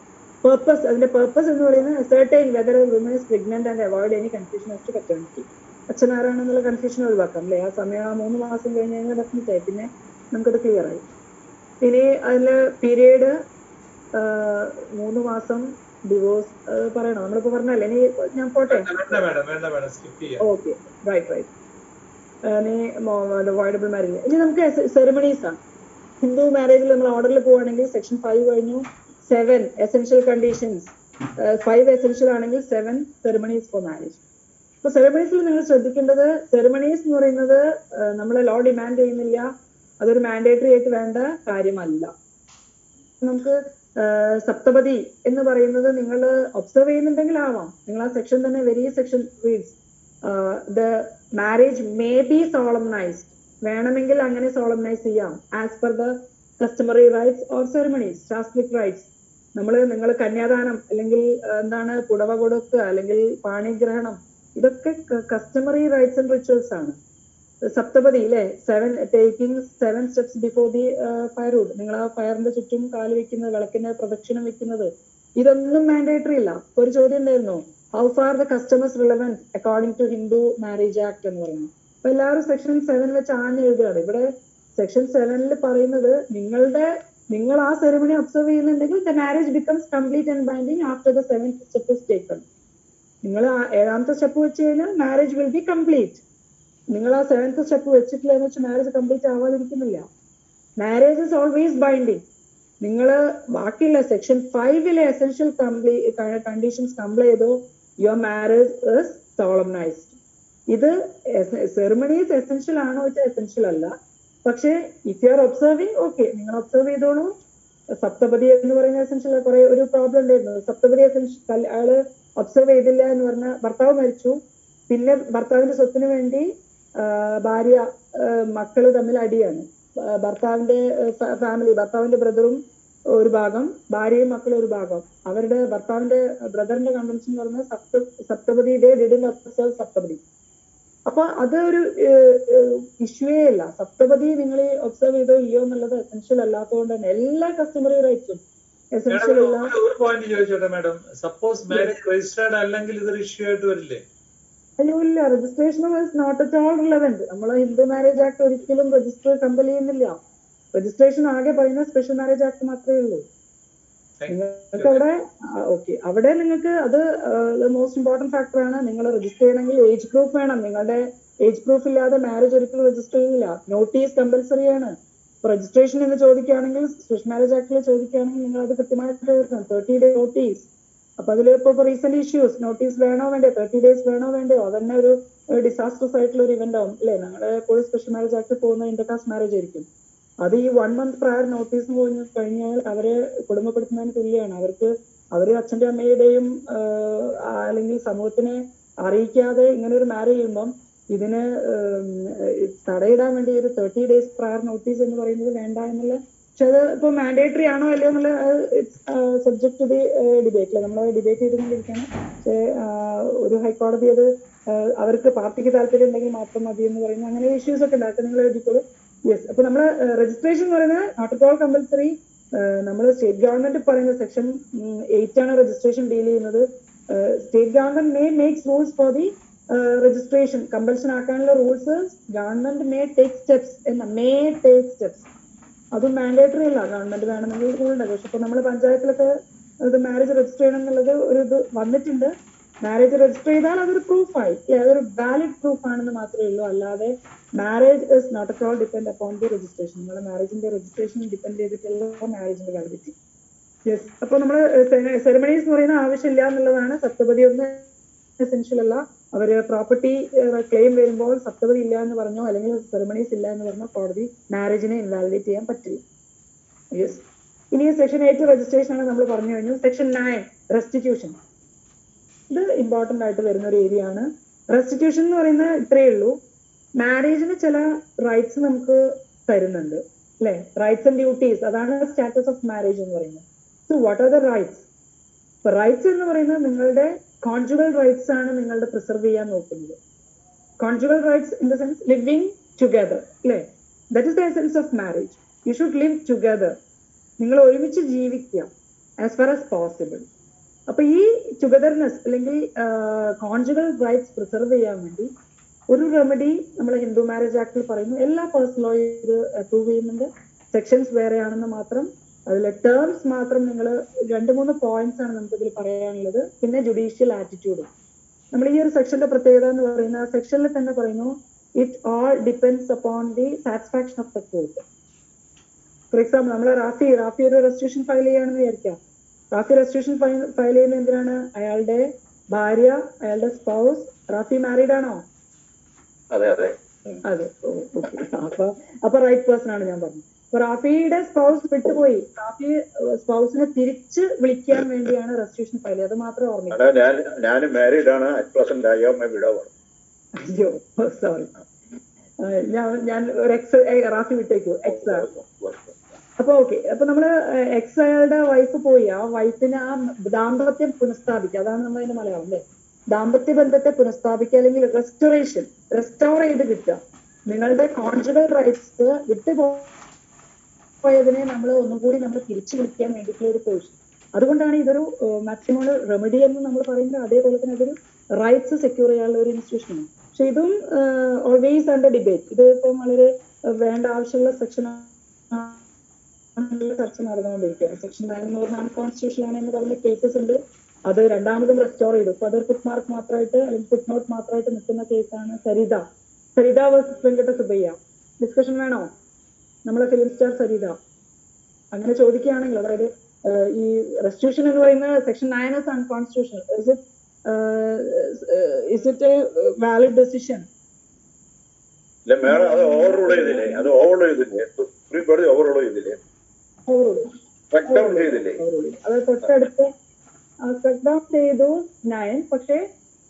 അതിന്റെ പേർപ്പസ് എന്ന് പറയുന്നത് ascertain whether a woman is pregnant and avoid any confusion as to paternity. അച്ഛൻ ആരാണെന്നുള്ള കൺഫ്യൂഷൻ ഒഴിവാക്കാം, അല്ലേ? ആ സമയം 3 മാസം കഴിഞ്ഞ് കഴിഞ്ഞാൽ ഡെഫിനറ്റ് ആയി, പിന്നെ നമുക്കത് ക്ലിയർ ആയി. ഇനി അതില് പീരീഡ് 3 മാസം ഡിവോഴ്സ് പറയണോ? നമ്മളിപ്പോ പറഞ്ഞല്ലേ? ഇനി ഞാൻ പോട്ടെ. Okay, right. ഇനി അവോയ്ഡബിൾ മാരേജ്. ഇനി നമുക്ക് സെറിമണീസ് ആണ്. ഹിന്ദു മാരേജിൽ നമ്മൾ ഓർഡറിൽ പോവുകയാണെങ്കിൽ സെക്ഷൻ 5 കഴിഞ്ഞു. 7 എസെൻഷ്യൽ കണ്ടീഷൻസ്. 5 എസെൻഷ്യൽ ആണെങ്കിൽ 7 സെറിമണീസ് ഫോർ മാരേജ്. അപ്പൊ സെറിമണീസിൽ നിങ്ങൾ ശ്രദ്ധിക്കേണ്ടത്, സെറിമണീസ് എന്ന് പറയുന്നത് നമ്മളെ ലോ ഡിമാൻഡ് ചെയ്യുന്നില്ല, അതൊരു മാൻഡേറ്ററി ആയിട്ട് വേണ്ട കാര്യമല്ല. നമുക്ക് സപ്തപതി എന്ന് പറയുന്നത് നിങ്ങൾ ഒബ്സർവ് ചെയ്യുന്നുണ്ടെങ്കിൽ ആവാം. നിങ്ങൾ ആ സെക്ഷൻ തന്നെ very section reads the marriage may be solemnised, വേണമെങ്കിൽ അങ്ങനെ സോളംനൈസ് ചെയ്യാം as per the customary rites or ceremonies, shastric rites. നിങ്ങൾ കന്യാദാനം അല്ലെങ്കിൽ എന്താണ് പുടവ കൊടുക്കുക അല്ലെങ്കിൽ പാണിഗ്രഹണം, ഇതൊക്കെ കസ്റ്റമറി റൈറ്റ്സ് ആൻഡ് റിച്വൽസ് ആണ്. സപ്തപതി അല്ലെ, taking 7 steps before the firewood, നിങ്ങൾ ആ ഫയറിന്റെ ചുറ്റും കാല് വെക്കുന്നത്, വിളക്കിന് പ്രദക്ഷിണം വെക്കുന്നത്, ഇതൊന്നും മാൻഡേറ്ററി ഇല്ല. ഒരു ചോദ്യം ഉണ്ടായിരുന്നു, how far the customers relevant according to Hindu marriage act എന്ന് പറയുന്നു. അപ്പൊ എല്ലാവരും സെക്ഷൻ 7 വെച്ച് എഴുതുകയാണ്. ഇവിടെ സെക്ഷൻ 7 പറയുന്നത് നിങ്ങൾ ആ സെറമണി ഒബ്സർവ് ചെയ്യുന്നുണ്ടെങ്കിൽ the marriage becomes complete and binding after the 7th step is taken. നിങ്ങൾ 7ാമത്തെ സ്റ്റെപ്പ് വെച്ച് കഴിഞ്ഞാൽ മാരേജ് വിൽ ബി കംപ്ലീറ്റ്. നിങ്ങൾ ആ 7th സ്റ്റെപ്പ് വെച്ചിട്ടില്ല എന്ന് വെച്ചാൽ മാരേജ് കംപ്ലീറ്റ് ആവാതിരിക്കുന്നില്ല. Marriage is always binding. നിങ്ങൾ ബാക്കിയുള്ള സെക്ഷൻ 5 എസെൻഷ്യൽ കണ്ടീഷൻസ് കംപ്ലൈ ചെയ്തോ, യുവർ മാരേജ് ഇസ് സോളംനൈസ്ഡ്. ഇത് സെറമണീസ് എസെൻഷ്യൽ ആണോ വെച്ചാൽ എസെൻഷ്യൽ അല്ല. പക്ഷേ if you are observing, okay, നിങ്ങൾ ഒബ്സർവ് ചെയ്തോളൂ. സപ്തപതി എന്ന് പറയുന്ന എസെൻഷ്യൽ കുറെ ഒരു പ്രോബ്ലം ഉണ്ടായിരുന്നു. സപ്തപതി എസെൻഷ്യൽ അയാള് ഒബ്സർവ് ചെയ്തില്ല എന്ന് പറഞ്ഞ ഭർത്താവ് മരിച്ചു. പിന്നെ ഭർത്താവിന്റെ സ്വത്തിന് വേണ്ടി ഭാര്യ മക്കള് തമ്മിൽ അടിയാണ്. ഭർത്താവിന്റെ ഫാമിലി, ഭർത്താവിന്റെ ബ്രദറും ഒരു ഭാഗം, ഭാര്യയും മക്കളും ഒരു ഭാഗം. അവരുടെ ഭർത്താവിന്റെ ബ്രദറിന്റെ കൺവെൻഷൻ എന്ന് പറഞ്ഞാൽ Saptapadi day didn't observe Saptapadi. അപ്പൊ അത് ഒരു ഇഷ്യൂവേ അല്ല. സപ്തപതി നിങ്ങൾ ഒബ്സർവ് ചെയ്തോ ഇല്ലയോ എന്നുള്ളത് എസെൻഷ്യൽ അല്ലാത്തതുകൊണ്ട് തന്നെ എല്ലാ കസ്റ്റമറി റൈറ്റ്സും എസെൻഷ്യൽ അല്ല. ഒരു പോയിന്റ് ചോദിച്ചോട്ടെ മാഡം, സപ്പോസ് മാരേജ് രജിസ്റ്റേർഡ് അല്ലെങ്കിൽ ഇതൊരു ഇഷ്യൂ ആയിട്ട് വരില്ലേ? അയ്യോ ഇല്ല, registration is not at all relevant. നമ്മളെ ഹിന്ദു മാരേജ് ആക്ട് ഒരിക്കലും രജിസ്റ്റർ കമ്പൽ ചെയ്യുന്നില്ല. രജിസ്ട്രേഷൻ ആകെ പറയുന്ന സ്പെഷ്യൽ മാരേജ് ആക്ട് മാത്രമേ ഉള്ളൂ. നിങ്ങൾക്ക് അവിടെ അവിടെ നിങ്ങൾക്ക് അത് മോസ്റ്റ് ഇമ്പോർട്ടന്റ് ഫാക്ടർ ആണ്. നിങ്ങൾ രജിസ്റ്റർ ചെയ്യണമെങ്കിൽ ഏജ് പ്രൂഫ് വേണം. നിങ്ങളുടെ ഏജ് പ്രൂഫ് ഇല്ലാതെ മാരേജ് ഒരിക്കലും രജിസ്റ്റർ ചെയ്യില്ല. നോട്ടീസ് കമ്പൽസറി ആണ്. ഇപ്പൊ രജിസ്ട്രേഷൻ എന്ന് ചോദിക്കുകയാണെങ്കിൽ, സ്പെഷ്യൽ മാരേജ് ആക്ടിൽ ചോദിക്കുകയാണെങ്കിൽ നിങ്ങൾ അത് കൃത്യമായിട്ട് എഴുതണം, 30 ഡേ നോട്ടീസ്. അപ്പൊ അതിൽ ഇപ്പൊ റീസെന്റ് ഇഷ്യൂസ്, നോട്ടീസ് വേണോ വേണ്ടോ, 30 ഡേയ്സ് വേണോ വേണ്ടോ, അതന്നെ ഒരു ഡിസാസ്റ്റർസ് ആയിട്ടുള്ള ഒരു ഇവന്റ് ആവും അല്ലെ. ഞങ്ങളുടെ എപ്പോഴും സ്പെഷ്യൽ മാരേജ് ആക്ട് പോകുന്ന ഇന്റർകാസ്റ്റ് മാരേജ് ആയിരിക്കും. അത് ഈ 1 month പ്രയർ നോട്ടീസ് കഴിഞ്ഞാൽ അവരെ കുടുംബപ്പെടുത്തുന്നതിന് തുല്യമാണ്. അവര് അച്ഛന്റെ അമ്മയുടെയും അല്ലെങ്കിൽ സമൂഹത്തിനെ അറിയിക്കാതെ ഇങ്ങനെ ഒരു മാരേജ് ചെയ്യുമ്പം ഇതിന് തടയിടാൻ വേണ്ടി ഒരു 30 ഡേയ്സ് പ്രയർ നോട്ടീസ് എന്ന് പറയുന്നത് വേണ്ട എന്നുള്ള. പക്ഷെ അത് ഇപ്പൊ മാൻഡേറ്ററി ആണോ അല്ലയോ എന്നുള്ള സബ്ജക്ട് ടു ദി ഡിബേറ്റ്, നമ്മൾ ഡിബേറ്റ് ചെയ്തുകൊണ്ടിരിക്കുകയാണ്. പക്ഷേ ഒരു ഹൈക്കോടതി അത് അവർക്ക് പാർട്ടിക്ക് താല്പര്യം ഉണ്ടെങ്കിൽ മാത്രം മതി എന്ന് പറയുന്നത്, അങ്ങനെ ഇഷ്യൂസ് ഒക്കെ ഉണ്ടാക്കുക. നിങ്ങൾ എഴുതിക്കോളൂ. യെസ്. അപ്പൊ നമ്മള് രജിസ്ട്രേഷൻ എന്ന് പറയുന്നത് നോട്ട് അറ്റ് ഓൾ കമ്പൽസറി. നമ്മൾ സ്റ്റേറ്റ് ഗവൺമെന്റ് പറയുന്ന സെക്ഷൻ 8 ആണ് രജിസ്ട്രേഷൻ ഡീൽ ചെയ്യുന്നത്. State government may makes rules for the registration. Compulsion ആക്കാനുള്ള rules government may take steps അത് മാൻഡേറ്ററി അല്ല. ഗവൺമെന്റ് വേണമെങ്കിൽ റൂൾ ഉണ്ട്. പക്ഷെ ഇപ്പൊ നമ്മൾ പഞ്ചായത്തിലൊക്കെ ഇത് മാരേജ് രജിസ്റ്റർ ചെയ്യണം എന്നുള്ളത് ഒരു ഇത് വന്നിട്ടുണ്ട്. മാരേജ് രജിസ്റ്റർ ചെയ്താൽ അതൊരു പ്രൂഫായി, അതൊരു വാലിഡ് പ്രൂഫ് ആണെന്ന് മാത്രമേ ഉള്ളൂ. അല്ലാതെ marriage is not at all depend upon the registration. നിങ്ങളുടെ മാരേജിന്റെ രജിസ്ട്രേഷൻ ഡിപെൻഡ് ചെയ്തിട്ടുള്ള മാരേജിന്റെ വാലിഡിറ്റി. യെസ്. അപ്പൊ നമ്മള് സെറമണീസ് എന്ന് പറയുന്ന ആവശ്യമില്ല എന്നുള്ളതാണ്. സപ്തപതി ഒന്നും എസെൻഷ്യൽ അല്ല. അവര് പ്രോപ്പർട്ടി ക്ലെയിം വരുമ്പോൾ സപ്തപതി ഇല്ല എന്ന് പറഞ്ഞോ അല്ലെങ്കിൽ സെറമണീസ് ഇല്ല എന്ന് പറഞ്ഞോ കോടതി മാരേജിനെ ഇൻവാലിഡേറ്റ് ചെയ്യാൻ പറ്റില്ല. യെസ്. ഇനി സെക്ഷൻ 8 രജിസ്ട്രേഷൻ ആണ് നമ്മൾ പറഞ്ഞു കഴിഞ്ഞു. Section 9 restitution. ഇത് ഇമ്പോർട്ടന്റ് ആയിട്ട് വരുന്ന ഒരു ഏരിയ ആണ്. റെസ്റ്റിറ്റ്യൂഷൻ എന്ന് പറയുന്നത് ഇത്രയേ ഉള്ളൂ. മാരേജിന് ചില റൈറ്റ്സ് നമുക്ക് തരുന്നുണ്ട് അല്ലെ, റൈറ്റ്സ് ആൻഡ് ഡ്യൂട്ടീസ്. അതാണ് സ്റ്റാറ്റസ് ഓഫ് മാരേജ് എന്ന് പറയുന്നത്. So what are the rights? Rights എന്ന് പറയുന്നത് നിങ്ങളുടെ കോൺജുഗൽ റൈറ്റ്സ് ആണ് നിങ്ങളുടെ പ്രിസർവ് ചെയ്യാൻ നോക്കുന്നത്. Conjugal rights in the sense living together അല്ലെ, that is the essence of marriage. You should live together. നിങ്ങൾ ഒരുമിച്ച് ജീവിക്കുക ആസ് ഫാർ ആസ് പോസിബിൾ. അപ്പൊ ഈ ടുഗദർനെസ് അല്ലെങ്കിൽ കോൺജുഗൽ റൈറ്റ്സ് പ്രിസർവ് ചെയ്യാൻ വേണ്ടി ഒരു റെമഡി നമ്മൾ ഹിന്ദു മാരേജ് ആക്ടിൽ പറയുന്നു. എല്ലാ പേഴ്സണൽ ലോ ഇത് അപ്രൂവ് ചെയ്യുന്നുണ്ട്. സെക്ഷൻസ് വേറെയാണെന്ന് മാത്രം. അതിലെ ടേംസ് മാത്രം നിങ്ങൾ 2-3 പോയിന്റ്സ് ആണ് നമുക്ക് ഇതിൽ പറയാനുള്ളത്. പിന്നെ ജുഡീഷ്യൽ ആറ്റിറ്റ്യൂഡ്. നമ്മൾ ഈ ഒരു സെക്ഷന്റെ പ്രത്യേകത എന്ന് പറയുന്ന ആ സെക്ഷനിൽ തന്നെ പറയുന്നു, it all depends upon the satisfaction of the court. For example നമ്മൾ റാഫി ഒരു റെസ്റ്റിറ്റ്യൂഷൻ ഫയൽ ചെയ്യുകയാണെന്ന് വിചാരിക്കാം. റാഫി റെസ്റ്റിറ്റ്യൂഷൻ ഫയൽ ചെയ്യുന്നത് എന്തിനാണ്? അയാളുടെ ഭാര്യ, അയാളുടെ സ്പൗസ്. റാഫി മാരീഡ് ആണോ? അതെ. ഓക്കെ. അപ്പൊ റൈറ്റ് പേഴ്സൺ ആണ് ഞാൻ പറഞ്ഞത്. അപ്പൊ റാഫിയുടെ സ്പൗസ് വിട്ടുപോയി. റാഫി സ്പൗസിനെ തിരിച്ച് വിളിക്കാൻ വേണ്ടിയാണ് റെസ്റ്റിറ്റ്യൂഷൻ ഫയൽ ചെയ്തത്. അത് മാത്രമേ ഓർമ്മിക്കൂ. ഞാൻ മാരീഡ് ആണ്, at present I have my widower. അയ്യോ സോറി, ഞാൻ ഒരു എക്സ് റാഫി വിട്ടേക്കു, എക്സ് ആണ്. അപ്പൊ ഓക്കെ, അപ്പൊ നമ്മള് എക്സ് അയാളുടെ വൈഫ് പോയി, ആ വൈഫിന് ആ ദാമ്പത്യം പുനഃസ്ഥാപിക്കുക, അതാണ് നമ്മളതിന്റെ മലയാളം അല്ലേ. ദാമ്പത്യ ബന്ധത്തെ പുനഃസ്ഥാപിക്കുക അല്ലെങ്കിൽ റെസ്റ്റോർ ചെയ്ത് കിട്ടുക. നിങ്ങളുടെ കോൺജുഗൽ റൈറ്റ്സ് വിട്ടുപോയതിനെ നമ്മൾ ഒന്നുകൂടി നമ്മൾ തിരിച്ചു വിളിക്കാൻ വേണ്ടിയിട്ടുള്ള ഒരു കോഴ്സ്. അതുകൊണ്ടാണ് ഇതൊരു മാക്സിമം റെമഡി എന്ന് നമ്മൾ പറയുന്നത്. അതേപോലെ തന്നെ അതൊരു റൈറ്റ്സ് സെക്യൂർ ചെയ്യാനുള്ള ഒരു ഇൻസ്റ്റിറ്റ്യൂഷനാണ്. പക്ഷെ ഇതും ഓൾവേസ് അണ്ടർ ഡിബേറ്റ്. ഇത് ഇപ്പം വളരെ വേണ്ട ആവശ്യമുള്ള സെക്ഷൻ ചർച്ച നടന്നുകൊണ്ടിരിക്കുകയാണ്. സെക്ഷൻ 9 എന്ന് പറഞ്ഞാൽ അൺകോൺസ്റ്റിറ്റ്യൂഷനാണ് എന്ന് പറഞ്ഞ കേസസ് ഉണ്ട്. അത് രണ്ടാമതും റെസ്റ്റോർ ചെയ്തു. അപ്പൊ അതൊരു ഫുട് മാർക്ക് മാത്രമായിട്ട് അല്ലെങ്കിൽ ഫുട് നോട്ട് മാത്രമായിട്ട് നിൽക്കുന്ന കേസാണ് സരിത വേഴ്സസ് വെങ്കട്ട സുബയ്യ. ഡിസ്കഷൻ വേണോ? നമ്മളെ ഫിലിം സ്റ്റാർ സരിത അങ്ങനെ ചോദിക്കുകയാണെങ്കിൽ, അതായത് ഈ റെസ്റ്റിറ്റ്യൂഷൻ എന്ന് പറയുന്നത് section 9 is unconstitutional. Is it a valid decision? ഇല്ല മേഡം, അത് ഓവർറൂൾ ചെയ്തില്ലേ? അത് ഓവർറൂൾ ചെയ്തില്ലേ? സുപ്രീം കോടതി ഓവർറൂൾ ചെയ്തില്ലേ? അത് തൊട്ടടുത്ത് ഡൗൺ ചെയ്തു 9. പക്ഷെ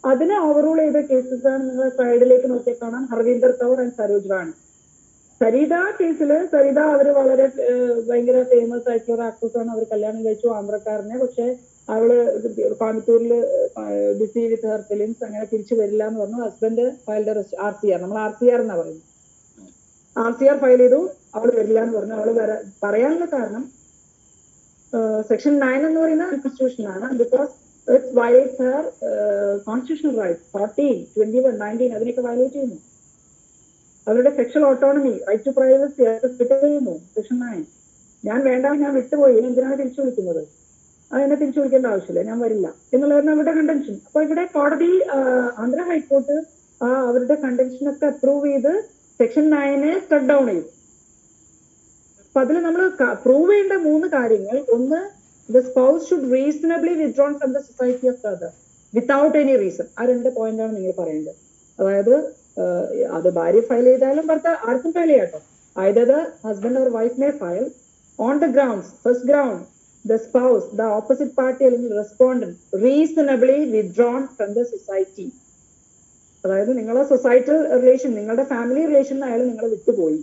അതിനെ ഓവർറൂൾ ചെയ്ത കേസസ് ആണ് നിങ്ങൾ സൈഡിലേക്ക് നോക്കിയാൽ കാണാം. ഹർവീന്ദർ കൗർ ആൻഡ് സരോജ് റാണി. സരിത കേസില് സരിത അവര് വളരെ ഭയങ്കര ഫേമസ് ആയിട്ടുള്ള ഒരു ആക്ട്രസ് ആണ്. അവർ കല്യാണം കഴിച്ചു ആന്ധ്രക്കാരനെ. പക്ഷെ അവള് കോയമ്പത്തൂരില് ബിസി വിത്ത് ഹെർ ഫിലിംസ്, അങ്ങനെ തിരിച്ചു വരില്ല എന്ന് പറഞ്ഞു. ഹസ്ബൻഡ് ഫയൽഡ് RCR, നമ്മൾ RCR എന്നാ പറയുന്നത്. RCR ഫയൽ ചെയ്തു, അവള് വരില്ല എന്ന് പറഞ്ഞു. അവള് പറയാനുള്ള കാരണം സെക്ഷൻ 9 എന്ന് പറയുന്നത് അൺകോൺസ്റ്റിറ്റ്യൂഷണൽ ആണ്. Because it violates her constitutional rights 14, 21, 19 അതിനൊക്കെ വയലേറ്റ് ചെയ്യുന്നു. അവരുടെ sexual autonomy, right to privacy ചെയ്യുന്നു സെക്ഷൻ 9. ഞാൻ വേണ്ട, ഞാൻ വിട്ടുപോയി, എന്തിനാണ് തിരിച്ചു വിളിക്കുന്നത്? അതെന്നെ തിരിച്ചു വിളിക്കേണ്ട ആവശ്യമില്ല, ഞാൻ വരില്ല എന്നുള്ളതാണ് അവരുടെ കണ്ടൻഷൻ. അപ്പൊ ഇവിടെ കോടതി ആന്ധ്ര ഹൈക്കോർട്ട് അവരുടെ കണ്ടൻഷനൊക്കെ അപ്രൂവ് ചെയ്ത് സെക്ഷൻ 9 സ്റ്റക്ക് ഡൗൺ ചെയ്തു. അപ്പൊ അതിൽ നമ്മൾ പ്രൂവ് ചെയ്യേണ്ട 3 കാര്യങ്ങൾ. ഒന്ന്, the spouse should reasonably withdrawn from the society of the other without any reason. ആ 2 പോയിന്റാണ് നിങ്ങൾ പറയേണ്ടത്. അതായത് അത് ഭാര്യ ഫയൽ ചെയ്താലും ഭർത്താവ് ആർക്കും ഫയൽ ചെയ്യാട്ടോ. either the husband or wife may file on the grounds, first ground, the spouse, the opposite party അല്ലെങ്കിൽ respondent reasonably withdrawn from the society. അതായത് നിങ്ങളെ സൊസൈറ്റൽ റിലേഷൻ, നിങ്ങളുടെ ഫാമിലി റിലേഷൻ അയാൾ നിങ്ങളെ വിട്ടുപോയി.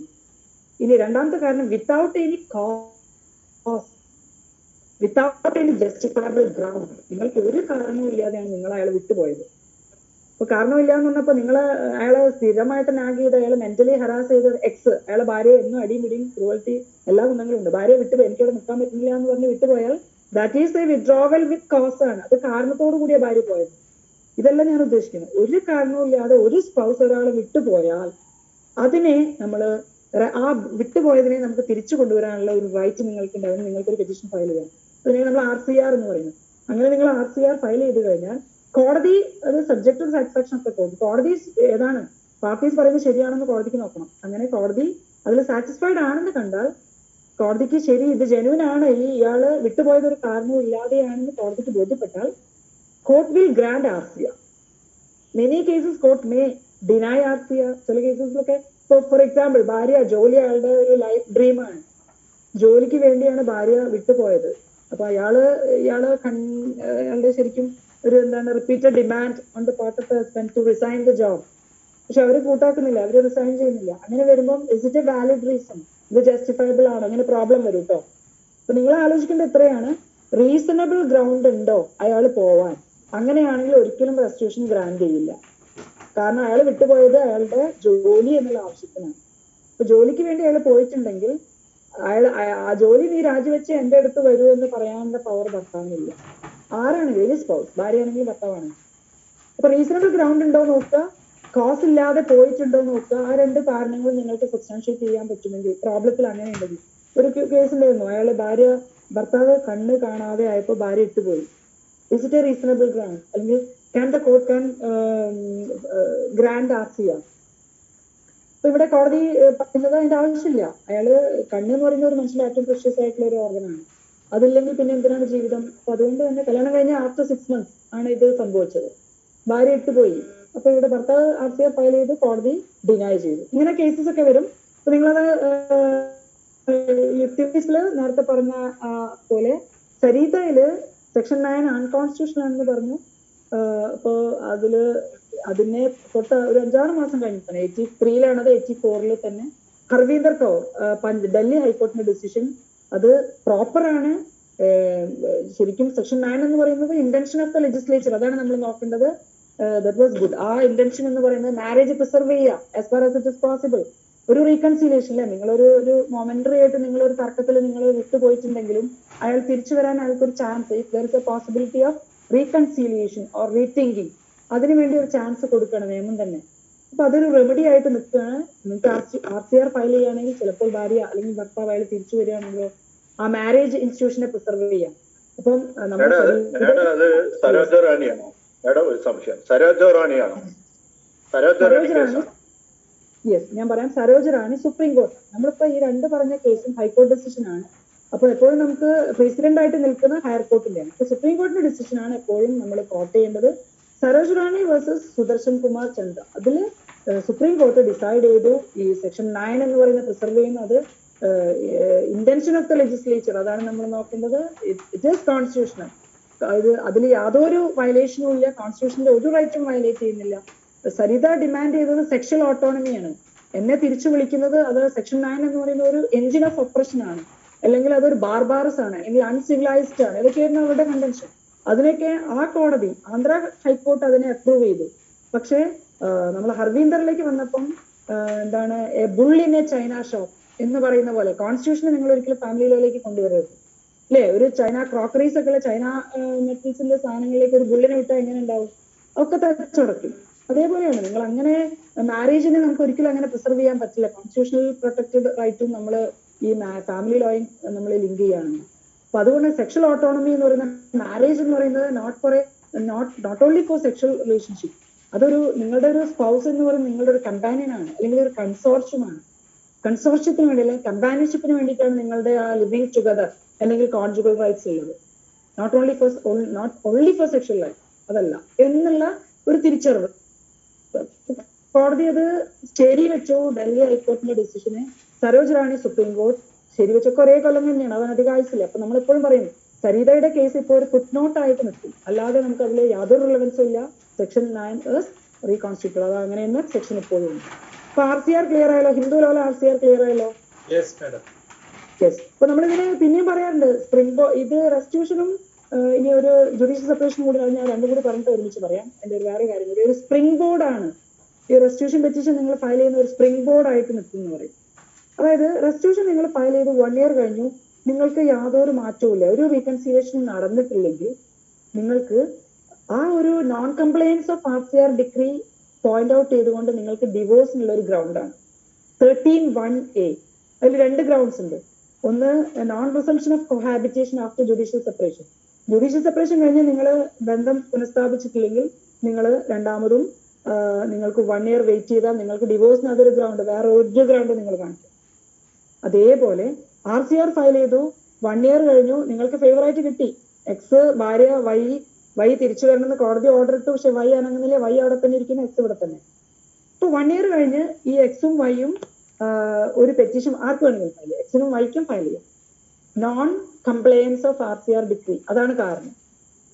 ഇനി രണ്ടാമത്തെ കാരണം, without any cause, without any justifiable ground. നിങ്ങൾക്ക് ഒരു കാരണവും ഇല്ലാതെയാണ് നിങ്ങൾ അയാളെ വിട്ടുപോയത്. അപ്പൊ കാരണമില്ല എന്ന് പറഞ്ഞപ്പോ അയാളെ സ്ഥിരമായിട്ട് നാഗ് ചെയ്ത് അയാൾ മെന്റലി ഹറാസ് ചെയ്ത എക്സ്, അയാളെ ഭാര്യയെ എന്നും അടിയും പിടിയും ക്രൂവൽറ്റി എല്ലാ ഗുണങ്ങളും ഉണ്ട്. ഭാര്യയെ വിട്ടുപോയി, എനിക്കവിടെ നിൽക്കാൻ പറ്റുന്നില്ല എന്ന് പറഞ്ഞ് വിട്ടുപോയാൽ that is a withdrawal with cause ആണ്. അത് കാരണത്തോടു കൂടിയ ഭാര്യ പോയത്. ഇതെല്ലാം ഞാൻ ഉദ്ദേശിക്കുന്നത്. ഒരു കാരണവും ഇല്ലാതെ ഒരു സ്പൗസ് ഒരാളെ വിട്ടുപോയാൽ അതിനെ നമ്മള് ആ വിട്ടുപോയതിനെ നമുക്ക് തിരിച്ചു കൊണ്ടുവരാനുള്ള ഒരു റൈറ്റ് നിങ്ങൾക്ക് ഉണ്ടാവും. നിങ്ങൾക്കൊരു പെറ്റീഷൻ ഫയൽ ചെയ്യാം. അതിനെ നമ്മൾ RCR എന്ന് പറയുന്നത്. അങ്ങനെ നിങ്ങൾ RCR ഫയൽ ചെയ്ത് കഴിഞ്ഞാൽ കോടതി അത് subject to satisfaction of the കോടതി. കോടതി ഏതാണ് പാർട്ടീസ് പറയുന്നത് ശരിയാണെന്ന് കോടതിക്ക് നോക്കണം. അങ്ങനെ കോടതി അതിൽ സാറ്റിസ്ഫൈഡ് ആണെന്ന് കണ്ടാൽ കോടതിക്ക് ശരി, ഇത് ജെന്യൂൻ ആണ്, ഇയാള് വിട്ടുപോയത് ഒരു കാരണവും ഇല്ലാതെയാണെന്ന് കോടതിക്ക് ബോധ്യപ്പെട്ടാൽ court will grant RCR. Many cases court may deny RCR. ചില കേസസിലൊക്കെ ഫോർ എക്സാമ്പിൾ ഭാര്യ ജോലി അയാളുടെ ഒരു ലൈഫ് ഡ്രീമാണ്, ജോലിക്ക് വേണ്ടിയാണ് ഭാര്യ വിട്ടുപോയത്. അപ്പൊ അയാളുടെ ശരിക്കും ഒരു repeated demand on the part of the husband to resign the job. പക്ഷെ അവര് കൂട്ടാക്കുന്നില്ല, അവര് റിസൈൻ ചെയ്യുന്നില്ല. അങ്ങനെ വരുമ്പോൾ is it a valid reason? ഇത് ജസ്റ്റിഫയബിൾ ആണോ? അങ്ങനെ പ്രോബ്ലം വരും കേട്ടോ. അപ്പൊ നിങ്ങൾ ആലോചിക്കേണ്ടത് എത്രയാണ്, റീസണബിൾ ഗ്രൗണ്ട് ഉണ്ടോ അയാൾ പോവാൻ? അങ്ങനെയാണെങ്കിൽ ഒരിക്കലും റെസ്റ്റിറ്റ്യൂഷൻ ഗ്രാന്റ് ചെയ്യില്ല. കാരണം അയാൾ വിട്ടുപോയത് അയാളുടെ ജോലി എന്നുള്ള ആവശ്യത്തിനാണ്. അപ്പൊ ജോലിക്ക് വേണ്ടി അയാൾ പോയിട്ടുണ്ടെങ്കിൽ ആ ജോലി നീ രാജിവെച്ച് എന്റെ അടുത്ത് വരൂ എന്ന് പറയാനുള്ള പവർ ഭർത്താവിനില്ല. ആരാണെങ്കിലും സ്പൗസ്, ഭാര്യയാണെങ്കിൽ ഭർത്താവാണ്. അപ്പൊ റീസണബിൾ ഗ്രൗണ്ട് ഉണ്ടോ നോക്കുക, കോസ് ഇല്ലാതെ പോയിട്ടുണ്ടോ നോക്കുക. ആ 2 കാരണങ്ങൾ നിങ്ങൾക്ക് സബ്സ്റ്റാൻഷിയേറ്റ് ചെയ്യാൻ പറ്റുമെങ്കിൽ പ്രോബ്ലത്തിൽ അങ്ങനെ ഉണ്ടെങ്കിൽ. ഒരു കേസ് ഉണ്ടായിരുന്നു, ഭർത്താവ് കണ്ണ് കാണാതെ ആയപ്പോ ഭാര്യ ഇട്ടുപോയി. Is it a reasonable ground? അല്ലെങ്കിൽ can the court grant RCR? അപ്പൊ ഇവിടെ കോടതി പറയുന്നത് അതിന്റെ ആവശ്യമില്ല. അയാള് കണ്ണ് എന്ന് പറയുന്ന ഒരു മനുഷ്യന്റെ ഏറ്റവും പ്രഷ്യസ് ആയിട്ടുള്ള ഒരു ഓർഗനാണ്. അതില്ലെങ്കിൽ പിന്നെ എന്തിനാണ് ജീവിതം? അപ്പൊ അതുകൊണ്ട് തന്നെ കല്യാണം കഴിഞ്ഞ ആഫ്റ്റർ 6 months ആണ് ഇത് സംഭവിച്ചത്. ഭാര്യ ഇട്ടുപോയി. അപ്പൊ ഇവിടെ ഭർത്താവ് RCR ഫയൽ ചെയ്ത് കോടതി ഡിനൈ ചെയ്തു. ഇങ്ങനെ കേസസ് ഒക്കെ വരും. അപ്പൊ നിങ്ങളത് യുക്തിസില് നേരത്തെ പറഞ്ഞ പോലെ സരീതയില് സെക്ഷൻ 9 അൺകോൺസ്റ്റിറ്റ്യൂഷണൽ ആണെന്ന് പറഞ്ഞു. അപ്പോ അതിനെ തൊട്ട് ഒരു 5-6 മാസം കഴിഞ്ഞിട്ടാണ് 83-ലാണത് 84-ൽ തന്നെ ഹർവീന്ദർ കൗർ ഡൽഹി ഹൈക്കോടതിന്റെ ഡിസിഷൻ അത് പ്രോപ്പർ ആണ്. ശരിക്കും സെക്ഷൻ 9 എന്ന് പറയുന്നത് ഇന്റൻഷൻ ഓഫ് ദ ലെജിസ്ലേച്ചർ, അതാണ് നമ്മൾ നോക്കേണ്ടത്. That was good. ആ ഇന്റൻഷൻ എന്ന് പറയുന്നത് മാരേജ് പ്രിസർവ് ചെയ്യുക as far as it is possible. ഒരു റീകൺസിലേഷൻ അല്ലെ, നിങ്ങളൊരു മൊമെന്ററി ആയിട്ട് നിങ്ങളൊരു തർക്കത്തിൽ നിങ്ങൾ വിട്ടുപോയിട്ടുണ്ടെങ്കിലും അയാൾ തിരിച്ചു വരാൻ അയാൾക്കൊരു chance, if there is A possibility of reconciliation or rethinking, അതിനുവേണ്ടി ഒരു ചാൻസ് കൊടുക്കണം നിയമം തന്നെ. അപ്പൊ അതൊരു റെമഡി ആയിട്ട് നിൽക്കുകയാണ്. നിങ്ങൾക്ക് RCR ഫയൽ ചെയ്യുകയാണെങ്കിൽ ചിലപ്പോൾ ഭാര്യ അല്ലെങ്കിൽ ഭർത്താവ് അയാൾ തിരിച്ചു വരികയാണെങ്കിലോ ആ മാരേജ് ഇൻസ്റ്റിറ്റ്യൂഷനെ പ്രിസർവ് ചെയ്യാം. അപ്പം സരോജ റാണിയാണോ മേഡം? ഒരു സംശയം, സരോജ റാണിയാണോ? യെസ്, ഞാൻ പറയാം. സരോജ റാണി സുപ്രീം കോടതി. നമ്മളിപ്പോ ഈ രണ്ട് പറഞ്ഞ കേസും ഹൈക്കോടതി ഡിസിഷൻ ആണ്. അപ്പൊ എപ്പോഴും നമുക്ക് പ്രസിഡന്റ് ആയിട്ട് നിൽക്കുന്ന ഹയർ കോർട്ടിന്റെയാണ്. അപ്പൊ സുപ്രീം കോടതിയുടെ ഡിസിഷൻ ആണ് എപ്പോഴും നമ്മൾ കോട്ട് ചെയ്യേണ്ടത്. സരോജ റാണി വേഴ്സസ് സുദർശൻ കുമാർ ചന്ദ്ര, അതില് സുപ്രീം കോടതി ഡിസൈഡ് ചെയ്തു ഈ സെക്ഷൻ 9 എന്ന് പറയുന്ന പ്രിസർവ് ചെയ്യുന്നത് ഇന്റൻഷൻ ഓഫ് ദ ലെജിസ്ലേച്ചർ, അതാണ് നമ്മൾ നോക്കേണ്ടത്. It is constitutional. അതിൽ യാതൊരു വയലേഷനും ഇല്ല, കോൺസ്റ്റിറ്റ്യൂഷന്റെ ഒരു റൈറ്റും വയലേറ്റ് ചെയ്യുന്നില്ല. സരിത ഡിമാൻഡ് ചെയ്തത് സെക്ഷൽ ഓട്ടോണമിയാണ്. എന്നെ തിരിച്ചു വിളിക്കുന്നത് അത് സെക്ഷൻ 9 എന്ന് പറയുന്ന ഒരു എഞ്ചിൻ ഓഫ് ഒപ്രഷൻ ആണ്, അല്ലെങ്കിൽ അതൊരു ബാർബാറസ് ആണ്, അല്ലെങ്കിൽ അൺസിവിലൈസ്ഡ് ആണ്. ഇതൊക്കെയായിരുന്നു അവരുടെ കൺവെൻഷൻ. അതിനൊക്കെ ആ കോടതി, ആന്ധ്ര ഹൈക്കോർട്ട് അതിനെ അപ്രൂവ് ചെയ്തു. പക്ഷേ നമ്മൾ ഹർവീന്ദറിലേക്ക് വന്നപ്പം എന്താണ്, A bull in A China shop എന്ന് പറയുന്ന പോലെ കോൺസ്റ്റിറ്റ്യൂഷനെ നിങ്ങൾ ഒരിക്കലും ഫാമിലി ലോയിലേക്ക് കൊണ്ടുവരരുത് അല്ലേ? ഒരു ചൈന ക്രോക്കറീസ് ഒക്കെ ചൈന മെറ്റൽസിന്റെ സാധനങ്ങളിലേക്ക് ഒരു ബുള്ളിനെ വിട്ടാൽ എങ്ങനെ ഉണ്ടാവും? ഒക്കെ തച്ചുടക്കും. അതേപോലെയാണ് നിങ്ങൾ അങ്ങനെ മാരേജിനെ നമുക്ക് ഒരിക്കലും അങ്ങനെ പ്രിസർവ് ചെയ്യാൻ പറ്റില്ല. കോൺസ്റ്റിറ്റ്യൂഷണൽ പ്രൊട്ടക്റ്റഡ് റൈറ്റും നമ്മൾ ഈ ഫാമിലി ലോയും നമ്മൾ ലിങ്ക് ചെയ്യുകയാണെങ്കിൽ. അപ്പൊ അതുകൊണ്ട് സെക്ഷൽ ഓട്ടോണമി എന്ന് പറയുന്ന മാരേജ് എന്ന് പറയുന്നത് not only for sexual relationship. അതൊരു നിങ്ങളുടെ ഒരു സ്പൗസ് എന്ന് പറയുന്നത് നിങ്ങളുടെ ഒരു കമ്പാനിയൻ ആണ്, അല്ലെങ്കിൽ ഒരു കൺസോർഷ്യമാണ്. കൺസോർഷ്യത്തിന് വേണ്ടി അല്ലെങ്കിൽ കമ്പാനിയൻഷിപ്പിന് വേണ്ടിയിട്ടാണ് നിങ്ങളുടെ ആ ലിവിങ് ടുഗദർ അല്ലെങ്കിൽ കോൺജുഗൽ റൈറ്റ്സ് ഉള്ളത്. Not only for sexual life, അതല്ല എന്നുള്ള ഒരു തിരിച്ചറിവ് കോടതി അത് ശരിവെച്ചു. ഡൽഹി ഹൈക്കോർട്ടിന്റെ ഡിസിഷന് സരോജ് റാണി സുപ്രീം കോടതി ശരിവെച്ച കുറെ കൊല്ലം തന്നെയാണ്, അതിന് അധികം ആയിട്ടില്ല. അപ്പൊ നമ്മളെപ്പോഴും പറയും സരിതയുടെ കേസ് ഇപ്പോൾ ഒരു ഫുട് നോട്ട് ആയിട്ട് നിൽക്കും, അല്ലാതെ നമുക്ക് അതിൽ യാതൊരു റിലവൻസും ഇല്ല. സെക്ഷൻ 9 റീകോൺസ്റ്റിറ്റ്യൂട്ട്, അത് അങ്ങനെ തന്നെ സെക്ഷൻ ഇപ്പോഴും ഉണ്ട്. അപ്പൊ RCR ക്ലിയർ ആയല്ലോ, ഹിന്ദു ലോല RCR ക്ലിയർ ആയല്ലോ. യെസ്. അപ്പൊ നമ്മളിങ്ങനെ പിന്നെയും പറയാറുണ്ട് ഇത് റെസ്റ്റിറ്റ്യൂഷനും ഇനി ഒരു ജുഡീഷ്യൽ സെപ്പറേഷൻ കൂടി ഞാൻ രണ്ടും കൂടി പറഞ്ഞിട്ട് ഒരുമിച്ച് പറയാം. എന്റെ ഒരു വേറെ കാര്യം കൂടി, ഒരു സ്പ്രിംഗ് ബോർഡ് ആണ് ഈ റെസ്റ്റിറ്റ്യൂഷൻ പെറ്റീഷൻ നിങ്ങൾ ഫയൽ ചെയ്യുന്ന ഒരു സ്പ്രിംഗ് ബോർഡ് ആയിട്ട് നിൽക്കും എന്ന് പറയും. അതായത് റെസ്റ്റിറ്റ്യൂഷൻ നിങ്ങൾ ഫയൽ ചെയ്ത് 1 ഇയർ കഴിഞ്ഞു, നിങ്ങൾക്ക് യാതൊരു മാറ്റവും ഇല്ല, ഒരു റീകൺസിലിയേഷൻ നടന്നിട്ടില്ലെങ്കിൽ നിങ്ങൾക്ക് ആ ഒരു non compliance of RCR degree point out ചെയ്തുകൊണ്ട് നിങ്ങൾക്ക് ഡിവോഴ്സിനുള്ള ഒരു ഗ്രൗണ്ടാണ് 13(1)(a). അതിൽ 2 ഗ്രൗണ്ട്സ് ഉണ്ട്. ഒന്ന് non resumption of cohabitation after judicial separation. Judicial separation കഴിഞ്ഞ് നിങ്ങൾ ബന്ധം പുനഃസ്ഥാപിച്ചിട്ടില്ലെങ്കിൽ നിങ്ങൾ രണ്ടാമതും നിങ്ങൾക്ക് 1 ഇയർ വെയിറ്റ് ചെയ്താൽ നിങ്ങൾക്ക് ഡിവോഴ്സിന് അതൊരു ഗ്രൗണ്ട്, വേറെ ഒരു ഗ്രൗണ്ട് നിങ്ങൾ കാണിക്കും. അതേപോലെ RCR ഫയൽ ചെയ്തു, 1 ഇയർ കഴിഞ്ഞു, നിങ്ങൾക്ക് ഫേവറായിട്ട് കിട്ടി, എക്സ് ഭാര്യ വൈ തിരിച്ചു വരണമെന്ന് കോടതി ഓർഡർ ഇട്ടു, പക്ഷെ വൈ അനങ്ങുന്നില്ല, വൈ അവിടെ തന്നെ ഇരിക്കുന്നു, എക്സ് ഇവിടെ തന്നെ. ഇപ്പൊ 1 ഇയർ കഴിഞ്ഞ് ഈ എക്സും വൈയും ഒരു പെറ്റീഷൻ ആർക്ക് വേണമെങ്കിലും ഫയൽ ചെയ്യാം, എക്സിനും വൈക്കും ഫയൽ ചെയ്യാം. Non compliance of RCR degree, അതാണ് കാരണം.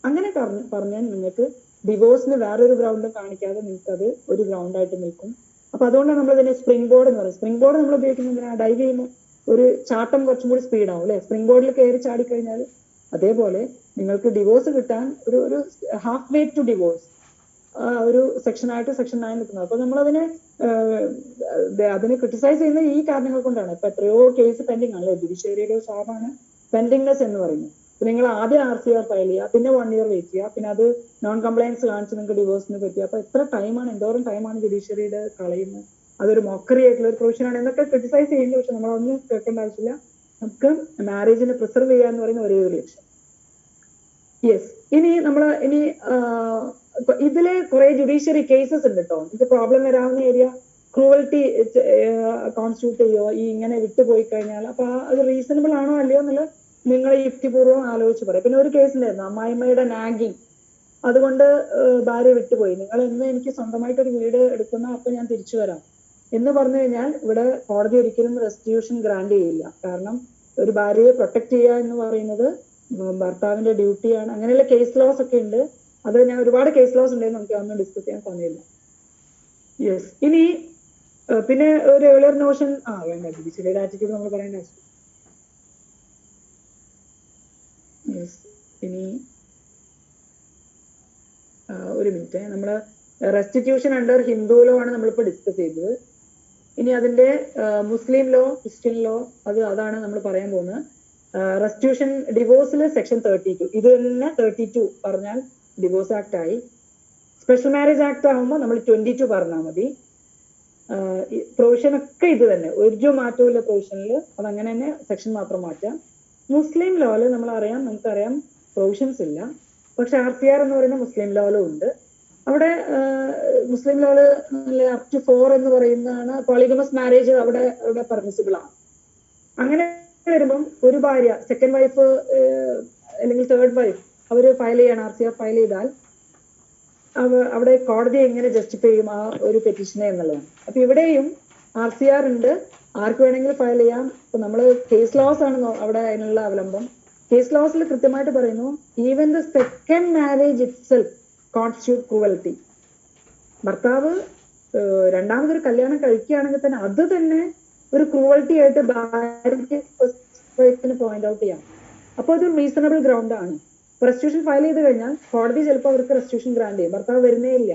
അങ്ങനെ പറഞ്ഞാൽ നിങ്ങൾക്ക് ഡിവോഴ്സിന് വേറൊരു ഗ്രൗണ്ടും കാണിക്കാതെ നിങ്ങൾക്ക് അത് ഒരു ഗ്രൗണ്ടായിട്ട് നിൽക്കും. അപ്പൊ അതുകൊണ്ടാണ് നമ്മൾ ഇതിനെ സ്പ്രിംഗ് ബോർഡ് എന്ന് പറയുന്നത്. സ്പ്രിംഗ് ബോർഡ് നമ്മൾ ഉപയോഗിക്കുന്നതിനാ ഡൈവ് ചെയ്യുമ്പോൾ ഒരു ചാട്ടം കുറച്ചും കൂടി സ്പീഡ് ആവും അല്ലെ, സ്പ്രിംഗ് ബോർഡിൽ കയറി ചാടിക്കഴിഞ്ഞാൽ. അതേപോലെ നിങ്ങൾക്ക് ഡിവോഴ്സ് കിട്ടാൻ ഒരു ഹാഫ് വേ ടു ഡിവോഴ്സ് ഒരു സെക്ഷനായിട്ട് സെക്ഷൻ 9 നിൽക്കുന്നത്. അപ്പൊ നമ്മൾ അതിനെ ക്രിട്ടിസൈസ് ചെയ്യുന്ന ഈ കാരണങ്ങൾ കൊണ്ടാണ്. ഇപ്പൊ എത്രയോ കേസ് പെൻഡിങ് ആണല്ലേ, ജുഡീഷ്യറിയുടെ ശാപമാണ് പെൻഡിങ്നെസ് എന്ന് പറയുന്നത്. നിങ്ങൾ ആദ്യം RCR ഫയൽ ചെയ്യുക, പിന്നെ 1 ഇയർ വെയിറ്റ് ചെയ്യുക, പിന്നെ അത് നോൺ കംപ്ലയൻസ് കാണിച്ച് നിങ്ങൾക്ക് ഡിവോഴ്സിന് പറ്റുക. അപ്പൊ എത്ര ടൈമാണ്, എന്തോരം ടൈമാണ് ജുഡീഷ്യറിയുടെ കളയുന്നത്. അതൊരു മോക്കറി ആയിട്ടുള്ള ഒരു പ്രൊവിഷനാണ് എന്നൊക്കെ ക്രിട്ടിസൈസ് ചെയ്യുന്നത്. പക്ഷെ നമ്മളൊന്നും കേൾക്കേണ്ട ആവശ്യമില്ല. നമുക്ക് മാരേജിനെ പ്രിസർവ് ചെയ്യുക എന്ന് പറയുന്ന ഒരേ ഒരു ലക്ഷ്യം. യെസ്. ഇനി ഇതിലെ കുറെ ജുഡീഷ്യറി കേസസ് ഉണ്ട് കേട്ടോ. ഇത് പ്രോബ്ലം വരാവുന്ന ഏരിയ ക്രൂവൽറ്റി കോൺസ്റ്റിറ്റ്യൂട്ട് ചെയ്യോ ഈ ഇങ്ങനെ വിട്ടുപോയി കഴിഞ്ഞാൽ. അപ്പൊ അത് റീസണബിൾ ആണോ അല്ലയോ എന്നുള്ളത് നിങ്ങൾ യുക്തിപൂർവ്വം ആലോചിച്ച് പറയാം. പിന്നെ ഒരു കേസ് ഉണ്ടായിരുന്നു, അമ്മായിമ്മയുടെ നാഗിങ്, അതുകൊണ്ട് ഭാര്യ വിട്ടുപോയി. നിങ്ങൾ എന്ന് എനിക്ക് സ്വന്തമായിട്ടൊരു വീട് എടുക്കുന്ന, അപ്പൊ ഞാൻ തിരിച്ചു വരാം, എന്ന് പറഞ്ഞു കഴിഞ്ഞാൽ ഇവിടെ കോടതി ഒരിക്കലും റെസ്റ്റിറ്റ്യൂഷൻ ഗ്രാന്റ് ചെയ്യില്ല. കാരണം ഒരു ഭാര്യയെ പ്രൊട്ടക്ട് ചെയ്യുക എന്ന് പറയുന്നത് ഭർത്താവിന്റെ ഡ്യൂട്ടിയാണ്. അങ്ങനെയുള്ള കേസ് ലോസ് ഒക്കെ ഉണ്ട്. അത് ഞാൻ ഒരുപാട് കേസ് ലോസ് ഉണ്ടെന്ന് നമുക്ക് അതൊന്നും ഡിസ്കസ് ചെയ്യാൻ സമയമില്ല. യെസ്. ഇനി പിന്നെ ഒരു ഏർലിയർ നോഷൻ വേണ്ട ജുഡീഷ്യറിയുടെ ആറ്റിറ്റ്യൂഡ് നമ്മൾ പറയേണ്ട. യെസ്. ഇനി ഒരു മിനിറ്റ്, നമ്മള് റെസ്റ്റിറ്റ്യൂഷൻ അണ്ടർ ഹിന്ദു ലോ ആണ് നമ്മളിപ്പോ ഡിസ്കസ് ചെയ്തത്. ഇനി അതിന്റെ മുസ്ലിം ലോ, ക്രിസ്ത്യൻ ലോ, അതാണ് നമ്മൾ പറയാൻ പോകുന്നത്. റെസ്റ്റിറ്റ്യൂഷൻ ഡിവോഴ്സിൽ സെക്ഷൻ 32, ഇത് തന്നെ 32 പറഞ്ഞാൽ ഡിവോഴ്സ് ആക്ട് ആയി. സ്പെഷ്യൽ മാരേജ് ആക്ട് ആകുമ്പോൾ നമ്മൾ 22 പറഞ്ഞാൽ മതി. പ്രൊവിഷൻ ഒക്കെ ഇത് തന്നെ, ഒരു മാറ്റമില്ല പ്രൊവിഷനിൽ, അതങ്ങനെ തന്നെ സെക്ഷൻ മാത്രം മാറ്റാം. മുസ്ലിം ലോയില് നമുക്കറിയാം പ്രൊവിഷൻസ് ഇല്ല. പക്ഷെ RCR എന്ന് പറയുന്ന മുസ്ലിം ലോയിലും ഉണ്ട്. അവിടെ മുസ്ലിം ലോയില് അപ് ടു 4 എന്ന് പറയുന്നതാണ് പോളിഗമസ് മാരേജ് അവിടെ പെർമിസിബിൾ ആണ്. അങ്ങനെ വരുമ്പം ഒരു ഭാര്യ സെക്കൻഡ് വൈഫ് അല്ലെങ്കിൽ തേർഡ് വൈഫ് അവര് ഫയൽ ചെയ്യണം, RCR ഫയൽ ചെയ്താൽ അവിടെ കോടതി എങ്ങനെ ജസ്റ്റിഫൈ ചെയ്യും ആ ഒരു പെറ്റീഷനെ എന്നുള്ളതാണ്. അപ്പൊ ഇവിടെയും RCR ഉണ്ട്, ആർക്ക് വേണമെങ്കിലും ഫയൽ ചെയ്യാം. ഇപ്പൊ നമ്മള് കേസ് ലോസ് ആണ് അവിടെ അതിനുള്ള അവലംബം. കേസ് ലോസിൽ കൃത്യമായിട്ട് പറയുന്നു, even the second marriage itself constitute cruelty. ഭർത്താവ് രണ്ടാമതൊരു കല്യാണം കഴിക്കുകയാണെങ്കിൽ തന്നെ അത് തന്നെ ഒരു ക്രൂവൽറ്റി ആയിട്ട് ഭാര്യയ്ക്ക് പോയിന്റ് ഔട്ട് ചെയ്യാം. അപ്പൊ അത് റീസണബിൾ ഗ്രൗണ്ട് ആണ്. റെസ്റ്റിറ്റ്യൂഷൻ ഫയൽ ചെയ്ത് കഴിഞ്ഞാൽ കോടതി ചിലപ്പോൾ അവർക്ക് റെസ്റ്റിറ്റ്യൂഷൻ ഗ്രാന്റ് ചെയ്യും. ഭർത്താവ് വരുന്നേ ഇല്ല,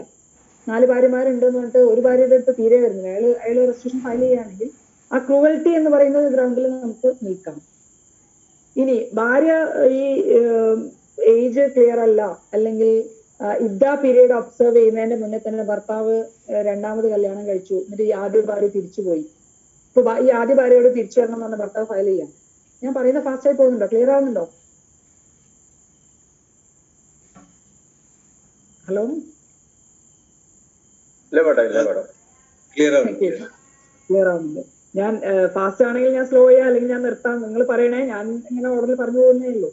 4 ഭാര്യമാരുണ്ടെന്ന് പറഞ്ഞിട്ട് ഒരു ഭാര്യയുടെ അടുത്ത് തീരെ വരുന്നില്ല, അയാൾ റെസ്റ്റിറ്റ്യൂഷൻ ഫയൽ ചെയ്യുകയാണെങ്കിൽ ആ ക്രൂവൽറ്റി എന്ന് പറയുന്ന ഗ്രൗണ്ടിൽ നമുക്ക് നിൽക്കാം. ഇനി ഭാര്യ ഈ ഏജ് ക്ലിയർ അല്ല, അല്ലെങ്കിൽ ഇദ്ദ പീരീഡ് ഒബ്സർവ് ചെയ്യുന്നതിന്റെ മുന്നേ തന്നെ ഭർത്താവ് രണ്ടാമത് കല്യാണം കഴിച്ചു, എന്നിട്ട് ഈ ആദ്യ ഭാര്യ തിരിച്ചുപോയി. ഇപ്പൊ ഈ ആദ്യ ഭാര്യയോട് തിരിച്ചു വരണം എന്ന് പറഞ്ഞ ഭർത്താവ് ഫയൽ ചെയ്യാം. ഞാൻ പറയുന്നത് ഫാസ്റ്റ് ആയി പോകുന്നുണ്ടോ? ക്ലിയർ ആവുന്നുണ്ടോ? ഹലോ, ക്ലിയർ ആവുന്നുണ്ട്. ഞാൻ ഫാസ്റ്റ് ആണെങ്കിൽ ഞാൻ സ്ലോ ചെയ്യാം, അല്ലെങ്കിൽ ഞാൻ നിർത്താം, നിങ്ങൾ പറയണേ. ഞാൻ ഇങ്ങനെ ഓർഡറിൽ പറഞ്ഞു പോകുന്നേ ഉള്ളൂ.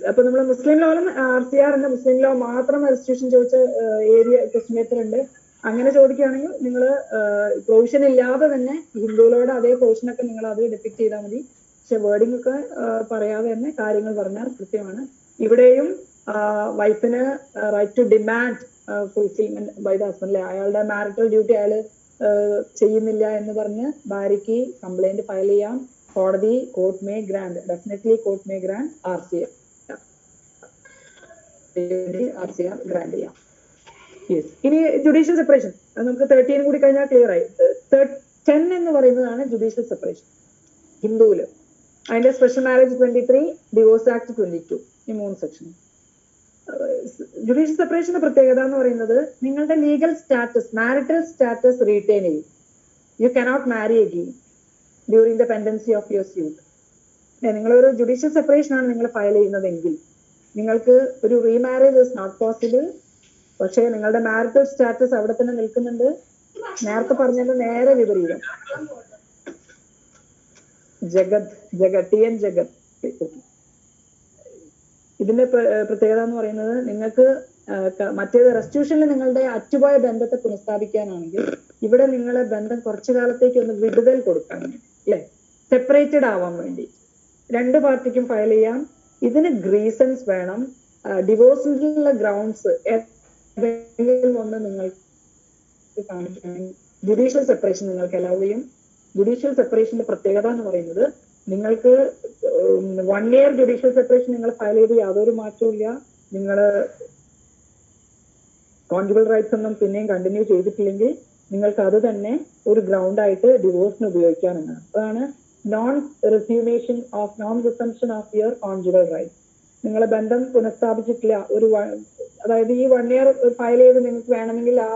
അപ്പൊ നമ്മൾ മുസ്ലിം ലോയിലും RCR എന്ന മുസ്ലിം ലോ മാത്രം രജിസ്ട്രേഷൻ ചോദിച്ച ഏരിയ ക്വസ്റ്റ്യൻ പേപ്പർ ഉണ്ട്. അങ്ങനെ ചോദിക്കുകയാണെങ്കിൽ നിങ്ങൾ പ്രൊവിഷൻ ഇല്ലാതെ തന്നെ ഹിന്ദുവിലോട് അതേ പ്രൊവിഷനൊക്കെ നിങ്ങൾ അത് ഡെപ്പിക്ട് ചെയ്താൽ മതി. പക്ഷെ വേർഡിംഗ് ഒക്കെ പറയാതെ തന്നെ കാര്യങ്ങൾ പറഞ്ഞാൽ കൃത്യമാണ്. ഇവിടെയും വൈഫിന് right to demand fulfilment by the husband. അയാളുടെ മാരിറ്റൽ ഡ്യൂട്ടി അയാൾ ചെയ്യുന്നില്ല എന്ന് പറഞ്ഞ് ഭാര്യയ്ക്ക് കംപ്ലൈന്റ് ഫയൽ ചെയ്യാം. കോടതി court may grant, definitely court may grant RCR grant ചെയ്യാം. യെസ്. ഇനി ജുഡീഷ്യൽ സെപ്പറേഷൻ നമുക്ക് 13 കൂടി കഴിഞ്ഞാൽ ക്ലിയർ ആയി. 10 എന്ന് പറയുന്നതാണ് ജുഡീഷ്യൽ സെപ്പറേഷൻ ഹിന്ദുവില്. അതിന്റെ സ്പെഷ്യൽ മാരേജ് 23, ഡിവോഴ്സ് ആക്ട് 22, ഈ 3 സെക്ഷൻ. ജുഡീഷ്യൽ സെപ്പറേഷന്റെ പ്രത്യേകത എന്ന് പറയുന്നത് നിങ്ങളുടെ legal status, marital status retain ചെയ്യും. You cannot marry again during the pendency of your suit. നിങ്ങളൊരു ജുഡീഷ്യൽ സെപ്പറേഷൻ ആണ് നിങ്ങൾ ഫയൽ ചെയ്യുന്നതെങ്കിൽ നിങ്ങൾക്ക് ഒരു റീമാരേജ് ഇസ് നോട്ട് പോസിബിൾ. പക്ഷേ നിങ്ങളുടെ മാരിറ്റൽ സ്റ്റാറ്റസ് അവിടെ തന്നെ നിൽക്കുന്നുണ്ട്. നേരത്തെ പറഞ്ഞത് നേരെ വിപരീതം. ജഗത് ഇതിന്റെ പ്രത്യേകത എന്ന് പറയുന്നത് നിങ്ങൾക്ക് മറ്റേത് റെസ്റ്റിറ്റ്യൂഷനിൽ നിങ്ങളുടെ അറ്റുപോയ ബന്ധത്തെ പുനഃസ്ഥാപിക്കാനാണെങ്കിൽ ഇവിടെ നിങ്ങളെ ബന്ധം കുറച്ചു കാലത്തേക്ക് ഒന്ന് വിടുതൽ കൊടുക്കാൻ, അല്ലെ, സെപ്പറേറ്റഡ് ആവാൻ വേണ്ടി 2 പാർട്ടിക്കും ഫയൽ ചെയ്യാം. ഇതിന് റീസൺസ് വേണം. ഡിവോഴ്സിനുള്ള ഗ്രൗണ്ട്സ് ഏതെങ്കിലും ഒന്ന് നിങ്ങൾക്ക് കാണിക്കുകയാണെങ്കിൽ ജുഡീഷ്യൽ സെപ്പറേഷൻ നിങ്ങൾക്ക് അലൗ ചെയ്യും. ജുഡീഷ്യൽ സെപ്പറേഷന്റെ പ്രത്യേകത എന്ന് പറയുന്നത് നിങ്ങൾക്ക് 1 year ജുഡീഷ്യൽ സെപ്പറേഷൻ നിങ്ങൾ ഫയൽ ചെയ്ത് യാതൊരു മാറ്റവും ഇല്ല. നിങ്ങൾ കോൺജുഗൽ റൈറ്റ്സ് ഒന്നും പിന്നെയും കണ്ടിന്യൂ ചെയ്തിട്ടില്ലെങ്കിൽ നിങ്ങൾക്ക് അത് തന്നെ ഒരു ഗ്രൗണ്ട് ആയിട്ട് ഡിവോഴ്സിന് ഉപയോഗിക്കാമെന്നാണ്. അതാണ് non resumption of resumption of your conjugal rights. നിങ്ങളെ ബന്ധം പുനഃസ്ഥാപിച്ചിട്ടില്ല, അതായത് ഈ 1 year ഫയൽ ചെയ്ത് നിങ്ങൾക്ക് വേണമെങ്കിൽ ആ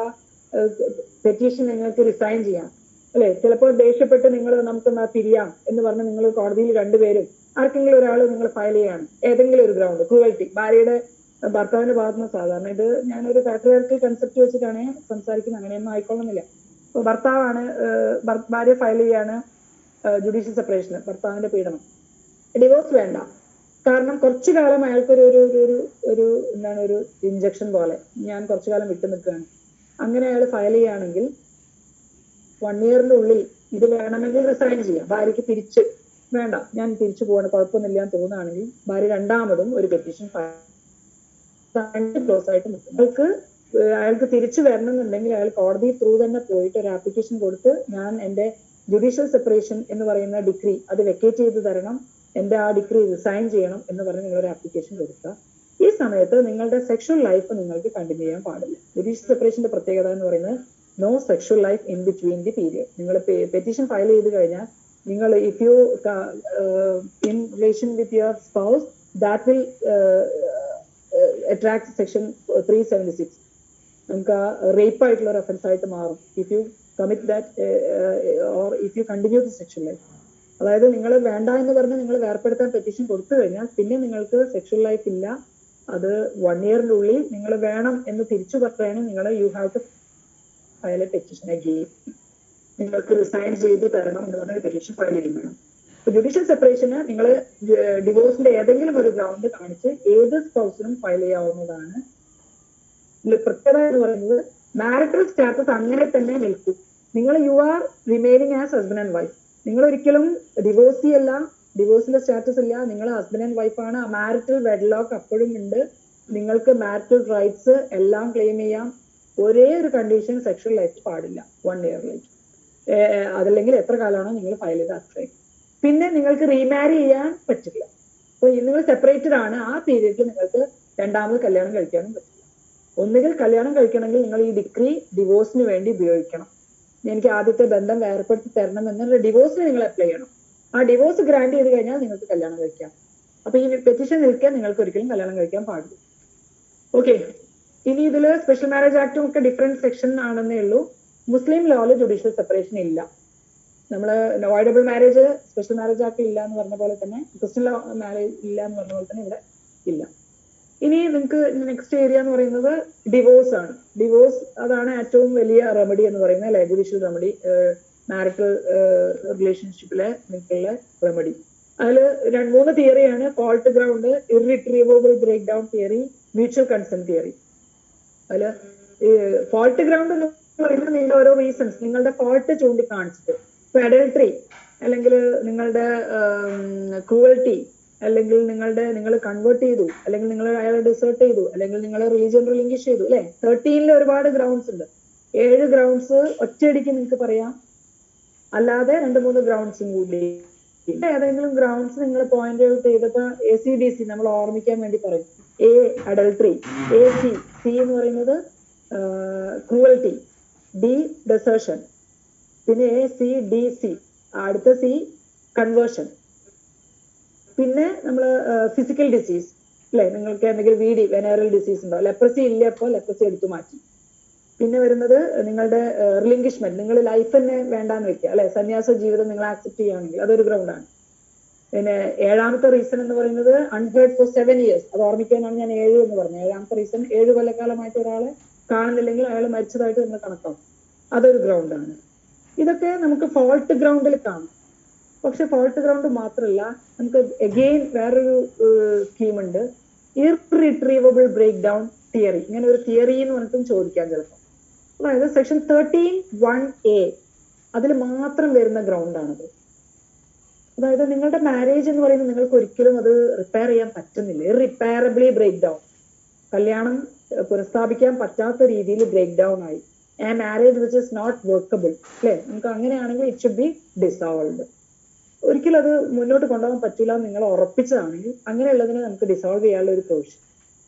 പെറ്റീഷൻ നിങ്ങൾക്ക് റിസൈൻ ചെയ്യാം, അല്ലെ. ചിലപ്പോൾ ദേഷ്യപ്പെട്ട് നിങ്ങൾ നമുക്ക് പിരിയാം എന്ന് പറഞ്ഞ് നിങ്ങൾ കോടതിയിൽ 2 പേരും ആർക്കെങ്കിലും ഒരാൾ നിങ്ങൾ ഫയൽ ചെയ്യാണ് ഏതെങ്കിലും ഒരു ഗ്രൗണ്ട്, ക്രൂവൽറ്റി, ഭാര്യയുടെ ഭർത്താവിന്റെ ഭാഗത്തുനിന്ന്. സാധാരണ ഇത് ഞാനൊരു പാട്രിയാർക്കൽ കൺസെപ്റ്റ് വെച്ചിട്ടാണ് സംസാരിക്കുന്നത്, അങ്ങനെയൊന്നും ആയിക്കൊള്ളുന്നില്ല. ഇപ്പൊ ഭർത്താവാണ്, ഭാര്യ ഫയൽ ചെയ്യാണ് ജുഡീഷ്യൽ സെപ്പറേഷന്, ഭർത്താവിന്റെ പീഡനം, ഡിവോഴ്സ് വേണ്ട. കാരണം കുറച്ചു കാലം അയാൾക്കൊരു ഒരു ഇഞ്ചക്ഷൻ പോലെ ഞാൻ കുറച്ചു കാലം വിട്ടു നിൽക്കുകയാണ്. അങ്ങനെ അയാൾ ഫയൽ ചെയ്യുകയാണെങ്കിൽ 1 ഇയറിന്റെ ഉള്ളിൽ ഇത് വേണമെങ്കിൽ റിസൈൻ ചെയ്യാം. ഭാര്യയ്ക്ക് തിരിച്ച് വേണ്ട, ഞാൻ തിരിച്ചു പോകണം, കുഴപ്പമൊന്നുമില്ല എന്ന് തോന്നുകയാണെങ്കിൽ ഭാര്യ രണ്ടാമതും ഒരു പെറ്റീഷൻ ക്ലോസ് ആയിട്ട് നിൽക്കും. അയാൾക്ക് തിരിച്ചു വരണമെന്നുണ്ടെങ്കിൽ അയാൾ കോടതി ത്രൂ തന്നെ പോയിട്ട് ഒരു ആപ്ലിക്കേഷൻ കൊടുത്ത് ഞാൻ എന്റെ ജുഡീഷ്യൽ സെപ്പറേഷൻ എന്ന് പറയുന്ന ഡിഗ്രി അത് വെക്കേറ്റ് ചെയ്ത് തരണം, എന്റെ ആ ഡിഗ്രി റിസൈൻ ചെയ്യണം എന്ന് പറഞ്ഞ് നിങ്ങളൊരു ആപ്ലിക്കേഷൻ കൊടുക്കുക. ഈ സമയത്ത് നിങ്ങളുടെ സെക്ഷൽ ലൈഫ് നിങ്ങൾക്ക് കണ്ടിന്യൂ ചെയ്യാൻ പാടില്ല. ജുഡീഷ്യൽ സെപ്പറേഷന്റെ പ്രത്യേകത എന്ന് പറയുന്നത് no sexual life in between the period. നിങ്ങൾ പെറ്റീഷൻ ഫയൽ ചെയ്ത് കഴിഞ്ഞാൽ നിങ്ങൾ if you in relation with your spouse that will attract section 376. നമുക്ക് റേപ്പ് ആയിട്ടുള്ള ഒരു ഒഫൻസ് ആയിട്ട് മാറും if you commit that or if you continue the sexual life. അതായത് നിങ്ങൾ വേണ്ട എന്ന് പറഞ്ഞ് നിങ്ങൾ വേർപ്പെടുത്താൻ പെറ്റീഷൻ കൊടുത്തു കഴിഞ്ഞാൽ പിന്നെ നിങ്ങൾക്ക് സെക്ഷൽ ലൈഫ് ഇല്ല. അത് 1 ഇയറിന്റെ ഉള്ളിൽ നിങ്ങൾ വേണം എന്ന് തിരിച്ചു പറയാനും നിങ്ങൾ you have to file a petition again. നിങ്ങൾക്ക് റിസൈൻ ചെയ്ത് തരണം എന്ന് പറഞ്ഞ പെറ്റീഷൻ ഫയൽ ചെയ്യും വേണം. ജുഡീഷ്യൽ സെപ്പറേഷന് നിങ്ങൾ ഡിവോഴ്സിന്റെ ഏതെങ്കിലും ഒരു ഗ്രൗണ്ട് കാണിച്ച് ഏത് സ്പൗസിനും ഫയൽ ചെയ്യാവുന്നതാണ്. പ്രത്യേകത എന്ന് പറയുന്നത് മാരിറ്റൽ സ്റ്റാറ്റസ് അങ്ങനെ തന്നെ നിൽക്കും. നിങ്ങൾ you are remaining as husband and wife. നിങ്ങൾ ഒരിക്കലും ഡിവോഴ്സി അല്ല, ഡിവോഴ്സിന്റെ സ്റ്റാറ്റസ് ഇല്ല, നിങ്ങൾ ഹസ്ബൻഡ് ആൻഡ് വൈഫാണ്. മാരിറ്റൽ വെഡ്ലോക്ക് അപ്പോഴും ഉണ്ട്. നിങ്ങൾക്ക് മാരിറ്റൽ റൈറ്റ്സ് എല്ലാം ക്ലെയിം ചെയ്യാം. ഒരേ ഒരു കണ്ടീഷൻ സെക്ഷൽ ലൈഫ് പാടില്ല 1 ഇയറിലേക്ക്. അതല്ലെങ്കിൽ എത്ര കാലമാണോ നിങ്ങൾ ഫയൽ ചെയ്ത് അത്രയും. പിന്നെ നിങ്ങൾക്ക് റീമാരി ചെയ്യാൻ പറ്റില്ല. അപ്പൊ നിങ്ങൾ സെപ്പറേറ്റഡ് ആണ്, ആ പീരീഡിൽ നിങ്ങൾക്ക് രണ്ടാമത് കല്യാണം കഴിക്കാനും പറ്റില്ല. ഒന്നുകിൽ കല്യാണം കഴിക്കണമെങ്കിൽ നിങ്ങൾ ഈ ഡിഗ്രി ഡിവോഴ്സിന് വേണ്ടി ഉപയോഗിക്കണം. എനിക്ക് ആദ്യത്തെ ബന്ധം വേർപ്പെടുത്തി തരണം എന്നുള്ള ഡിവോഴ്സിന് നിങ്ങൾ അപ്ലൈ ചെയ്യണം. ആ ഡിവോഴ്സ് ഗ്രാന്റ് ചെയ്ത് കഴിഞ്ഞാൽ നിങ്ങൾക്ക് കല്യാണം കഴിക്കാം. അപ്പൊ ഈ പെറ്റീഷൻ നിൽക്കാൻ നിങ്ങൾക്ക് ഒരിക്കലും കല്യാണം കഴിക്കാൻ പാടില്ല. ഓക്കെ, ഇനി ഇതിൽ സ്പെഷ്യൽ മാരേജ് ആക്ടും ഒക്കെ ഡിഫറെന്റ് സെക്ഷൻ ആണെന്നേ ഉള്ളൂ. മുസ്ലിം ലോയില് ജുഡീഷ്യൽ സെപ്പറേഷൻ ഇല്ല. നമ്മള് avoidable marriage special marriage act ഇല്ല എന്ന് പറഞ്ഞ പോലെ തന്നെ ക്രിസ്ത്യൻ ലോ മാരേജ് ഇല്ല എന്ന് പറഞ്ഞ പോലെ തന്നെ ഇവിടെ ഇല്ല. ഇനി നിങ്ങൾക്ക് നെക്സ്റ്റ് ഏരിയ എന്ന് പറയുന്നത് ഡിവോഴ്സ് ആണ്. ഡിവോഴ്സ് അതാണ് ഏറ്റവും വലിയ റെമഡി എന്ന് പറയുന്നത്, അല്ലെ, ജുഡീഷ്യൽ റെമഡി, മാരിറ്റൽ റിലേഷൻഷിപ്പിലെ നിൽക്കുള്ള റെമഡി. അതിൽ 3 തിയറിയാണ്: fault ground, irretrievable break down theory, mutual consent theory. അതില് ഫോൾട്ട് ഗ്രൗണ്ട് എന്ന് പറയുന്നത് നിങ്ങളുടെ ഓരോ റീസൺസ്, നിങ്ങളുടെ ഫോൾട്ട് ചൂണ്ടിക്കാണിച്ചിട്ട്, ഇപ്പൊ അഡൾട്ടറി അല്ലെങ്കിൽ നിങ്ങളുടെ ക്രൂവൽറ്റി, അല്ലെങ്കിൽ നിങ്ങൾ കൺവേർട്ട് ചെയ്തു, അല്ലെങ്കിൽ നിങ്ങൾ അയാളെ ഡിസേർട്ട് ചെയ്തു, അല്ലെങ്കിൽ നിങ്ങൾ റിലീജിയൻ റിലിംഗ്വിഷ് ചെയ്തു, അല്ലെ. 13 ഒരുപാട് ഗ്രൗണ്ട്സ് ഉണ്ട്. 7 ഗ്രൗണ്ട്സ് ഒറ്റയടിക്ക് നിങ്ങൾക്ക് പറയാം, അല്ലാതെ 2-3 ഗ്രൗണ്ട്സും കൂടി. ഏതെങ്കിലും ഗ്രൗണ്ട്സ് നിങ്ങൾ പോയിന്റ് ഔട്ട് ചെയ്തപ്പോ ACDC നമ്മൾ ഓർമ്മിക്കാൻ വേണ്ടി പറയും. A അഡൾട്ടറി, C എന്ന് പറയുന്നത് ക്രൂവൽറ്റി, D ഡെസേർഷൻ, പിന്നെ ACDC, അടുത്ത C കൺവേർഷൻ. പിന്നെ നമ്മൾ ഫിസിക്കൽ ഡിസീസ്, അല്ലെ, നിങ്ങൾക്ക് എന്തെങ്കിലും വെനറൽ ഡിസീസ് ഉണ്ടോ, ലെപ്രസി ഇല്ല, അപ്പോൾ ലെപ്രസി എടുത്തു മാറ്റി. പിന്നെ വരുന്നത് നിങ്ങളുടെ റിലിംഗ്വിഷ്മെന്റ്, നിങ്ങൾ ലൈഫ് തന്നെ വേണ്ടാന്ന് വെക്കുക, അല്ലെ, സന്യാസ ജീവിതം നിങ്ങൾ ആക്സെപ്റ്റ് ചെയ്യുകയാണെങ്കിൽ അതൊരു ഗ്രൗണ്ടാണ്. പിന്നെ 7ാമത്തെ റീസൺ എന്ന് പറയുന്നത് അൺഹേർഡ് ഫോർ 7 years. അത് ഓർമ്മിക്കാനാണ് ഞാൻ 7 എന്ന് പറഞ്ഞത്. 7ാമത്തെ റീസൺ 7 കൊല്ലക്കാലമായിട്ട് ഒരാളെ കാണുന്നില്ലെങ്കിൽ അയാൾ മരിച്ചതായിട്ട് നമ്മൾ കണക്കാക്കും. അതൊരു ഗ്രൗണ്ടാണ്. ഇതൊക്കെ നമുക്ക് ഫോൾട്ട് ഗ്രൗണ്ടിൽ കാണും. പക്ഷെ ഫോൾട്ട് ഗ്രൗണ്ട് മാത്രമല്ല, നമുക്ക് അഗെയിൻ വേറൊരു സ്കീമുണ്ട്, ഇർറിട്രീവബിൾ ബ്രേക്ക് ഡൗൺ തിയറി. ഇങ്ങനെ ഒരു തിയറി എന്ന് പറഞ്ഞിട്ടും ചോദിക്കാൻ ചിലപ്പോൾ. അതായത് സെക്ഷൻ 13(1)(a) അതിൽ മാത്രം വരുന്ന ഗ്രൗണ്ടാണത്. അതായത് നിങ്ങളുടെ മാരേജ് എന്ന് പറയുന്നത് നിങ്ങൾക്ക് ഒരിക്കലും അത് റിപ്പയർ ചെയ്യാൻ പറ്റുന്നില്ല. ഇറിപ്പയറബിളി ബ്രേക്ക് ഡൗൺ, കല്യാണം പുനഃസ്ഥാപിക്കാൻ പറ്റാത്ത രീതിയിൽ ബ്രേക്ക് ഡൗൺ ആയി. ആ marriage which is not workable, അല്ലെ, നമുക്ക് അങ്ങനെയാണെങ്കിൽ ഇറ്റ് ഷുഡ് ബി ഡിസോൾവ്ഡ്. ഒരിക്കലും അത് മുന്നോട്ട് കൊണ്ടുപോകാൻ പറ്റില്ല എന്ന് നിങ്ങൾ ഉറപ്പിച്ചതാണെങ്കിൽ അങ്ങനെയുള്ളതിനെ നമുക്ക് ഡിസോൾവ് ചെയ്യാനുള്ള ഒരു പ്രൊവിഷൻ.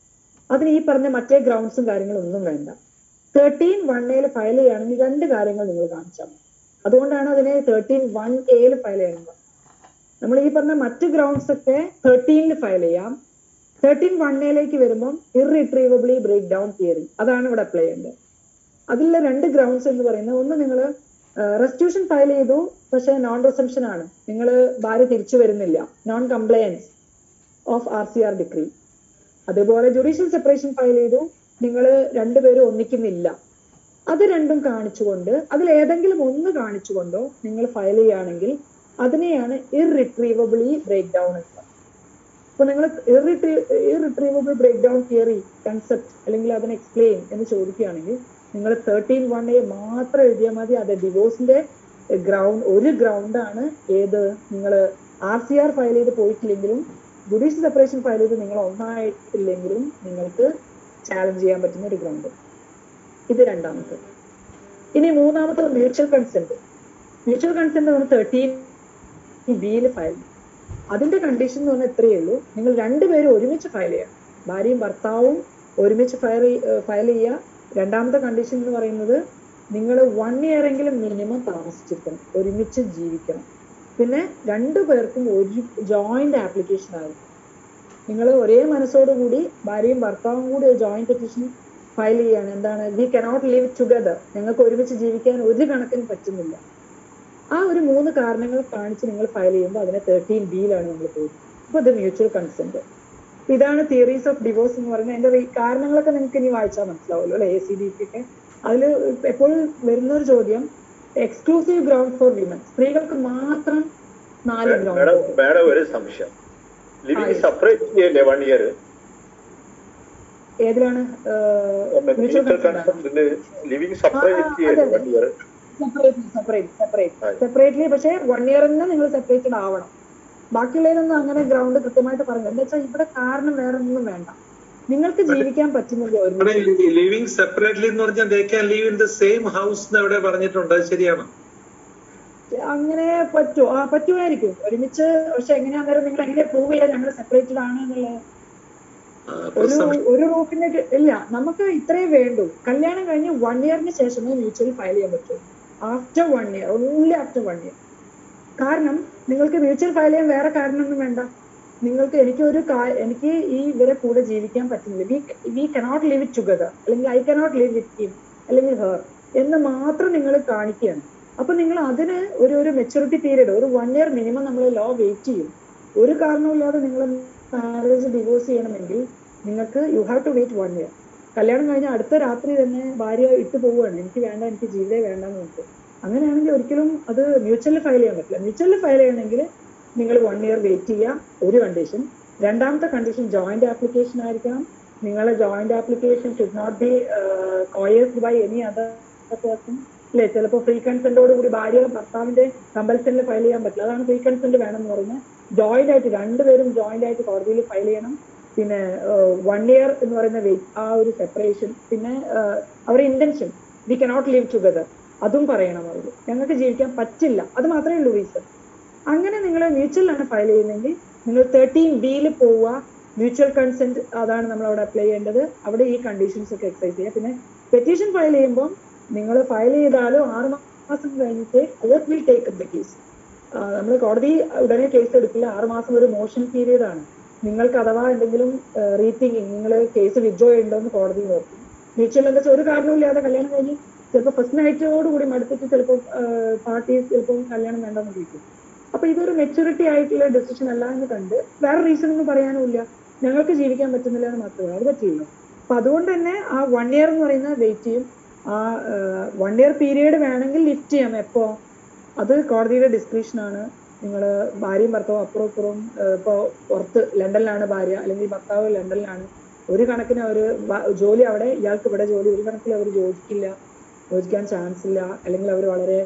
അതിന് ഈ പറഞ്ഞ മറ്റേ ഗ്രൗണ്ട്സും കാര്യങ്ങളും ഒന്നും വേണ്ട. 13(1)(a) ഫയൽ ചെയ്യുകയാണെങ്കിൽ 2 കാര്യങ്ങൾ നിങ്ങൾ കാണിച്ചാൽ മതി. അതുകൊണ്ടാണ് അതിനെ 13(1)(a) ഫയൽ ചെയ്യുന്നത്. നമ്മൾ ഈ പറഞ്ഞ മറ്റ് ഗ്രൗണ്ട്സ് ഒക്കെ 13 ഫയൽ ചെയ്യാം. 13(1)(a) വരുമ്പം ഇറിട്രീവബിളി ബ്രേക്ക് ഡൗൺ തിയറി, അതാണ് ഇവിടെ അപ്ലൈ ചെയ്യേണ്ടത്. അതിലുള്ള 2 ഗ്രൗണ്ട്സ് എന്ന് പറയുന്നത്, ഒന്ന് നിങ്ങൾ റെസ്റ്റിറ്റ്യൂഷൻ ഫയൽ ചെയ്തു, പക്ഷെ നോൺ റെസംപ്ഷൻ ആണ്, നിങ്ങൾ ഭാര്യ തിരിച്ചു വരുന്നില്ല, non compliance of RCR degree. അതേപോലെ ജുഡീഷ്യൽ സെപ്പറേഷൻ ഫയൽ ചെയ്തു, നിങ്ങൾ രണ്ടുപേരും ഒന്നിക്കുന്നില്ല. അത് രണ്ടും കാണിച്ചുകൊണ്ട്, അതിൽ ഏതെങ്കിലും ഒന്ന് കാണിച്ചുകൊണ്ടോ നിങ്ങൾ ഫയൽ ചെയ്യുകയാണെങ്കിൽ അതിനെയാണ് ഇറിട്രീവബിളി ബ്രേക്ക് ഡൗൺ എന്ന് പറയുന്നത്. അപ്പൊ നിങ്ങൾ ഇറിട്രീവബിൾ ബ്രേക്ക് ഡൗൺ തിയറി കൺസെപ്റ്റ് അല്ലെങ്കിൽ അതിനെ എക്സ്പ്ലെയിൻ എന്ന് ചോദിക്കുകയാണെങ്കിൽ നിങ്ങൾ 13(1)A മാത്രം എഴുതിയാൽ മതി. അത് ഡിവോഴ്സിന്റെ ഒരു ഗ്രൗണ്ടാണ്. ഏത്? നിങ്ങൾ RCR ഫയൽ ചെയ്ത് പോയിട്ടില്ലെങ്കിലും ജുഡീഷ്യൽ സെപ്പറേഷൻ ഫയൽ ചെയ്ത് നിങ്ങൾ ഒന്നായിട്ടില്ലെങ്കിലും നിങ്ങൾക്ക് ചാലഞ്ച് ചെയ്യാൻ പറ്റുന്ന ഒരു ഗ്രൗണ്ട്. ഇത് രണ്ടാമത്തെ. ഇനി മൂന്നാമത്തെ മ്യൂച്വൽ കൺസെന്റ്. മ്യൂച്വൽ കൺസെന്റ് 13(B)യിൽ ഫയൽ. അതിന്റെ കണ്ടീഷൻ എന്ന് പറഞ്ഞാൽ ഇത്രയേ ഉള്ളൂ, നിങ്ങൾ രണ്ടുപേരും ഒരുമിച്ച് ഫയൽ ചെയ്യാം. ഭാര്യയും ഭർത്താവും ഒരുമിച്ച് ഫയൽ ചെയ്യുക. രണ്ടാമത്തെ കണ്ടീഷൻ എന്ന് പറയുന്നത് നിങ്ങൾ 1 year എങ്കിലും മിനിമം താമസിച്ചിരിക്കണം, ഒരുമിച്ച് ജീവിക്കണം. പിന്നെ രണ്ടുപേർക്കും ഒരു ജോയിന്റ് ആപ്ലിക്കേഷൻ ആകും. നിങ്ങൾ ഒരേ മനസ്സോടുകൂടി ഭാര്യയും ഭർത്താവും കൂടി ഒരു ജോയിന്റ് പെറ്റീഷൻ ഫയൽ ചെയ്യാണ്. എന്താണ്? വി കനോട്ട് ലിവ് ടുഗദർ, ഞങ്ങൾക്ക് ഒരുമിച്ച് ജീവിക്കാൻ ഒരു കണക്കിന് പറ്റുന്നില്ല. ആ ഒരു 3 കാരണങ്ങൾ കാണിച്ച് നിങ്ങൾ ഫയൽ ചെയ്യുമ്പോൾ അതിനെ 13(B)യിലാണ് നമ്മൾ പോകുന്നത്. അപ്പോൾ ഇത് മ്യൂച്വൽ കൺസെന്റ്. ഇതാണ് തിയറീസ് ഓഫ് ഡിവോഴ്സ് എന്ന് പറയുന്നത്. അതിന്റെ കാരണങ്ങളൊക്കെ നിങ്ങൾക്ക് ഇനി വായിച്ചാൽ മനസ്സിലാവുമല്ലോ അല്ലെ, ACDP ഒക്കെ. അതിൽ എപ്പോഴും വരുന്ന ഒരു ചോദ്യം, എക്സ്ക്ലൂസീവ് ഗ്രൗണ്ട് ഫോർ വിമൻ, സ്ത്രീകൾക്ക് മാത്രം 4 ഗ്രൗണ്ട്. മാഡം ഒരു സംശയം, ലിവിംഗ് സെപ്പറേറ്റ് ചെയ്യല്ലേ 1 year? ഏതിലാണ്? ലിവിംഗ് സെപ്പറേറ്റ് ചെയ്യല്ലേ 1 year? സെപ്പറേറ്റ്ലി. പക്ഷെ 1 year തന്നെ നിങ്ങൾ സെപ്പറേറ്റഡ് ആവണം. ബാക്കിയുള്ളതിനൊന്നും അങ്ങനെ ഗ്രൗണ്ട് കൃത്യമായിട്ട് പറഞ്ഞു. എന്താ വെച്ചാൽ ഇവിടെ കാരണം വേറെ ഒന്നും വേണ്ട, നിങ്ങൾക്ക് ജീവിക്കാൻ പറ്റുന്നില്ല. ലിവിംഗ് സെപ്പറേറ്റ്ലി എന്ന് പറഞ്ഞാൽ they can live in the same house എന്ന് എവിടെ പറഞ്ഞിട്ടുണ്ട്, ശരിയാണോ? അങ്ങനെ പറ്റുമായിരിക്കും ഒരുമിച്ച്. പക്ഷെ എങ്ങനെയാ അന്നേരം നിങ്ങൾ എങ്ങനെ പ്രൂവ് ചെയ്യാൻ ഞങ്ങൾ സെപ്പറേറ്റഡ് ആണ് എന്നുള്ളത്? ഒരു റൂഫിന്റെ ഇല്ല, നമുക്ക് ഇത്രേ വേണ്ടൂ. കല്യാണം കഴിഞ്ഞ് 1 yearന് ശേഷമേ മ്യൂച്വൽ ഫയൽ ചെയ്യാൻ പറ്റൂ. After 1 year, only after 1 year. കാരണം നിങ്ങൾക്ക് മ്യൂച്വൽ ഫയൽ ചെയ്യാൻ വേറെ കാരണമൊന്നും വേണ്ട. നിങ്ങൾക്ക് എനിക്ക് ഈ ഇവരെ കൂടെ ജീവിക്കാൻ പറ്റുന്നില്ല, we cannot live it together, അല്ലെങ്കിൽ I cannot live with him അല്ലെങ്കിൽ ഹെർ എന്ന് മാത്രം നിങ്ങൾ കാണിക്കുകയാണ്. അപ്പൊ നിങ്ങൾ അതിന് ഒരു മെച്യൂരിറ്റി പീരീഡ്, ഒരു 1 year മിനിമം നമ്മൾ ലോ വെയിറ്റ് ചെയ്യും. ഒരു കാരണവുമില്ലാതെ നിങ്ങൾ മാരേജ് ഡിവോഴ്സ് ചെയ്യണമെങ്കിൽ നിങ്ങൾക്ക് you have to wait 1 year. കല്യാണം കഴിഞ്ഞാൽ അടുത്ത രാത്രി തന്നെ ഭാര്യ ഇട്ട് പോവുകയാണ്, എനിക്ക് വേണ്ട, എനിക്ക് ജീവിതമേ വേണ്ടെന്ന് നോക്കും. അങ്ങനെയാണെങ്കിൽ ഒരിക്കലും അത് മ്യൂച്വലിൽ ഫയൽ ചെയ്യാൻ പറ്റില്ല. മ്യൂച്വലിൽ ഫയൽ ചെയ്യണമെങ്കിൽ നിങ്ങൾ 1 year വെയിറ്റ് ചെയ്യാം, ഒരു കണ്ടീഷൻ. രണ്ടാമത്തെ കണ്ടീഷൻ ജോയിന്റ് ആപ്ലിക്കേഷൻ ആയിരിക്കണം. നിങ്ങളുടെ joint application should not be coerced by any other person. അല്ലെ, ചിലപ്പോൾ ഫ്രീ കൺസെന്റോട് കൂടി ഭാര്യ ഭർത്താവിന്റെ കമ്പൽഷനിൽ ഫയൽ ചെയ്യാൻ പറ്റില്ല. അതാണ് ഫ്രീ കൺസെന്റ് വേണം എന്ന് പറഞ്ഞാൽ. ജോയിന്റ് ആയിട്ട് രണ്ടുപേരും ജോയിന്റ് ആയിട്ട് കോടതിയിൽ ഫയൽ ചെയ്യണം. പിന്നെ 1 year എന്ന് പറയുന്ന വെയിറ്റ്, ആ ഒരു സെപ്പറേഷൻ. പിന്നെ അവരുടെ intention, V cannot live together, അതും പറയണം. അവർ ഞങ്ങൾക്ക് ജീവിക്കാൻ പറ്റില്ല, അത് മാത്രമേ ഉള്ളൂ റീസൺ. അങ്ങനെ നിങ്ങൾ മ്യൂച്വലാണ് ഫയൽ ചെയ്യുന്നതെങ്കിൽ നിങ്ങൾ 13(B)യിൽ പോവുക. മ്യൂച്വൽ കൺസെന്റ് അതാണ് നമ്മൾ അവിടെ അപ്ലൈ ചെയ്യേണ്ടത്. അവിടെ ഈ കണ്ടീഷൻസ് ഒക്കെ എക്സൈസ് ചെയ്യുക. പിന്നെ പെറ്റീഷൻ ഫയൽ ചെയ്യുമ്പോൾ നിങ്ങൾ ഫയൽ ചെയ്താലും 6 മാസം കഴിഞ്ഞിട്ട് court will take the case. നമ്മൾ കോടതി ഉടനെ കേസ് എടുക്കില്ല. 6 മാസം ഒരു മോഷൻ പീരീഡ് ആണ്. നിങ്ങൾക്ക് അഥവാ എന്തെങ്കിലും റീതിങ്കിങ്, നിങ്ങൾ കേസ് വിഡ്രോ ചെയ്യണ്ടോന്ന് കോടതി നോക്കും. മ്യൂച്വൽ എന്താ വെച്ചാൽ ഒരു കാരണമില്ലാതെ കല്യാണം കഴിഞ്ഞ് ചിലപ്പോൾ ഫസ്റ്റ് നൈറ്റോട് കൂടി മടുത്തിട്ട് ചിലപ്പോൾ പാർട്ടീസ് ചിലപ്പോൾ കല്യാണം വേണ്ടെന്ന് വിളിക്കും. അപ്പൊ ഇതൊരു മെച്യൂരിറ്റി ആയിട്ടുള്ള ഡെസിഷൻ അല്ല എന്ന് കണ്ട് വേറെ റീസൺ ഒന്നും പറയാനുമില്ല, ഞങ്ങൾക്ക് ജീവിക്കാൻ പറ്റുന്നില്ല എന്ന് മാത്രമേ അത് പറ്റിയുള്ളൂ. അപ്പൊ അതുകൊണ്ട് തന്നെ ആ 1 year എന്ന് പറയുന്ന വെയിറ്റ് ചെയ്യും. ആ 1 year പീരീഡ് വേണമെങ്കിൽ ലിഫ്റ്റ് ചെയ്യാം. എപ്പോ? അത് കോടതിയുടെ ഡിസ്ക്രിപ്ഷൻ ആണ്. നിങ്ങൾ ഭാര്യയും ഭർത്താവും അപ്പുറം ഇപ്പുറം, ഇപ്പൊ പുറത്ത് ലണ്ടനിലാണ് ഭാര്യ അല്ലെങ്കിൽ ഭർത്താവ് ലണ്ടനിലാണ്, ഒരു കണക്കിന് അവർ ജോലി അവിടെ, ഇയാൾക്ക് ഇവിടെ ജോലി, ഒരു കണക്കിൽ അവർ യോജിക്കാൻ ചാൻസ് ഇല്ല. അല്ലെങ്കിൽ അവർ വളരെ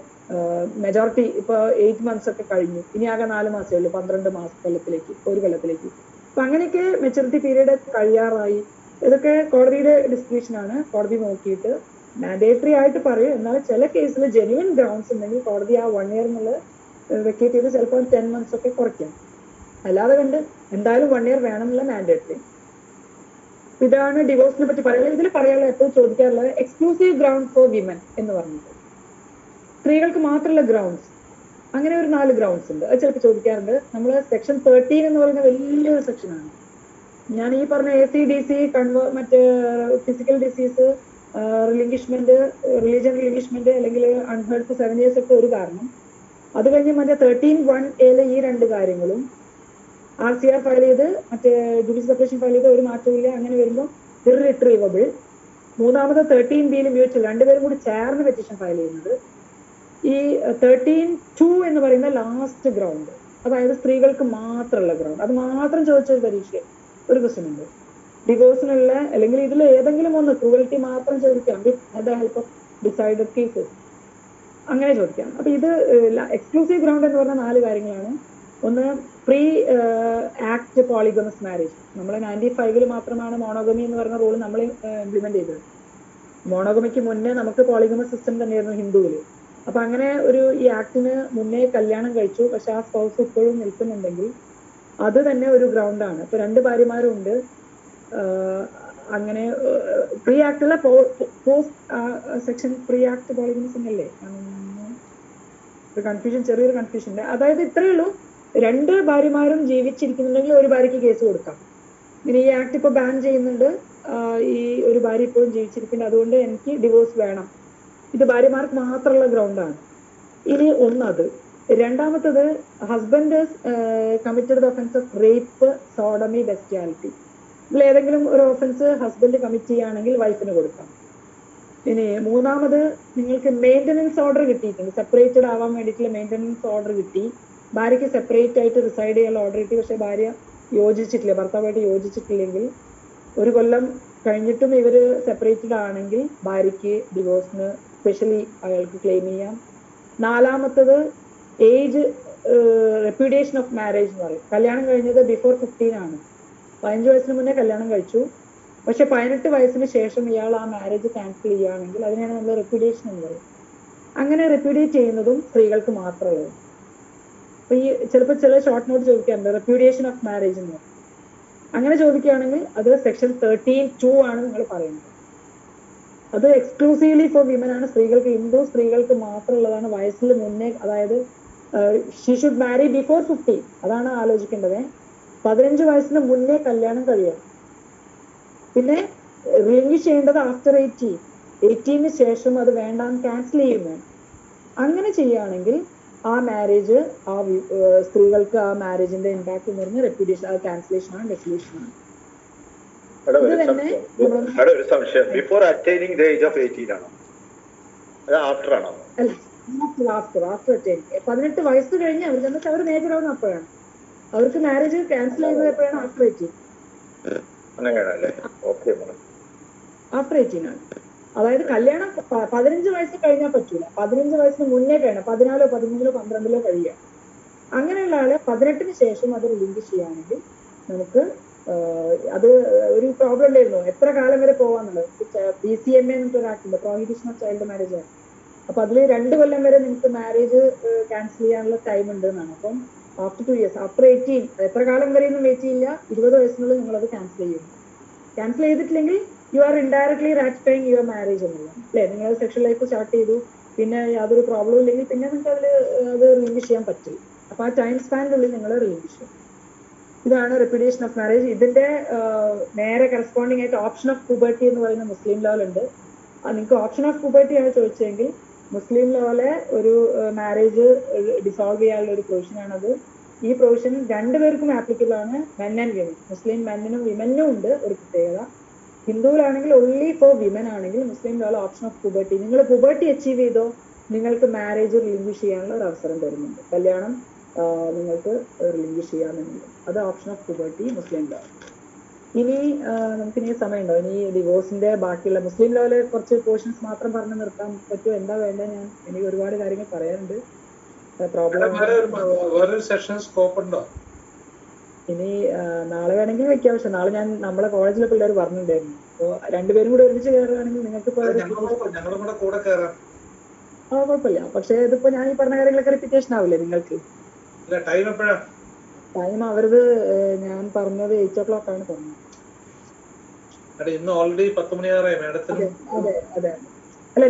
മെജോറിറ്റി ഇപ്പൊ 8 months ഒക്കെ കഴിഞ്ഞു, ഇനി ആകെ 4 മാസമേ ഉള്ളൂ 12 കൊല്ലത്തിലേക്ക്, ഒരു കൊല്ലത്തിലേക്ക്. അപ്പൊ അങ്ങനെയൊക്കെ മെച്ചൂരിറ്റി പീരീഡ് കഴിയാറായി. ഇതൊക്കെ കോടതിയുടെ ഡിസ്ക്രിപ്ഷൻ ആണ്. കോടതി നോക്കിയിട്ട് മാൻഡേറ്ററി ആയിട്ട് പറയും. എന്നാൽ ചില കേസിൽ ജെന്യുവൻ ഗ്രൗണ്ട്സ് ഉണ്ടെങ്കിൽ കോടതി ആ 1 year എന്നുള്ളത് വെക്കേറ്റ് ചെയ്ത് ചിലപ്പോൾ 10 months ഒക്കെ കുറയ്ക്കാം. അല്ലാതെ കണ്ട് എന്തായാലും 1 year വേണമെന്നുള്ള മാൻഡേറ്ററി. ഇതാണ് ഡിവോഴ്സിനെ പറ്റി പറയാനുള്ളത്. ഇതിൽ പറയാനുള്ള എപ്പോഴും ചോദിക്കാറുള്ളത് എക്സ്ക്ലൂസീവ് ഗ്രൗണ്ട് ഫോർ വിമൻ എന്ന് പറഞ്ഞിട്ട്, സ്ത്രീകൾക്ക് മാത്രമുള്ള ഗ്രൗണ്ട്സ്. അങ്ങനെ ഒരു 4 ഗ്രൗണ്ട്സ് ഉണ്ട്. അത് ചിലപ്പോൾ ചോദിക്കാറുണ്ട്. നമ്മൾ സെക്ഷൻ 13 എന്ന് പറയുന്ന വലിയൊരു സെക്ഷനാണ്. ഞാൻ ഈ പറഞ്ഞ ACDC, മറ്റേ physical disease, relinquishment, religion relinquishment, അല്ലെങ്കിൽ അൺഹേർഡ് ഫോർ 7 years ഒക്കെ ഒരു കാരണം. അത് കഴിഞ്ഞ് മറ്റേ 13(1)A ഈ 2 കാര്യങ്ങളും RCR ഫയൽ ചെയ്ത് മറ്റേ ജുഡീഷ്യൽ സെപ്പറേഷൻ ഫയൽ ചെയ്ത് ഒരു മാറ്റമില്ല. അങ്ങനെ വരുമ്പോൾ ഇർറിട്രീവബിൾ. മൂന്നാമത് 13(B)യിൽ മ്യൂച്വൽ, രണ്ടുപേരും കൂടി ചേർന്ന് പെറ്റീഷൻ ഫയൽ ചെയ്യുന്നത്. ഈ 13(2) എന്ന് പറയുന്ന ലാസ്റ്റ് ഗ്രൗണ്ട്, അതായത് സ്ത്രീകൾക്ക് മാത്രമുള്ള ഗ്രൗണ്ട്. അത് മാത്രം ചോദിച്ചൊരു പരീക്ഷ ഒരു ക്വസ്റ്റ്യൻ ഉണ്ട്. ഡിവോഴ്സിനുള്ള അല്ലെങ്കിൽ ഇതിൽ ഏതെങ്കിലും ഒന്ന് ക്രൂവൽറ്റി മാത്രം ചോദിക്കാം with the help of decided cases, അങ്ങനെ ചോദിക്കാം. അപ്പൊ ഇത് എക്സ്ക്ലൂസീവ് ഗ്രൗണ്ട് എന്ന് പറഞ്ഞ 4 കാര്യങ്ങളാണ്. ഒന്ന്, പ്രീ ആക്ട് പോളിഗമസ് മാരേജ്. നമ്മൾ 95 മാത്രമാണ് മോണോഗമി എന്ന് പറഞ്ഞ റൂൾ നമ്മൾ ഇംപ്ലിമെന്റ് ചെയ്തത്. മോണോഗമിക്ക് മുന്നേ നമുക്ക് പോളിഗമസ് സിസ്റ്റം തന്നെയായിരുന്നു ഹിന്ദുവിൽ. അപ്പൊ അങ്ങനെ ഈ ആക്ടിന് മുന്നേ കല്യാണം കഴിച്ചു, പക്ഷെ ആ സ്പൗസ് ഇപ്പോഴും നിൽക്കുന്നുണ്ടെങ്കിൽ അത് തന്നെ ഒരു ഗ്രൗണ്ടാണ്. ഇപ്പൊ 2 ഭാര്യമാരും ഉണ്ട്, അങ്ങനെ പ്രീ ആക്ടുള്ള post section pre act polygamous എന്നല്ലേ, ചെറിയൊരു കൺഫ്യൂഷൻ ഉണ്ട്. അതായത് ഇത്രയേ ഉള്ളൂ, 2 ഭാര്യമാരും ജീവിച്ചിരിക്കുന്നുണ്ടെങ്കിൽ ഒരു ഭാര്യയ്ക്ക് കേസ് കൊടുക്കാം. ഇനി ഈ ആക്ട് ഇപ്പൊ ബാൻ ചെയ്യുന്നുണ്ട്, ഈ ഒരു ഭാര്യ ഇപ്പോഴും ജീവിച്ചിരിക്കുന്നുണ്ട്, അതുകൊണ്ട് എനിക്ക് ഡിവോഴ്സ് വേണം. ഇത് ഭാര്യമാർക്ക് മാത്രമുള്ള ഗ്രൗണ്ടാണ്. ഇനി ഒന്നത്. രണ്ടാമത്തത്, husband committed the offence of rape, sodomy, bestiality. ഇതിൽ ഏതെങ്കിലും ഒരു ഒഫൻസ് ഹസ്ബൻഡ് കമ്മിറ്റ് ചെയ്യുകയാണെങ്കിൽ വൈഫിന് കൊടുക്കാം. ഇനി മൂന്നാമത്, നിങ്ങൾക്ക് മെയിൻ്റനൻസ് ഓർഡർ കിട്ടിയിട്ടുണ്ട്, സെപ്പറേറ്റഡ് ആവാൻ വേണ്ടിയിട്ടുള്ള മെയിൻ്റനൻസ് ഓർഡർ കിട്ടി, ഭാര്യയ്ക്ക് സെപ്പറേറ്റ് ആയിട്ട് റിസൈഡ് ചെയ്യാനുള്ള ഓർഡർ കിട്ടി, പക്ഷെ ഭാര്യ യോജിച്ചിട്ടില്ല, ഭർത്താവായിട്ട് യോജിച്ചിട്ടില്ലെങ്കിൽ 1 കൊല്ലം കഴിഞ്ഞിട്ടും ഇവര് സെപ്പറേറ്റഡ് ആണെങ്കിൽ ഭാര്യയ്ക്ക് ഡിവോഴ്സിന് സ്പെഷ്യലി അയാൾക്ക് ക്ലെയിം ചെയ്യാം. നാലാമത്തത്, ഏജ് റെപ്യൂഡിയേഷൻ ഓഫ് മാരേജ് എന്ന് പറയും. കല്യാണം കഴിഞ്ഞത് ബിഫോർ 15 ആണ്, 15 വയസ്സിന് മുന്നേ കല്യാണം കഴിച്ചു, പക്ഷെ 18 വയസ്സിന് ശേഷം ഇയാൾ ആ മാരേജ് ക്യാൻസൽ ചെയ്യുകയാണെങ്കിൽ അതിനാണ് നമ്മൾ റെപ്യൂഡിയേഷൻ എന്ന് പറയും. അങ്ങനെ റെപ്യൂഡിയേറ്റ് ചെയ്യുന്നതും സ്ത്രീകൾക്ക് മാത്രമുള്ളത്. അപ്പൊ ഈ ചിലപ്പോൾ ചില ഷോർട്ട് നോട്ട് ചോദിക്കാറുണ്ട് റെപ്യൂഡിയേഷൻ ഓഫ് മാരേജ് എന്ന് പറയും. അങ്ങനെ ചോദിക്കുകയാണെങ്കിൽ അത് സെക്ഷൻ 13(2) ആണ് നിങ്ങൾ പറയുന്നത്. അത് എക്സ്ക്ലൂസീവ്ലി ഫോർ വിമൻ ആണ്, സ്ത്രീകൾക്ക്, ഹിന്ദു സ്ത്രീകൾക്ക് മാത്രമുള്ളതാണ്. വയസ്സിൽ മുന്നേ, അതായത് ഷീ ഷുഡ് മാരി ബിഫോർ 50, അതാണ് ആലോചിക്കേണ്ടത്. 15 വയസ്സിന് മുന്നേ കല്യാണം കഴിയണം. പിന്നെ റിലീസ് ചെയ്യേണ്ടത് ആഫ്റ്റർ 18 ശേഷം അത് വേണ്ടാന്ന് ക്യാൻസൽ ചെയ്യും വേണം. അങ്ങനെ ചെയ്യുകയാണെങ്കിൽ ആ മാരേജ്, ആ സ്ത്രീകൾക്ക് ആ മാരേജിന്റെ ഇമ്പാക്ട് എന്ന് പറഞ്ഞാൽ റെപ്യൂഡിയേഷൻ, ആ ക്യാൻസലേഷൻ ആണ്, ഡെസിലേഷൻ ആണ്. ഒരു സംശയം, before attaining the age of 18 ആണോ അത് ആഫ്റ്റർ ആണോ? ആഫ്റ്റർ 18 വയസ്സ് കഴിഞ്ഞ് അവർ ചെന്നിട്ട് അവർ മേജർ ആവുന്ന അപ്പോഴാണ്. അവർക്ക് മാരേജ് ക്യാൻസൽ ചെയ്യുന്നത് എപ്പോഴാണ്? ആഫ്റ്റർ 18. ആഫ്റ്റർ 18 ആണ്. അതായത് കല്യാണം 15 വയസ്സ് കഴിഞ്ഞാൽ പറ്റൂല, 15 വയസ്സിന് മുന്നേ കഴിയണം, 14, 15, 12 കഴിയുക. അങ്ങനെയുള്ള ആള് 18 ശേഷം അത് റിലീസ് ചെയ്യുകയാണെങ്കിൽ നമുക്ക് അത് ഒരു പ്രോബ്ലം ഉണ്ടായിരുന്നു, എത്ര കാലം വരെ പോവാന്നുള്ളത്. PCMA എന്നൊരു ആക്ട് ഉണ്ട്, prohibition of child marriage act. അപ്പൊ അതിൽ 2 കൊല്ലം വരെ നിങ്ങൾക്ക് മാരേജ് ക്യാൻസൽ ചെയ്യാനുള്ള ടൈം ഉണ്ട് എന്നാണ്. അപ്പം ആഫ്റ്റർ 2 ഇയേഴ്സ്, ആഫ്റ്റർ 18, എത്ര കാലം വരെ ഒന്നും വെയിറ്റ് ചെയ്യില്ല, 20 വയസ്സിനുള്ളിൽ നിങ്ങളത് ക്യാൻസൽ ചെയ്യും. ക്യാൻസൽ ചെയ്തിട്ടില്ലെങ്കിൽ you are indirectly ratifying your marriage എന്നുള്ളത് അല്ലേ. നിങ്ങൾ സെക്ഷൽ ലൈഫ് സ്റ്റാർട്ട് ചെയ്തു, പിന്നെ യാതൊരു പ്രോബ്ലം ഇല്ലെങ്കിൽ പിന്നെ നിങ്ങൾക്ക് അത് റിലീസ് ചെയ്യാൻ പറ്റില്ല. അപ്പൊ ആ ടൈം സ്പാനിനുള്ളിൽ നിങ്ങൾ റിലീസ് ചെയ്യും. ഇതാണ് റെപ്യൂഡിയേഷൻ ഓഫ് മാരേജ്. ഇതിന്റെ നേരെ കറസ്പോണ്ടിങ് ആയിട്ട് ഓപ്ഷൻ ഓഫ് പുബർട്ടി എന്ന് പറയുന്ന മുസ്ലിം ലോയിലുണ്ട്. നിങ്ങൾക്ക് ഓപ്ഷൻ ഓഫ് പുബർട്ടി ആണ് ചോദിച്ചെങ്കിൽ മുസ്ലിം ലോയിലെ ഒരു മാരേജ് ഡിസോൾവ് ചെയ്യാനുള്ള ഒരു പ്രൊവിഷൻ ആണത്. ഈ പ്രൊവിഷൻ 2 പേർക്കും ആപ്ലിക്കബിൾ ആണ്, മെൻ ആൻഡ് വിമൻ. മുസ്ലിം മെന്നിനും വിമനും ഉണ്ട് ഒരു പ്രത്യേകത. ഹിന്ദുവിലാണെങ്കിൽ ഓൺലി ഫോർ വിമൻ ആണെങ്കിൽ മുസ്ലിം ലോയിലെ ഓപ്ഷൻ ഓഫ് പുബർട്ടി, നിങ്ങൾ പുബർട്ടി അച്ചീവ് ചെയ്തോ നിങ്ങൾക്ക് മാരേജ് റിലീസ് ചെയ്യാനുള്ള ഒരു അവസരം തരുന്നുണ്ട്. കല്യാണം നിങ്ങൾക്ക് റിലീസ് ചെയ്യാമെന്നുണ്ട്. അത് ഓപ്ഷൻ ഓഫ് പുബർട്ടി മുസ്ലിം ലോ. ഇനി നമുക്കിനി സമയമുണ്ടോ? ഇനി ഡിവോഴ്സിന്റെ ബാക്കിയുള്ള മുസ്ലിം ലോയിലെ കുറച്ച് പോർഷൻസ് മാത്രം പറഞ്ഞു നിർത്താൻ പറ്റുമോ? എന്താ വേണ്ടത്? എനിക്ക് ഒരുപാട് കാര്യങ്ങൾ പറയാനുണ്ട്. ഇനി നാളെ വേണമെങ്കിൽ വെക്കാം. പക്ഷെ നാളെ ഞാൻ നമ്മളെ കോളേജിലെ പിള്ളേർ പറഞ്ഞിട്ടുണ്ടായിരുന്നു. അപ്പൊ 2 പേരും കൂടെ ഒരുമിച്ച് കയറുകയാണെങ്കിൽ നിങ്ങൾക്ക് കുഴപ്പമില്ല. പക്ഷെ ഇതിപ്പോ ഞാൻ ഈ പറഞ്ഞ കാര്യങ്ങളൊക്കെ റിപ്പീറ്റേഷൻ ആവില്ലേ നിങ്ങൾക്ക്? ടൈം അവരത് ഞാൻ പറഞ്ഞത് 8 o'clock ആണ് പറഞ്ഞത്. അതെ അതെ. അല്ല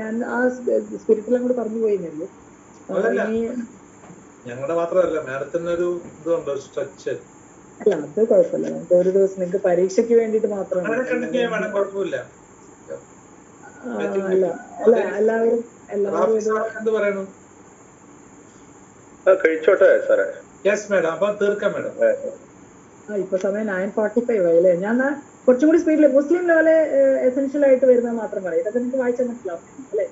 ഞാൻ ആ സ്പിരിറ്റിലും കൂടെ പറഞ്ഞു പോയിരുന്നല്ലോ. ഞങ്ങളുടെ മാത്രമല്ല, മാഡത്തിന് ഒരു ഇതുണ്ട്, സ്ട്രെച്ച്. അല്ല അത് കുഴപ്പമില്ല, നമുക്ക് ഒരു ദിവസം നിങ്ങൾക്ക് പരീക്ഷയ്ക്ക് വേണ്ടിട്ട് മാത്രമാണ്. അല്ല എല്ലാവരും എന്ത് പറയുന്നു? കഴിച്ചോട്ടെ സാറേ. യെസ് മാഡം, അപ്പൊ തീർക്കാം മാഡം. ഇപ്പൊ സമയം 9:45 ആയി അല്ലേ? ഞാൻ കുറച്ചും കൂടി സ്പീഡില് മുസ്ലിം ലോയിലെ എസെൻഷ്യൽ ആയിട്ട് വരുന്നത് മാത്രം പറയും. ഇതൊക്കെ നിങ്ങൾക്ക് വായിച്ചാൽ മനസ്സിലാവും അല്ലെ?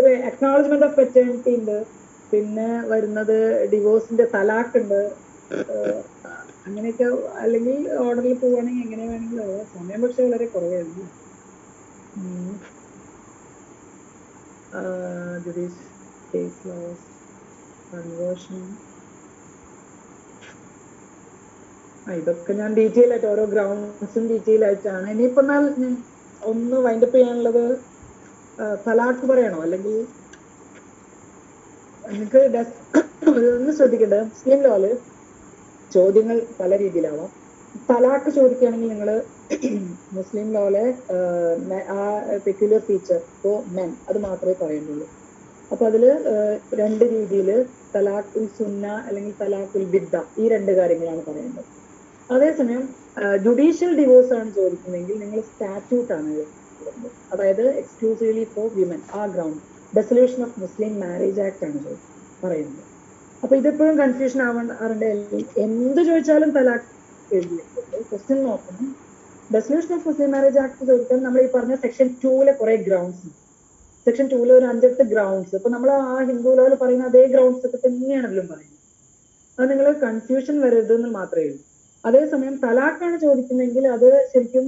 ഒരു അക്നോളജ്മെന്റ് ഓഫ് പെറ്റേണിറ്റി ഉണ്ട്, പിന്നെ വരുന്നത് ഡിവോഴ്സിന്റെ തലാഖ് ഉണ്ട്, അങ്ങനെയൊക്കെ അല്ലെങ്കിൽ ഓർഡറിൽ പോവുകയാണെങ്കിൽ എങ്ങനെ വേണമെങ്കിലും ആവാം. സമയം പക്ഷെ വളരെ കുറവായിരുന്നു. കേസ് ലോസ്, കൺവേർഷൻ, ഇതൊക്കെ ഞാൻ ഡീറ്റെയിൽ ആയിട്ട് ഓരോ ഗ്രൗണ്ട്സും ഡീറ്റെയിൽ ആയിട്ടാണ്. ഇനിയിപ്പോ എന്നാൽ ഒന്ന് വൈൻഡപ്പ് ചെയ്യാനുള്ളത് തലാഖ് പറയണോ, അല്ലെങ്കിൽ നിങ്ങൾക്ക് ഒന്ന് ശ്രദ്ധിക്കേണ്ടത് മുസ്ലിം ലോയില് ചോദ്യങ്ങൾ പല രീതിയിലാവാം. തലാഖ് ചോദിക്കുകയാണെങ്കിൽ നിങ്ങൾ മുസ്ലിം ലോയിലെ ആ പെക്യുലർ ഫീച്ചർ ഫോർ മെൻ അത് മാത്രമേ പറയുന്നുള്ളൂ. അപ്പൊ അതില് രണ്ട് രീതിയിൽ തലാഖുൽ സുന്ന അല്ലെങ്കിൽ തലാഖുൽ ബിദ്ദ ഈ രണ്ട് കാര്യങ്ങളാണ് പറയുന്നത്. അതേസമയം ജുഡീഷ്യൽ ഡിവോഴ്സ് ആണ് ചോദിക്കുന്നതെങ്കിൽ നിങ്ങൾ സ്റ്റാറ്റ്യൂട്ട് ആണ് എഴുതുന്നത്. അതായത് എക്സ്ക്ലൂസീവ്ലി ഫോർ വിമൻ ആ ground dissolution of Muslim marriage act ആണ് പറയുന്നത്. അപ്പൊ ഇതെപ്പോഴും കൺഫ്യൂഷൻ ആവാറുണ്ട്. എന്ത് ചോദിച്ചാലും തലാഖ് എഴുതിയിട്ടുണ്ട്. ക്വസ്റ്റ്യൻ നോക്കണം. Dissolution of Muslim marriage act ചോദിക്കാൻ നമ്മൾ ഈ പറഞ്ഞ സെക്ഷൻ 2-ലെ കുറെ ഗ്രൗണ്ട്സ്, സെക്ഷൻ 2-ലെ ഒരു 5-8 ഗ്രൗണ്ട്സ്, ഇപ്പൊ നമ്മൾ ആ ഹിന്ദു ലോയിൽ പറയുന്ന അതേ ഗ്രൗണ്ട്സ് ഒക്കെ തന്നെയാണ് അതിലും പറയുന്നത്. അത് നിങ്ങൾ കൺഫ്യൂഷൻ വരരുതെന്ന് മാത്രമേ ഉള്ളൂ. അതേസമയം തലാഖാണ് ചോദിക്കുന്നതെങ്കിൽ അത് ശരിക്കും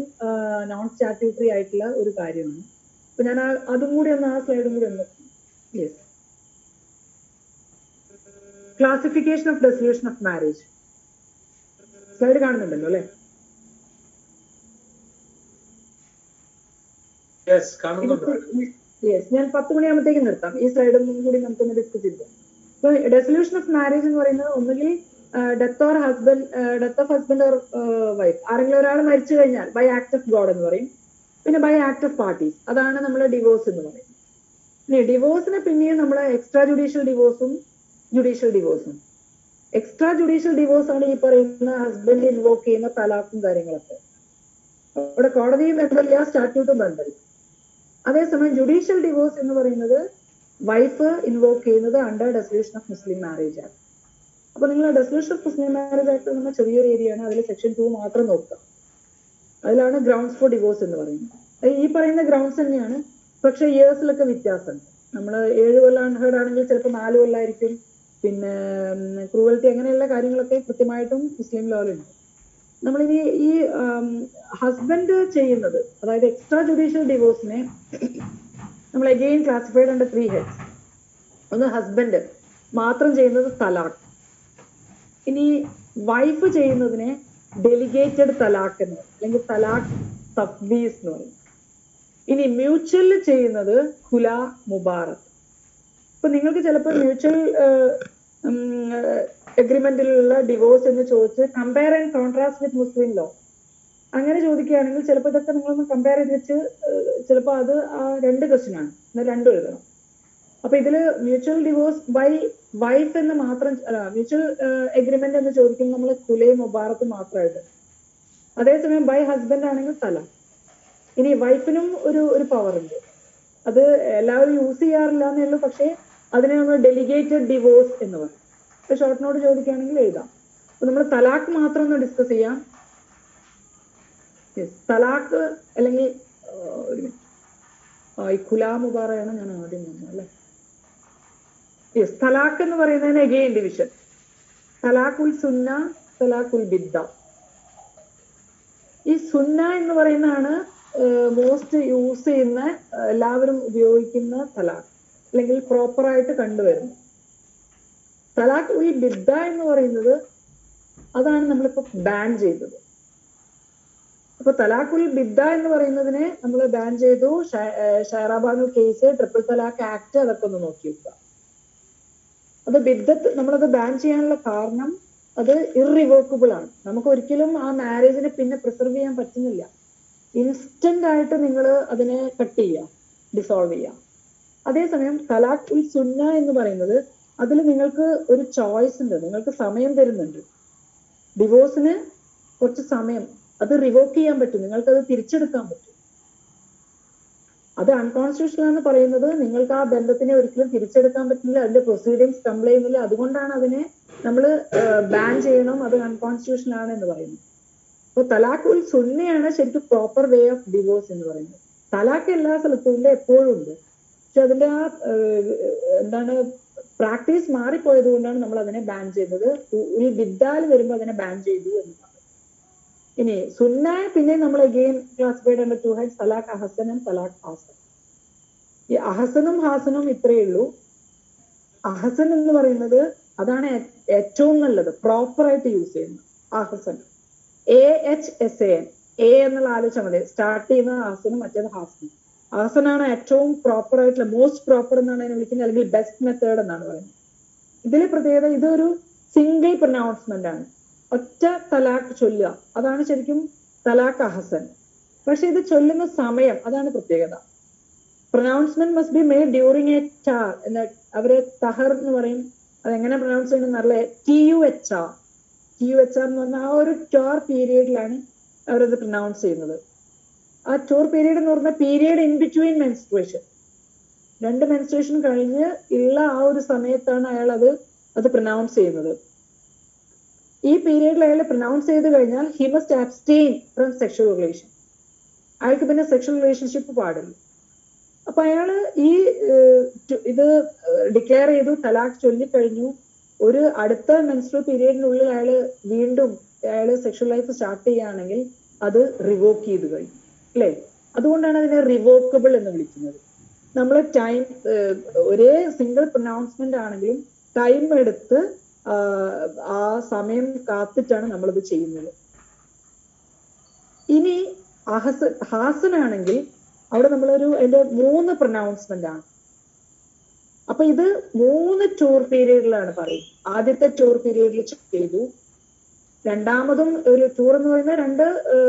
നോൺ സ്റ്റാറ്റ്യൂട്ടറി ആയിട്ടുള്ള ഒരു കാര്യമാണ്. അപ്പൊ ഞാൻ അതും കൂടി ഒന്ന് ആ സ്ലൈഡും കൂടി ഒന്ന് yes classification of dissolution of marriage slide കാണുന്നുണ്ടല്ലോ അല്ലെ? യെസ്, ഞാൻ 10 മണിയാകുമ്പോഴത്തേക്ക് നിർത്താം. ഈ സ്ലൈഡൊന്നും കൂടി നമുക്കൊന്ന് ഡിസ്കസ് ചെയ്യാം. ഇപ്പൊ ഡെസൊല്യൂഷൻ ഓഫ് മാരേജ് എന്ന് പറയുന്നത് ഒന്നുകിൽ death of husband or wife, ആരെങ്കിലും ഒരാൾ മരിച്ചു കഴിഞ്ഞാൽ ബൈ ആക്ട് ഓഫ് ഗോഡ് എന്ന് പറയും. പിന്നെ ബൈ ആക്ട് ഓഫ് പാർട്ടീസ്, അതാണ് നമ്മൾ ഡിവോഴ്സ് എന്ന് പറയുന്നത്. ഇനി ഡിവോഴ്സിന് പിന്നെയും നമ്മൾ എക്സ്ട്രാ ജുഡീഷ്യൽ ഡിവോഴ്സും ജുഡീഷ്യൽ ഡിവോഴ്സും. എക്സ്ട്രാ ജുഡീഷ്യൽ ഡിവോഴ്സ് ആണ് ഈ പറയുന്ന ഹസ്ബൻഡ് ഇൻവോക്ക് ചെയ്യുന്ന തലാഖും കാര്യങ്ങളൊക്കെ. അവിടെ കോടതിയും ബന്ധമില്ല, സ്റ്റാറ്റ്യൂട്ടും ബന്ധമില്ല. അതേസമയം ജുഡീഷ്യൽ ഡിവോഴ്സ് എന്ന് പറയുന്നത് വൈഫ് ഇൻവോക്ക് ചെയ്യുന്നത് under dissolution of Muslim marriage act. അപ്പൊ നിങ്ങൾ dissolution of Muslim marriage act എന്ന ചെറിയൊരു ഏരിയയാണ്, അതിൽ സെക്ഷൻ 2 മാത്രം നോക്കുക. അതിലാണ് ഗ്രൗണ്ട്സ് ഫോർ ഡിവോഴ്സ് എന്ന് പറയുന്നത്. ഈ പറയുന്ന ഗ്രൗണ്ട്സ് തന്നെയാണ്, പക്ഷെ ഇയേഴ്സിലൊക്കെ വ്യത്യാസമുണ്ട്. നമ്മൾ 7 കൊല്ലം അൺഹേർഡ് ആണെങ്കിൽ ചിലപ്പോൾ 4 കൊല്ലമായിരിക്കും. പിന്നെ ക്രൂവൽറ്റി അങ്ങനെയുള്ള കാര്യങ്ങളൊക്കെ കൃത്യമായിട്ടും മുസ്ലിം ലോയിലുണ്ട്. നമ്മളിനി ഈ ഹസ്ബൻഡ് ചെയ്യുന്നത്, അതായത് എക്സ്ട്രാ ജുഡീഷ്യൽ ഡിവോഴ്സിനെ നമ്മൾ അഗെയിൻ ക്ലാസിഫൈഡ് അണ്ടർ 3 ഹെഡ്സ്. ഒന്ന് ഹസ്ബൻഡ് മാത്രം ചെയ്യുന്നത് തലാഖ്. ഇനി വൈഫ് ചെയ്യുന്നതിനെ ഡെലിഗേറ്റഡ് തലാഖ് എന്ന് പറയും, അല്ലെങ്കിൽ തലാഖ് തഫ്വീസ് എന്ന് പറയും. ഇനി മ്യൂച്വൽ ചെയ്യുന്നത് ഖുല മുബാറക്. ഇപ്പൊ നിങ്ങൾക്ക് ചിലപ്പോൾ മ്യൂച്വൽ എഗ്രിമെന്റിലുള്ള ഡിവോഴ്സ് എന്ന് ചോദിച്ച് compare and contrast with Muslim law അങ്ങനെ ചോദിക്കുകയാണെങ്കിൽ ചിലപ്പോൾ ഇതൊക്കെ നിങ്ങളൊന്ന് കമ്പയർ ചെയ്ത് വെച്ച് ചിലപ്പോൾ അത് ആ 2 ക്വസ്റ്റ്യൻ ആണ്, എന്നാൽ 2 എഴുതണം. അപ്പൊ ഇതില് മ്യൂച്വൽ ഡിവോഴ്സ് ബൈ വൈഫ് എന്ന് മാത്രം, മ്യൂച്വൽ എഗ്രിമെന്റ് എന്ന് ചോദിക്കുമ്പോൾ നമ്മൾ ഖുലയും മുബാറക്കും മാത്രമായിട്ട്. അതേസമയം ബൈ ഹസ്ബൻഡ് ആണെങ്കിൽ തലാഖ്. ഇനി വൈഫിനും ഒരു പവർ ഉണ്ട്, അത് എല്ലാവരും യൂസ് ചെയ്യാറില്ല എന്നേ ഉള്ളൂ, പക്ഷേ അതിനെ നമ്മൾ ഡെലിഗേറ്റഡ് ഡിവോഴ്സ് എന്ന് പറയും. ഇപ്പൊ ഷോർട്ട് നോട്ട് ചോദിക്കുകയാണെങ്കിൽ എഴുതാം. അപ്പൊ നമ്മൾ തലാഖ് മാത്രം ഒന്ന് ഡിസ്കസ് ചെയ്യാം. തലാഖ് അല്ലെങ്കിൽ ഈ ഖുലാ മുബാറയാണ് ഞാൻ ആദ്യം പറഞ്ഞത് അല്ലെ? യെസ്, തലാഖ് എന്ന് പറയുന്നതിന് അഗെയിൻ ഡിവിഷൻ, തലാഖുൽ സുന്ന, തലാഖുൽ ബിദ്ദ. ഈ സുന്ന എന്ന് പറയുന്നതാണ് മോസ്റ്റ് യൂസ് ചെയ്യുന്ന, എല്ലാവരും ഉപയോഗിക്കുന്ന തലാഖ്, അല്ലെങ്കിൽ പ്രോപ്പറായിട്ട് കണ്ടുവരുന്നു. തലാഖ് ഉൽ ബിദ്ദ എന്ന് പറയുന്നത് അതാണ് നമ്മളിപ്പോ ബാൻ ചെയ്തത്. അപ്പൊ തലാഖ് ഉൽ ബിദ്ദ എന്ന് പറയുന്നതിനെ നമ്മൾ ബാൻ ചെയ്തു. ഷൈറ ബാനു കേസ്, ട്രിപ്പിൾ തലാഖ് ആക്ട്, അതൊക്കെ ഒന്ന് നോക്കി വെക്കുക. അത് ബിദ്ദത്ത് നമ്മളത് ബാൻ ചെയ്യാനുള്ള കാരണം അത് ഇറിവോക്കബിൾ ആണ്. നമുക്ക് ഒരിക്കലും ആ മാരേജിനെ പിന്നെ പ്രിസർവ് ചെയ്യാൻ പറ്റുന്നില്ല. ഇൻസ്റ്റന്റ് ആയിട്ട് നിങ്ങൾ അതിനെ കട്ട് ചെയ്യുക, ഡിസോൾവ് ചെയ്യുക. അതേസമയം തലാഖ് ഉൽ സുന്ന എന്ന് പറയുന്നത് അതിൽ നിങ്ങൾക്ക് ഒരു ചോയ്സ് ഉണ്ട്, നിങ്ങൾക്ക് സമയം തരുന്നുണ്ട്. ഡിവോഴ്സിന് കുറച്ച് സമയം, അത് റിവോക്ക് ചെയ്യാൻ പറ്റും, നിങ്ങൾക്ക് അത് തിരിച്ചെടുക്കാൻ പറ്റും. അത് അൺകോൺസ്റ്റിറ്റ്യൂഷണൽ എന്ന് പറയുന്നത് നിങ്ങൾക്ക് ആ ബന്ധത്തിനെ ഒരിക്കലും തിരിച്ചെടുക്കാൻ പറ്റുന്നില്ല, അതിന്റെ പ്രൊസീഡിങ്സ് കംപ്ലൈ ചെയ്യുന്നില്ല. അതുകൊണ്ടാണ് അതിനെ നമ്മൾ ബാൻ ചെയ്യണം, അത് അൺകോൺസ്റ്റിറ്റ്യൂഷണൽ ആണ് എന്ന് പറയുന്നത്. അപ്പൊ തലാഖ് ഉൽ സുന്നയാണ് ശരിക്കും പ്രോപ്പർ വേ ഓഫ് ഡിവോഴ്സ് എന്ന് പറയുന്നത്. തലാഖ് എല്ലാ സ്ഥലത്തും ഇല്ല, എപ്പോഴും ഉണ്ട്. പക്ഷെ അതിന്റെ ആ എന്താണ് പ്രാക്ടീസ് മാറിപ്പോയത് കൊണ്ടാണ് നമ്മൾ അതിനെ ബാൻ ചെയ്തത്. ഈ വിദ്യാൽ വരുമ്പോൾ അതിനെ ബാൻ ചെയ്തു എന്നാണ്. ഇനി സുന്ന പിന്നെ നമ്മൾ again classified under two heads, തലാഖ് അഹസൻ ആൻഡ് തലാഖ് ഹാസൻ. ഈ അഹസനും ഹാസനും ഇത്രയേ ഉള്ളൂ. അഹസൻ എന്ന് പറയുന്നത് അതാണ് ഏറ്റവും നല്ലത്, പ്രോപ്പർ ആയിട്ട് യൂസ് ചെയ്യുന്നത് അഹസൻ. AHSAN, എ എന്നുള്ള ആലോചിച്ചാൽ മതി. സ്റ്റാർട്ട് ചെയ്യുന്നത് അഹസനും മറ്റേത് ഹാസനും. ഹാസനാണ് ഏറ്റവും പ്രോപ്പർ ആയിട്ടുള്ള, മോസ്റ്റ് പ്രോപ്പർ എന്നാണ് അതിനെ വിളിക്കുന്നത്, അല്ലെങ്കിൽ ബെസ്റ്റ് മെത്തേഡ് എന്നാണ് പറയുന്നത്. ഇതിലെ പ്രത്യേകത ഇതൊരു സിംഗിൾ പ്രൊനൗൺസ്മെന്റ് ആണ്, ഒറ്റ തലാഖ് ചൊല്ലുക, അതാണ് ശരിക്കും തലാഖ് അഹസൻ. പക്ഷെ ഇത് ചൊല്ലുന്ന സമയം അതാണ് പ്രത്യേകത. Pronouncement must be made during A tar. അവര് തഹർ എന്ന് പറയും, അതെങ്ങനെ പ്രൊനൗൺസ് ചെയ്യണമെന്ന് അറിയില്ല. TUHR എന്ന് പറഞ്ഞാൽ ആ ഒരു ടോർ പീരീഡിലാണ് അവരത് പ്രൊനൗൺസ് ചെയ്യുന്നത്. ആ ടോർ പീരീഡ് എന്ന് പറഞ്ഞാൽ period in between menstruation, 2 menstruation കഴിഞ്ഞ് ഉള്ള ആ ഒരു സമയത്താണ് അയാൾ അത് പ്രൊനൗൺസ് ചെയ്യുന്നത്. ഈ പീരീഡിൽ അയാൾ പ്രൊനൗൺസ് ചെയ്ത് കഴിഞ്ഞാൽ he must abstain from sexual relation. അയാൾക്ക് പിന്നെ സെക്ഷൽ റിലേഷൻഷിപ്പ് പാടില്ല. അപ്പൊ അയാള് ഇത് ഡിക്ലെയർ ചെയ്തു, തലാഖ് ചൊല്ലിക്കഴിഞ്ഞു, ഒരു അടുത്ത മെൻസ്ട്രുവൽ പീരീഡിനുള്ളിൽ അയാള് സെക്ഷൽ ലൈഫ് സ്റ്റാർട്ട് ചെയ്യുകയാണെങ്കിൽ അത് റിവോക്ക് ചെയ്ത് കഴിഞ്ഞു, അല്ലേ? അതുകൊണ്ടാണ് അതിനെ റിവോക്കബിൾ എന്ന് വിളിക്കുന്നത്. നമ്മൾ ടൈം, ഒരേ സിംഗിൾ പ്രൊനൗൺസ്മെന്റ് ആണെങ്കിലും ടൈം എടുത്ത് ആ സമയം കാത്തിട്ടാണ് നമ്മളിത് ചെയ്യുന്നത്. ഇനി ഹാസനാണെങ്കിൽ അവിടെ അതിന്റെ 3 പ്രൊനൗൺസ്മെന്റ് ആണ്. അപ്പൊ ഇത് 3 ടൂർ പീരീഡിലാണ് പറയും. ആദ്യത്തെ ടൂർ പീരീഡിൽ ചെയ്തു, രണ്ടാമതും ഒരു ടൂർ എന്ന് പറയുന്നത് 2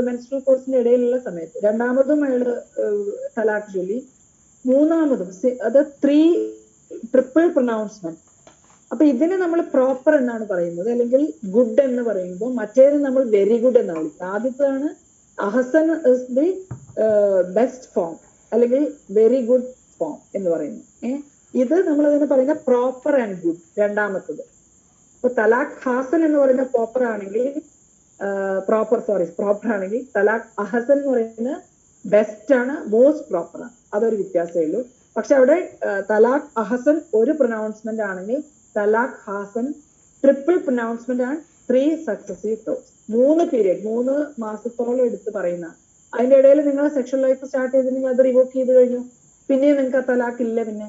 മെൻസ്ട്രുവൽ കോഴ്സിന്റെ ഇടയിലുള്ള സമയത്ത്, രണ്ടാമതും അയാള് തലാഖ് ചൊല്ലി, മൂന്നാമതും അത് 3 ട്രിപ്പിൾ പ്രൊനൗൺസ്മെന്റ്. അപ്പൊ ഇതിനെ നമ്മൾ പ്രോപ്പർ എന്നാണ് പറയുന്നത്, അല്ലെങ്കിൽ ഗുഡ് എന്ന് പറയുമ്പോൾ മറ്റേത് നമ്മൾ വെരി ഗുഡ് എന്നാണ് വിളിക്കുന്നത്. ആദ്യത്തേതാണ് ahsan is the best form, അല്ലെങ്കിൽ വെരി ഗുഡ് ഫോം എന്ന് പറയുന്നു. ഇത് നമ്മൾ അതിന് പറയുന്ന പ്രോപ്പർ ആൻഡ് ഗുഡ് രണ്ടാമത്തത്. ഇപ്പൊ തലാഖ് ഹാസൻ എന്ന് പറയുന്ന പ്രോപ്പർ ആണെങ്കിൽ തലാഖ് അഹസൻ എന്ന് പറയുന്നത് ബെസ്റ്റ് ആണ്, മോസ്റ്റ് പ്രോപ്പർ ആണ്. അതൊരു വ്യത്യാസമേ ഉള്ളൂ. പക്ഷെ അവിടെ തലാഖ് അഹസൻ ഒരു പ്രൊനൗൺസ്മെന്റ് ആണെങ്കിൽ തലാഖ് ഹാസൻ ട്രിപ്പിൾ പ്രൊനൗൺസ്മെന്റ് ആണ്, 3 സക്സസീവ് ടോക്സ്. 3 പീരീഡ്, 3 മാസത്തോളം എടുത്ത് പറയുന്ന. അതിന്റെ ഇടയിൽ നിങ്ങൾ സെക്ഷൽ ലൈഫ് സ്റ്റാർട്ട് ചെയ്തിട്ടുണ്ടെങ്കിൽ അത് റിവോക്ക് ചെയ്ത് കഴിഞ്ഞു, പിന്നെയും നിങ്ങൾക്ക് ആ തലാഖ് ഇല്ല, പിന്നെ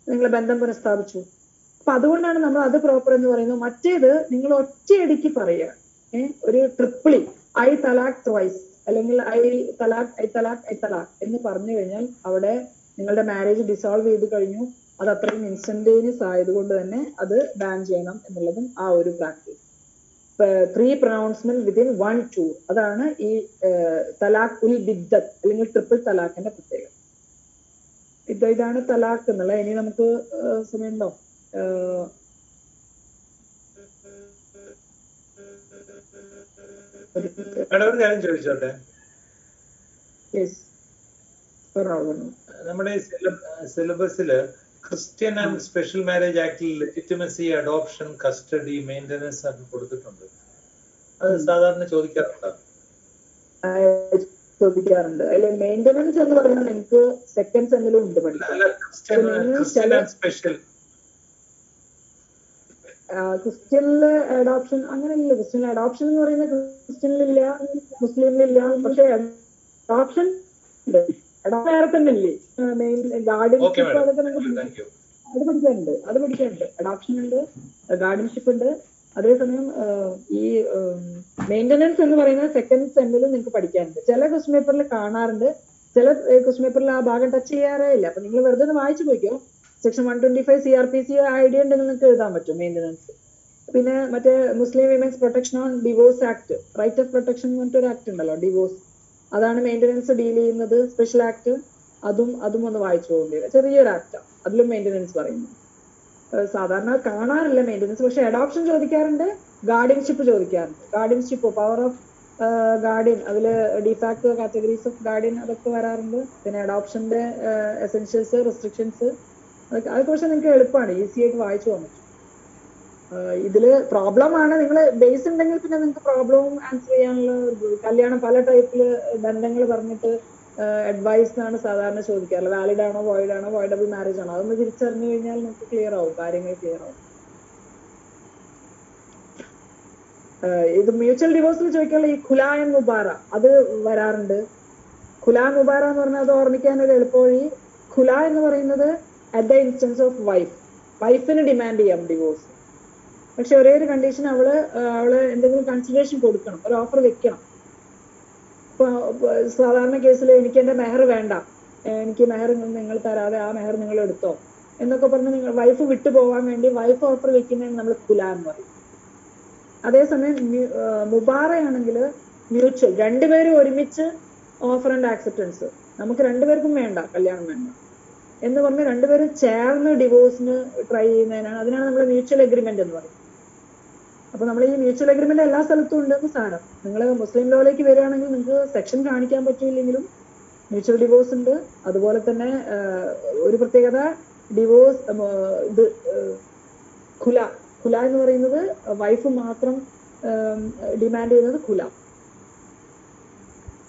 നിങ്ങൾ ബന്ധം പുനഃസ്ഥാപിച്ചു. അപ്പൊ അതുകൊണ്ടാണ് നമ്മൾ അത് പ്രോപ്പർ എന്ന് പറയുന്നത്. മറ്റേത് നിങ്ങൾ ഒറ്റയടിക്ക് പറയുക, ഒരു ട്രിപ്പിളി ഐ തലാഖ് ട്വൈസ്, അല്ലെങ്കിൽ ഐ തലാഖ് എന്ന് പറഞ്ഞു കഴിഞ്ഞാൽ അവിടെ നിങ്ങളുടെ മാരേജ് ഡിസോൾവ് ചെയ്ത് കഴിഞ്ഞു. അത് അത്രയും ഇൻസ്റ്റന്റേനിയസ് ആയതുകൊണ്ട് തന്നെ അത് ബാൻ ചെയ്യണം എന്നുള്ളതും ആ ഒരു പ്രാക്ടീസ്. 3 പ്രൊനൗൺസ്മെന്റ് വിതിൻ 1 ടൂർ, അതാണ് ഈ തലാഖ് ഉൽ ബിദ്ദത്ത് അല്ലെങ്കിൽ ട്രിപ്പിൾ തലാഖിന്റെ പ്രത്യേകത. ഇതാണ് തലാഖ് എന്നുള്ളത്. ഇനി നമുക്ക് സമയമുണ്ടോ? ഒരു കാര്യം ചോദിച്ചോട്ടെ. നമ്മുടെ സിലബസില് ക്രിസ്ത്യൻ ആൻഡ് സ്പെഷ്യൽ മാരേജ് ആക്ടിൽ ലെജിറ്റിമസി, അഡോപ്ഷൻ, കസ്റ്റഡി, മെയിൻ്റനൻസ് ഒക്കെ കൊടുത്തിട്ടുണ്ട്. അത് സാധാരണ ചോദിക്കാറുണ്ട്. അതിൽ മെയിൻ്റനൻസ് എന്ന് പറയുന്നത് നിങ്ങൾക്ക് സെക്കൻഡ് സെമ്മിലും ഉണ്ട് പഠിക്കാൻ. ക്രിസ്ത്യനില് അഡോപ്ഷൻ അങ്ങനെയല്ല. ക്രിസ്ത്യൻ അഡോപ്ഷൻ എന്ന് പറയുന്നത് ക്രിസ്ത്യനിലില്ല, മുസ്ലിമിലില്ല. പക്ഷെ അഡോപ്ഷൻ വേറെ തന്നെ ഇല്ലേ? ഗാർഡിയൻഷിപ്പ് അത് പഠിക്കാനുണ്ട്. അഡോപ്ഷൻ ഉണ്ട്, ഗാർഡിയൻഷിപ്പ് ഉണ്ട്. അതേസമയം ഈ മെയിൻ്റനൻസ് എന്ന് പറയുന്നത് സെക്കൻഡ് സെമ്മിൽ നിങ്ങൾക്ക് പഠിക്കാനുണ്ട്. ചില ക്വസ്റ്റ്യൻ പേപ്പറിൽ കാണാറുണ്ട്, ചില ക്വസ്റ്റ്യൻ പേപ്പറിൽ ആ ഭാഗം ടച്ച് ചെയ്യാറേ ഇല്ല. അപ്പൊ നിങ്ങൾ വെറുതെ ഒന്ന് വായിച്ചു പോയിക്കോ. സെക്ഷൻ 125 CRPC ഐഡിയ ഉണ്ടെങ്കിൽ നിങ്ങൾക്ക് എഴുതാൻ പറ്റും മെയിൻ്റനൻസ്. പിന്നെ മറ്റേ Muslim women's protection on divorce act, right of protection എന്ന് പറഞ്ഞിട്ടൊരു ആക്ട് ഉണ്ടല്ലോ, ഡിവോഴ്സ്, അതാണ് മെയിൻ്റനൻസ് ഡീൽ ചെയ്യുന്നത്. സ്പെഷ്യൽ ആക്ട് അതും ഒന്ന് വായിച്ചു പോകേണ്ടി വരും. ചെറിയൊരു ആക്ടാണ്, അതിലും മെയിൻ്റനൻസ് പറയുന്നു. സാധാരണ കാണാറില്ല മെയിൻ്റനൻസ്. പക്ഷെ അഡോപ്ഷൻ ചോദിക്കാറുണ്ട്, ഗാർഡിയൻഷിപ്പ് ചോദിക്കാറുണ്ട്. ഗാർഡിയൻഷിപ്പ്, പവർ ഓഫ് ഗാർഡിയൻ, അതില് ഡിഫാക്ടോ കാറ്റഗറീസ് ഓഫ് ഗാർഡിയൻ അതൊക്കെ വരാറുണ്ട്. പിന്നെ അഡോപ്ഷന്റെ എസെൻഷ്യൽസ്, റെസ്ട്രിക്ഷൻസ്, അതൊക്കെ പക്ഷെ നിങ്ങൾക്ക് എളുപ്പമാണ്, ഈസി ആയിട്ട് വായിച്ചു പോകാൻ പറ്റും. ഇതില് പ്രോബ്ലം ആണ്, നിങ്ങൾ ബേസ് ഉണ്ടെങ്കിൽ പിന്നെ നിങ്ങൾക്ക് പ്രോബ്ലവും ആൻസർ ചെയ്യാനുള്ള. കല്യാണം പല ടൈപ്പില് ബന്ധങ്ങൾ പറഞ്ഞിട്ട് അഡ്വൈസ് എന്നാണ് സാധാരണ ചോദിക്കാറുള്ളത്. വാലിഡ് ആണോ, വോയിഡ് ആണോ, വോയിഡബിൾ മാരേജ് ആണോ, അതൊന്ന് തിരിച്ചറിഞ്ഞു കഴിഞ്ഞാൽ നമുക്ക് ക്ലിയർ ആവും, കാര്യങ്ങൾ ക്ലിയർ ആവും. ഇത് മ്യൂച്വൽ ഡിവോഴ്സിൽ ചോദിക്കാനുള്ള ഈ ഖുല ആൻഡ് മുബാറ അത് വരാറുണ്ട്. ഖുല മുബാറ എന്ന് പറഞ്ഞാൽ അത് ഓർമ്മിക്കാൻ ഒരു എളുപ്പവഴി, ഖുല എന്ന് പറയുന്നത് അറ്റ് ദ ഇൻസ്റ്റൻസ് ഓഫ് വൈഫിന് ഡിമാൻഡ് ചെയ്യാം ഡിവോഴ്സ്. പക്ഷെ ഒരേ ഒരു കണ്ടീഷൻ, അവള് എന്തെങ്കിലും കൺസിഡറേഷൻ കൊടുക്കണം, ഒരു ഓഫർ വെക്കണം. ഇപ്പൊ സാധാരണ കേസിൽ എനിക്ക് എന്റെ മെഹർ വേണ്ട, എനിക്ക് മെഹർ നിങ്ങൾ തരാതെ ആ മെഹർ നിങ്ങൾ എടുത്തോ എന്നൊക്കെ പറഞ്ഞ് നിങ്ങൾ വൈഫ് വിട്ടു പോകാൻ വേണ്ടി വൈഫ് ഓഫർ വെക്കുന്നതിന് നമ്മൾ ഖുല എന്ന് പറയും. അതേസമയം മുബാറയാണെങ്കിൽ മ്യൂച്വൽ, രണ്ടുപേരും ഒരുമിച്ച് ഓഫർ ആൻഡ് ആക്സെപ്റ്റൻസ്, നമുക്ക് രണ്ടുപേർക്കും വേണ്ട, കല്യാണം വേണ്ട എന്ന് പറഞ്ഞ് രണ്ടുപേരും ചേർന്ന് ഡിവോഴ്സിന് ട്രൈ ചെയ്യുന്നതിനാണ്, അതിനാണ് നമ്മൾ മ്യൂച്വൽ എഗ്രിമെന്റ് എന്ന് പറയുന്നത്. അപ്പൊ നമ്മൾ ഈ മ്യൂച്വൽ എഗ്രിമെന്റ് എല്ലാ സ്ഥലത്തും ഉണ്ടെന്ന് സാരം. നിങ്ങൾ മുസ്ലിം ലോയിലേക്ക് വരികയാണെങ്കിൽ നിങ്ങൾക്ക് സെക്ഷൻ കാണിക്കാൻ പറ്റിയില്ലെങ്കിലും മ്യൂച്വൽ ഡിവോഴ്സ് ഉണ്ട്. അതുപോലെ തന്നെ ഒരു പ്രത്യേകത, ഡിവോഴ്സ് ഇത് ഖുല എന്ന് പറയുന്നത് വൈഫ് മാത്രം ഡിമാൻഡ് ചെയ്യുന്നത് ഖുല.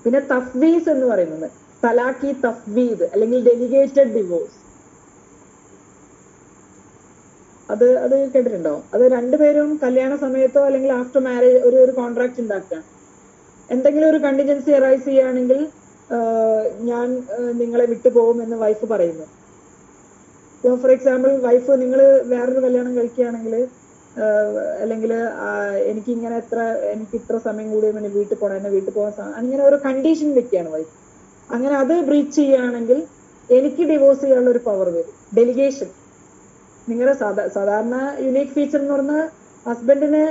പിന്നെ തഫ്വീസ് എന്ന് പറയുന്നത് തലാഖി തഫ്വീദ് അല്ലെങ്കിൽ ഡെലിഗേറ്റഡ് ഡിവോഴ്സ്, അത് കേട്ടിട്ടുണ്ടോ? അത് രണ്ടുപേരും കല്യാണ സമയത്തോ അല്ലെങ്കിൽ ആഫ്റ്റർ മാരേജ് ഒരു കോൺട്രാക്ട് ഉണ്ടാക്കുകയാണ്. എന്തെങ്കിലും ഒരു കണ്ടിജൻസി അറൈസ് ചെയ്യുകയാണെങ്കിൽ ഞാൻ നിങ്ങളെ വിട്ടുപോകും എന്ന് വൈഫ് പറയുന്നു. ഫോർ എക്സാമ്പിൾ, വൈഫ് നിങ്ങൾ വേറൊരു കല്യാണം കഴിക്കുകയാണെങ്കിൽ അല്ലെങ്കിൽ എനിക്ക് ഇത്ര സമയം കൂടി എന്നെ വീട്ടിൽ പോകണം, എന്നെ വീട്ടിൽ പോകാൻ, അങ്ങനെ ഒരു കണ്ടീഷൻ വെക്കുകയാണ് വൈഫ്. അങ്ങനെ അത് ബ്രീച്ച് ചെയ്യുകയാണെങ്കിൽ എനിക്ക് ഡിവോഴ്സ് ചെയ്യാനുള്ള ഒരു പവർ വരും, ഡെലിഗേഷൻ. നിങ്ങളുടെ സാധാരണ യുണീക് ഫീച്ചർ എന്ന് പറഞ്ഞാൽ ഹസ്ബൻഡിന്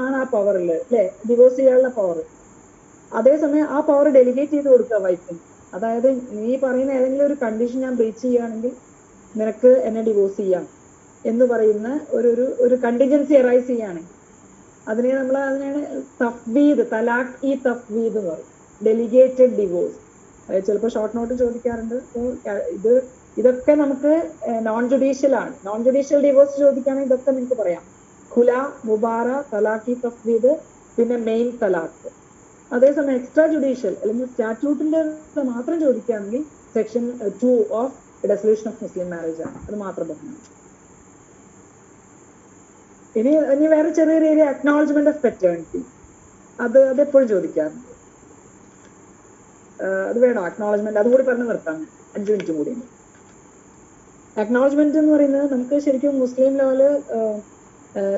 ആണ് ആ പവർ ഉള്ളത് അല്ലെ, ഡിവോഴ്സ് ചെയ്യാനുള്ള പവർ. അതേസമയം ആ പവർ ഡെലിഗേറ്റ് ചെയ്ത് കൊടുക്കുക വൈഫിന്. അതായത് നീ പറയുന്ന ഏതെങ്കിലും ഒരു കണ്ടീഷൻ ഞാൻ ബ്രീച്ച് ചെയ്യുകയാണെങ്കിൽ നിനക്ക് എന്നെ ഡിവോഴ്സ് ചെയ്യാം എന്ന് പറയുന്ന ഒരു കണ്ടിജൻസി അറൈസ് ചെയ്യുകയാണെങ്കിൽ അതിനെയാണ് തഫ്വീദ്, തലാഖ് ഈ തഫ്വീദ് എന്ന് പറയും, ഡെലിഗേറ്റഡ് ഡിവോഴ്സ്. ചിലപ്പോൾ ഷോർട്ട് നോട്ട് ചോദിക്കാറുണ്ട്. ഇതൊക്കെ നമുക്ക് നോൺ ജുഡീഷ്യൽ ആണ്. നോൺ ജുഡീഷ്യൽ ഡിവോഴ്സ് ചോദിക്കുകയാണെങ്കിൽ ഇതൊക്കെ നിങ്ങൾക്ക് പറയാം, ഖുല, മുബാറ, തലാഖി തഫ്വീദ്, പിന്നെ മെയിൻ തലാഖ്. അതേസമയം എക്സ്ട്രാ ജുഡീഷ്യൽ അല്ലെങ്കിൽ സ്റ്റാറ്റ്യൂട്ടിന്റെ മാത്രം ചോദിക്കുകയാണെങ്കിൽ section 2 of dissolution of Muslim marriage ആണ്, അത് മാത്രം പറഞ്ഞു. ഇനി വേറെ ചെറിയൊരു ഏരിയ, അക്നോളജ്മെന്റ് ഓഫ് പെറ്റേണിറ്റി. അതെപ്പോഴും ചോദിക്കാറുണ്ട്. അത് വേണോ അക്നോളജ്മെന്റ്? അതുകൂടി പറഞ്ഞു നിർത്താം, 5 മിനിറ്റ് കൂടി. അക്നോളജ്മെന്റ് എന്ന് പറയുന്നത് നമുക്ക് ശരിക്കും മുസ്ലിം ലോയില്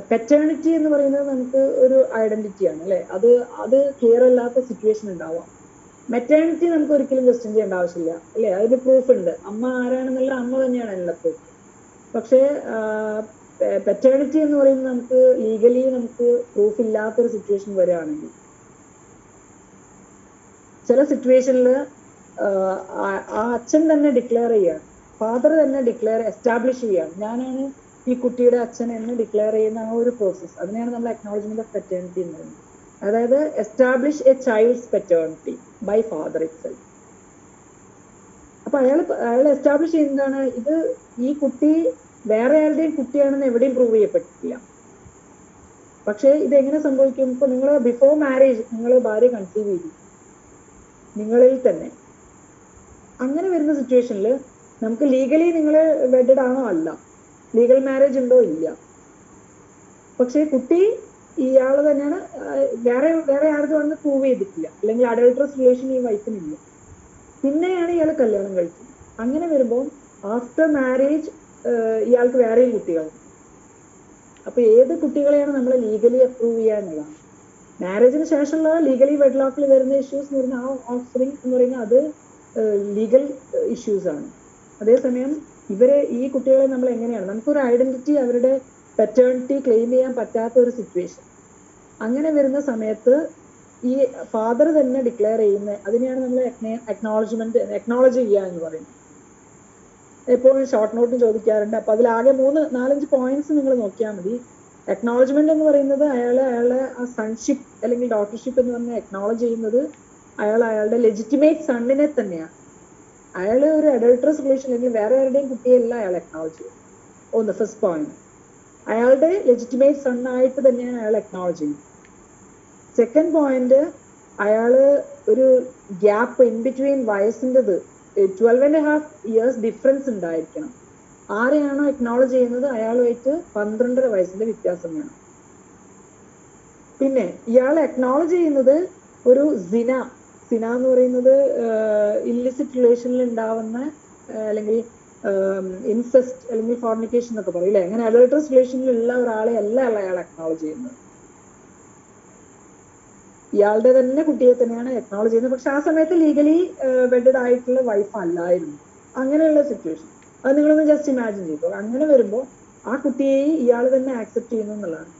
പെറ്റേണിറ്റി എന്ന് പറയുന്നത് നമുക്ക് ഒരു ഐഡന്റിറ്റിയാണ് അല്ലെ. അത് ക്ലിയർ അല്ലാത്ത സിറ്റുവേഷൻ ഉണ്ടാവാം. മെറ്റേണിറ്റി നമുക്ക് ഒരിക്കലും ക്വസ്റ്റ്യൻ ചെയ്യേണ്ട ആവശ്യമില്ല അല്ലെ, അതിന് പ്രൂഫ് ഉണ്ട്. അമ്മ ആരാണെന്നുള്ള അമ്മ തന്നെയാണ് എല്ലാ പ്രൂഫ്. പക്ഷേ പെറ്റേണിറ്റി എന്ന് പറയുന്നത് നമുക്ക് ലീഗലി നമുക്ക് പ്രൂഫ് ഇല്ലാത്തൊരു സിറ്റുവേഷൻ വരികയാണെങ്കിൽ, ചില സിറ്റുവേഷനിൽ ആ അച്ഛൻ തന്നെ ഡിക്ലെയർ ചെയ്യാണ്, ഫാദർ തന്നെ എസ്റ്റാബ്ലിഷ് ചെയ്യാണ്, ഞാനാണ് ഈ കുട്ടിയുടെ അച്ഛൻ എന്ന് ഡിക്ലെയർ ചെയ്യുന്ന ആ ഒരു പ്രോസസ്, അതിനെയാണ് നമ്മൾ അക്നോളജ്മെന്റ് ഓഫ് പെറ്റേണിറ്റി എന്ന് പറയുന്നത്. അതായത് establish a child's paternity by father itself. അപ്പൊ അയാൾ എസ്റ്റാബ്ലിഷ് ചെയ്യുന്നതാണ് ഈ കുട്ടി വേറെ ആരുടെയും കുട്ടിയാണെന്ന് എവിടെയും പ്രൂവ് ചെയ്യപ്പെട്ടിട്ടില്ല. പക്ഷെ ഇതെങ്ങനെ സംഭവിക്കും? ഇപ്പൊ നിങ്ങൾ ബിഫോർ മാരേജ് നിങ്ങൾ ഭാര്യ കൺസീവ് ചെയ്തു നിങ്ങളിൽ തന്നെ, അങ്ങനെ വരുന്ന സിറ്റുവേഷനിൽ നമുക്ക് ലീഗലി നിങ്ങൾ വെഡഡ് ആണോ അല്ല, ലീഗൽ മാരേജ് ഉണ്ടോ ഇല്ല, പക്ഷെ കുട്ടി ഇയാള് തന്നെയാണ്, വേറെ ആർക്കും പ്രൂവ് ചെയ്തിട്ടില്ല, അല്ലെങ്കിൽ അഡൾട്ടറസ് റിലേഷൻ ഈ വൈഫിനില്ല, പിന്നെയാണ് ഇയാൾ കല്യാണം കഴിച്ചത്. അങ്ങനെ വരുമ്പോൾ ആഫ്റ്റർ മാരേജ് ഇയാൾക്ക് വേറെയും കുട്ടികൾ. അപ്പൊ ഏത് കുട്ടികളെയാണ് നമ്മൾ ലീഗലി അപ്രൂവ് ചെയ്യാന്നുള്ളതാണ്. മാരേജിന് ശേഷമുള്ള ലീഗലി വെഡ്ലോക്കിൽ വരുന്ന ഇഷ്യൂസ് എന്ന് പറഞ്ഞാൽ ആ ഓഫ്സ്പ്രിങ് എന്ന് പറയുന്നത് അത് ലീഗൽ ഇഷ്യൂസ് ആണ്. അതേസമയം ഈ കുട്ടികളെ നമ്മൾ എങ്ങനെയാണ്, നമുക്കൊരു ഐഡന്റിറ്റി, അവരുടെ പെറ്റേണിറ്റി ക്ലെയിം ചെയ്യാൻ പറ്റാത്ത ഒരു സിറ്റുവേഷൻ, അങ്ങനെ വരുന്ന സമയത്ത് ഈ ഫാദർ തന്നെ ഡിക്ലെയർ ചെയ്യുന്ന അതിനെയാണ് നമ്മൾ അക്നോളജ് ചെയ്യുക എന്ന് പറയുന്നത്. എപ്പോഴും ഷോർട്ട് നോട്ടും ചോദിക്കാറുണ്ട്. അപ്പൊ അതിലാകെ 4-5 പോയിന്റ്സ് നിങ്ങൾ നോക്കിയാൽ മതി. അക്നോളജ്മെന്റ് എന്ന് പറയുന്നത് അയാളുടെ ആ സൺഷിപ്പ് അല്ലെങ്കിൽ ഡോട്ടർഷിപ്പ് എന്ന് പറഞ്ഞാൽ അക്നോളജ് ചെയ്യുന്നത് അയാളുടെ ലെജിറ്റിമേറ്റ് സണ്ണിനെ തന്നെയാണ്. അയാൾ ഒരു അഡൾട്ടറസ് റിലേഷൻ അല്ലെങ്കിൽ വേറെ ആരുടെയും കുട്ടിയല്ല അയാൾ അക്നോളജ് ചെയ്യുന്നത്. ഫസ്റ്റ് പോയിന്റ്, അയാളുടെ ലെജിറ്റിമേറ്റ് സണ്ണായിട്ട് തന്നെയാണ് അയാൾ അക്നോളജ് ചെയ്യുന്നത്. സെക്കൻഡ് പോയിന്റ്, അയാള് ഒരു ഗ്യാപ്പ് ഇൻ ബിറ്റ്വീൻ വയസ്സിൻ്റെത് 12.5 years ഡിഫറൻസ് ഉണ്ടായിരിക്കണം. ആരെയാണോ അക്നോളജ് ചെയ്യുന്നത് അയാളുമായിട്ട് 12.5 വയസ്സിന്റെ വ്യത്യാസം വേണം. പിന്നെ ഇയാൾ അക്നോളജ് ചെയ്യുന്നത് ഒരു സിന എന്ന് പറയുന്നത് ഇല്ലിസിറ്റ് റിലേഷനിൽ ഉണ്ടാവുന്ന അല്ലെങ്കിൽ ഇൻസെസ്റ്റ് അല്ലെങ്കിൽ ഫോർണിക്കേഷൻ എന്നൊക്കെ പറയും അല്ലെ, അങ്ങനെ അഡൾട്ടറസ് റിലേഷനിലുള്ള ഒരാളെ അല്ല അയാൾ അക്നോളജ് ചെയ്യുന്നത്. ഇയാളുടെ തന്നെ കുട്ടിയെ തന്നെയാണ് അക്നോളജ് ചെയ്യുന്നത്. പക്ഷെ ആ സമയത്ത് ലീഗലി വെഡഡ് ആയിട്ടുള്ള വൈഫ് അല്ലായിരുന്നു. അങ്ങനെയുള്ള സിറ്റുവേഷൻ അത് നിങ്ങളൊന്ന് ജസ്റ്റ് ഇമാജിൻ ചെയ്തോ. അങ്ങനെ വരുമ്പോൾ ആ കുട്ടിയെ ഇയാൾ തന്നെ ആക്സെപ്റ്റ് ചെയ്യുന്നു എന്നുള്ളതാണ്.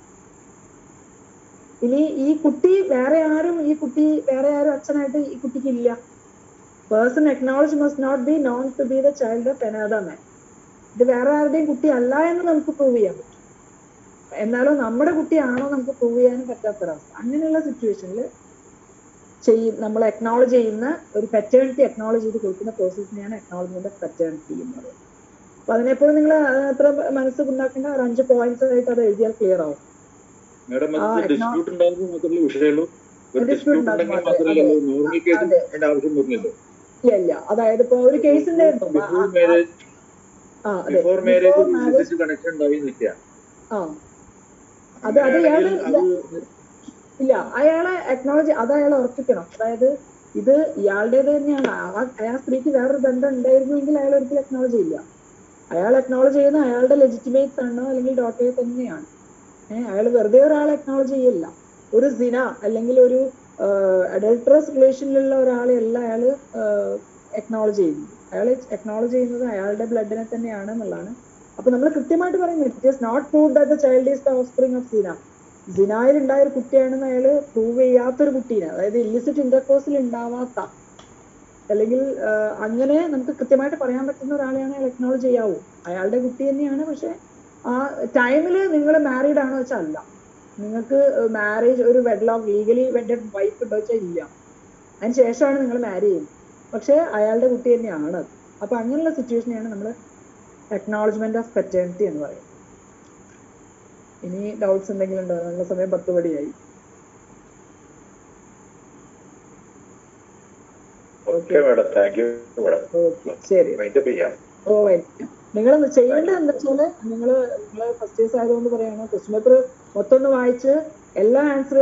ഇനി ഈ കുട്ടി വേറെ ആരും അച്ഛനായിട്ട് ഈ കുട്ടിക്ക് ഇല്ല. Person acknowledge must not be known to be the child of another man. ഇത് വേറെ ആരുടെയും കുട്ടി അല്ല എന്ന് നമുക്ക് പ്രൂവ് ചെയ്യാൻ പറ്റും. എന്നാലും നമ്മുടെ കുട്ടിയാണോ നമുക്ക് പ്രൂവ് ചെയ്യാനും പറ്റാത്തൊരവസ്ഥ. അങ്ങനെയുള്ള സിറ്റുവേഷനിൽ നമ്മൾ അക്നോളജ് ചെയ്യുന്ന ഒരു പെറ്റേണിറ്റി അക്നോളജ് ചെയ്ത് കൊടുക്കുന്ന പ്രോസസ്സിനെയാണ് അക്നോളജ്മെന്റ് ഓഫ് പെറ്റേണിറ്റി എന്ന് പറയുന്നത്. അപ്പൊ അതിനെപ്പോഴും നിങ്ങൾ അത്ര മനസ്സ് ഉണ്ടാക്കേണ്ട, ഒരു 5 points ആയിട്ട് അത് എഴുതിയാൽ ക്ലിയർ ആവും. ഇല്ല, അതായത് ഇപ്പൊ ഒരു കേസിന്റെ അയാളെ അക്നോളജ് അയാൾ ഉറപ്പിക്കണം. അതായത് ഇത് ഇയാളുടേത് തന്നെയാണ്. അയാൾ സ്ത്രീക്ക് വേറൊരു ബന്ധം ഉണ്ടായിരുന്നെങ്കിൽ അയാൾ ഒരിക്കലും അക്നോളജ് ചെയ്യില്ല. അയാൾ അക്നോളജ് ചെയ്യുന്ന അയാളുടെ ലെജിറ്റിമേറ്റ് സണ്ണോ അല്ലെങ്കിൽ ഡോട്ടറെ തന്നെയാണ്. അയാൾ വെറുതെ ഒരാളെ അക്നോളജ് ചെയ്യില്ല. ഒരു സിന അല്ലെങ്കിൽ ഒരു അഡൾട്ടറസ് റിലേഷനിലുള്ള ഒരാളെ അല്ല അയാൾ അക്നോളജ് ചെയ്യുന്നത്. അയാൾ അക്നോളജ് ചെയ്യുന്നത് അയാളുടെ ബ്ലഡിനെ തന്നെയാണ് എന്നുള്ളതാണ്. അപ്പൊ നമ്മൾ കൃത്യമായിട്ട് പറയുന്നത് it is not prove that the child is the offspring of സിന. സിനായിൽ ഉണ്ടായ ഒരു കുട്ടിയാണെന്ന് അയാൾ പ്രൂവ് ചെയ്യാത്തൊരു കുട്ടീനെ, അതായത് ഇല്ലിസിറ്റ് ഇന്റർകോഴ്സിൽ ഉണ്ടാവാത്ത അല്ലെങ്കിൽ അങ്ങനെ നമുക്ക് കൃത്യമായിട്ട് പറയാൻ പറ്റുന്ന ഒരാളെയാണ് അയാൾ അക്നോളജ് ചെയ്യാവൂ. അയാളുടെ കുട്ടി തന്നെയാണ്. പക്ഷെ ആ ടൈമിൽ നിങ്ങൾ മാരീഡ് ആണോ വെച്ചാൽ അല്ല. നിങ്ങൾക്ക് മാരേജ് ഒരു വെഡ്ലോക്ക് ലീഗലി വെഡഡ് വൈഫ് ഉണ്ടോ വെച്ചാൽ ഇല്ല. അതിന് ശേഷമാണ് നിങ്ങൾ മാരി ചെയ്യുന്നത്. പക്ഷെ അയാളുടെ കുട്ടി തന്നെയാണ്. അപ്പൊ അങ്ങനെയുള്ള സിറ്റുവേഷനെയാണ് നമ്മൾ അക്നോളജ്മെന്റ് ഓഫ് പെറ്റേണിറ്റി എന്ന് പറയുന്നത്. ഇനി ഡൗട്ട്സ് എന്തെങ്കിലും ഉണ്ടോ? നല്ല സമയം 10 മണിയായി. ശരി, നിങ്ങൾ ചെയ്യേണ്ടത് എന്താ വെച്ചാല് നിങ്ങൾ ഫസ്റ്റ് ഇയേഴ്സ് ആയതുകൊണ്ട് പറയാണ്, ക്വസ്റ്റ്യൻ പേപ്പർ മൊത്തം ഒന്ന് വായിച്ച് എല്ലാ ആൻസർ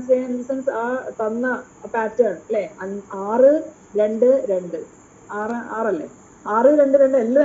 ചെയ്യാൻ ഇൻ സെൻസ് ആ തന്ന പാറ്റേൺ അല്ലെ 6-2-2 6 6 അല്ലേ 6-2-2 എല്ലാം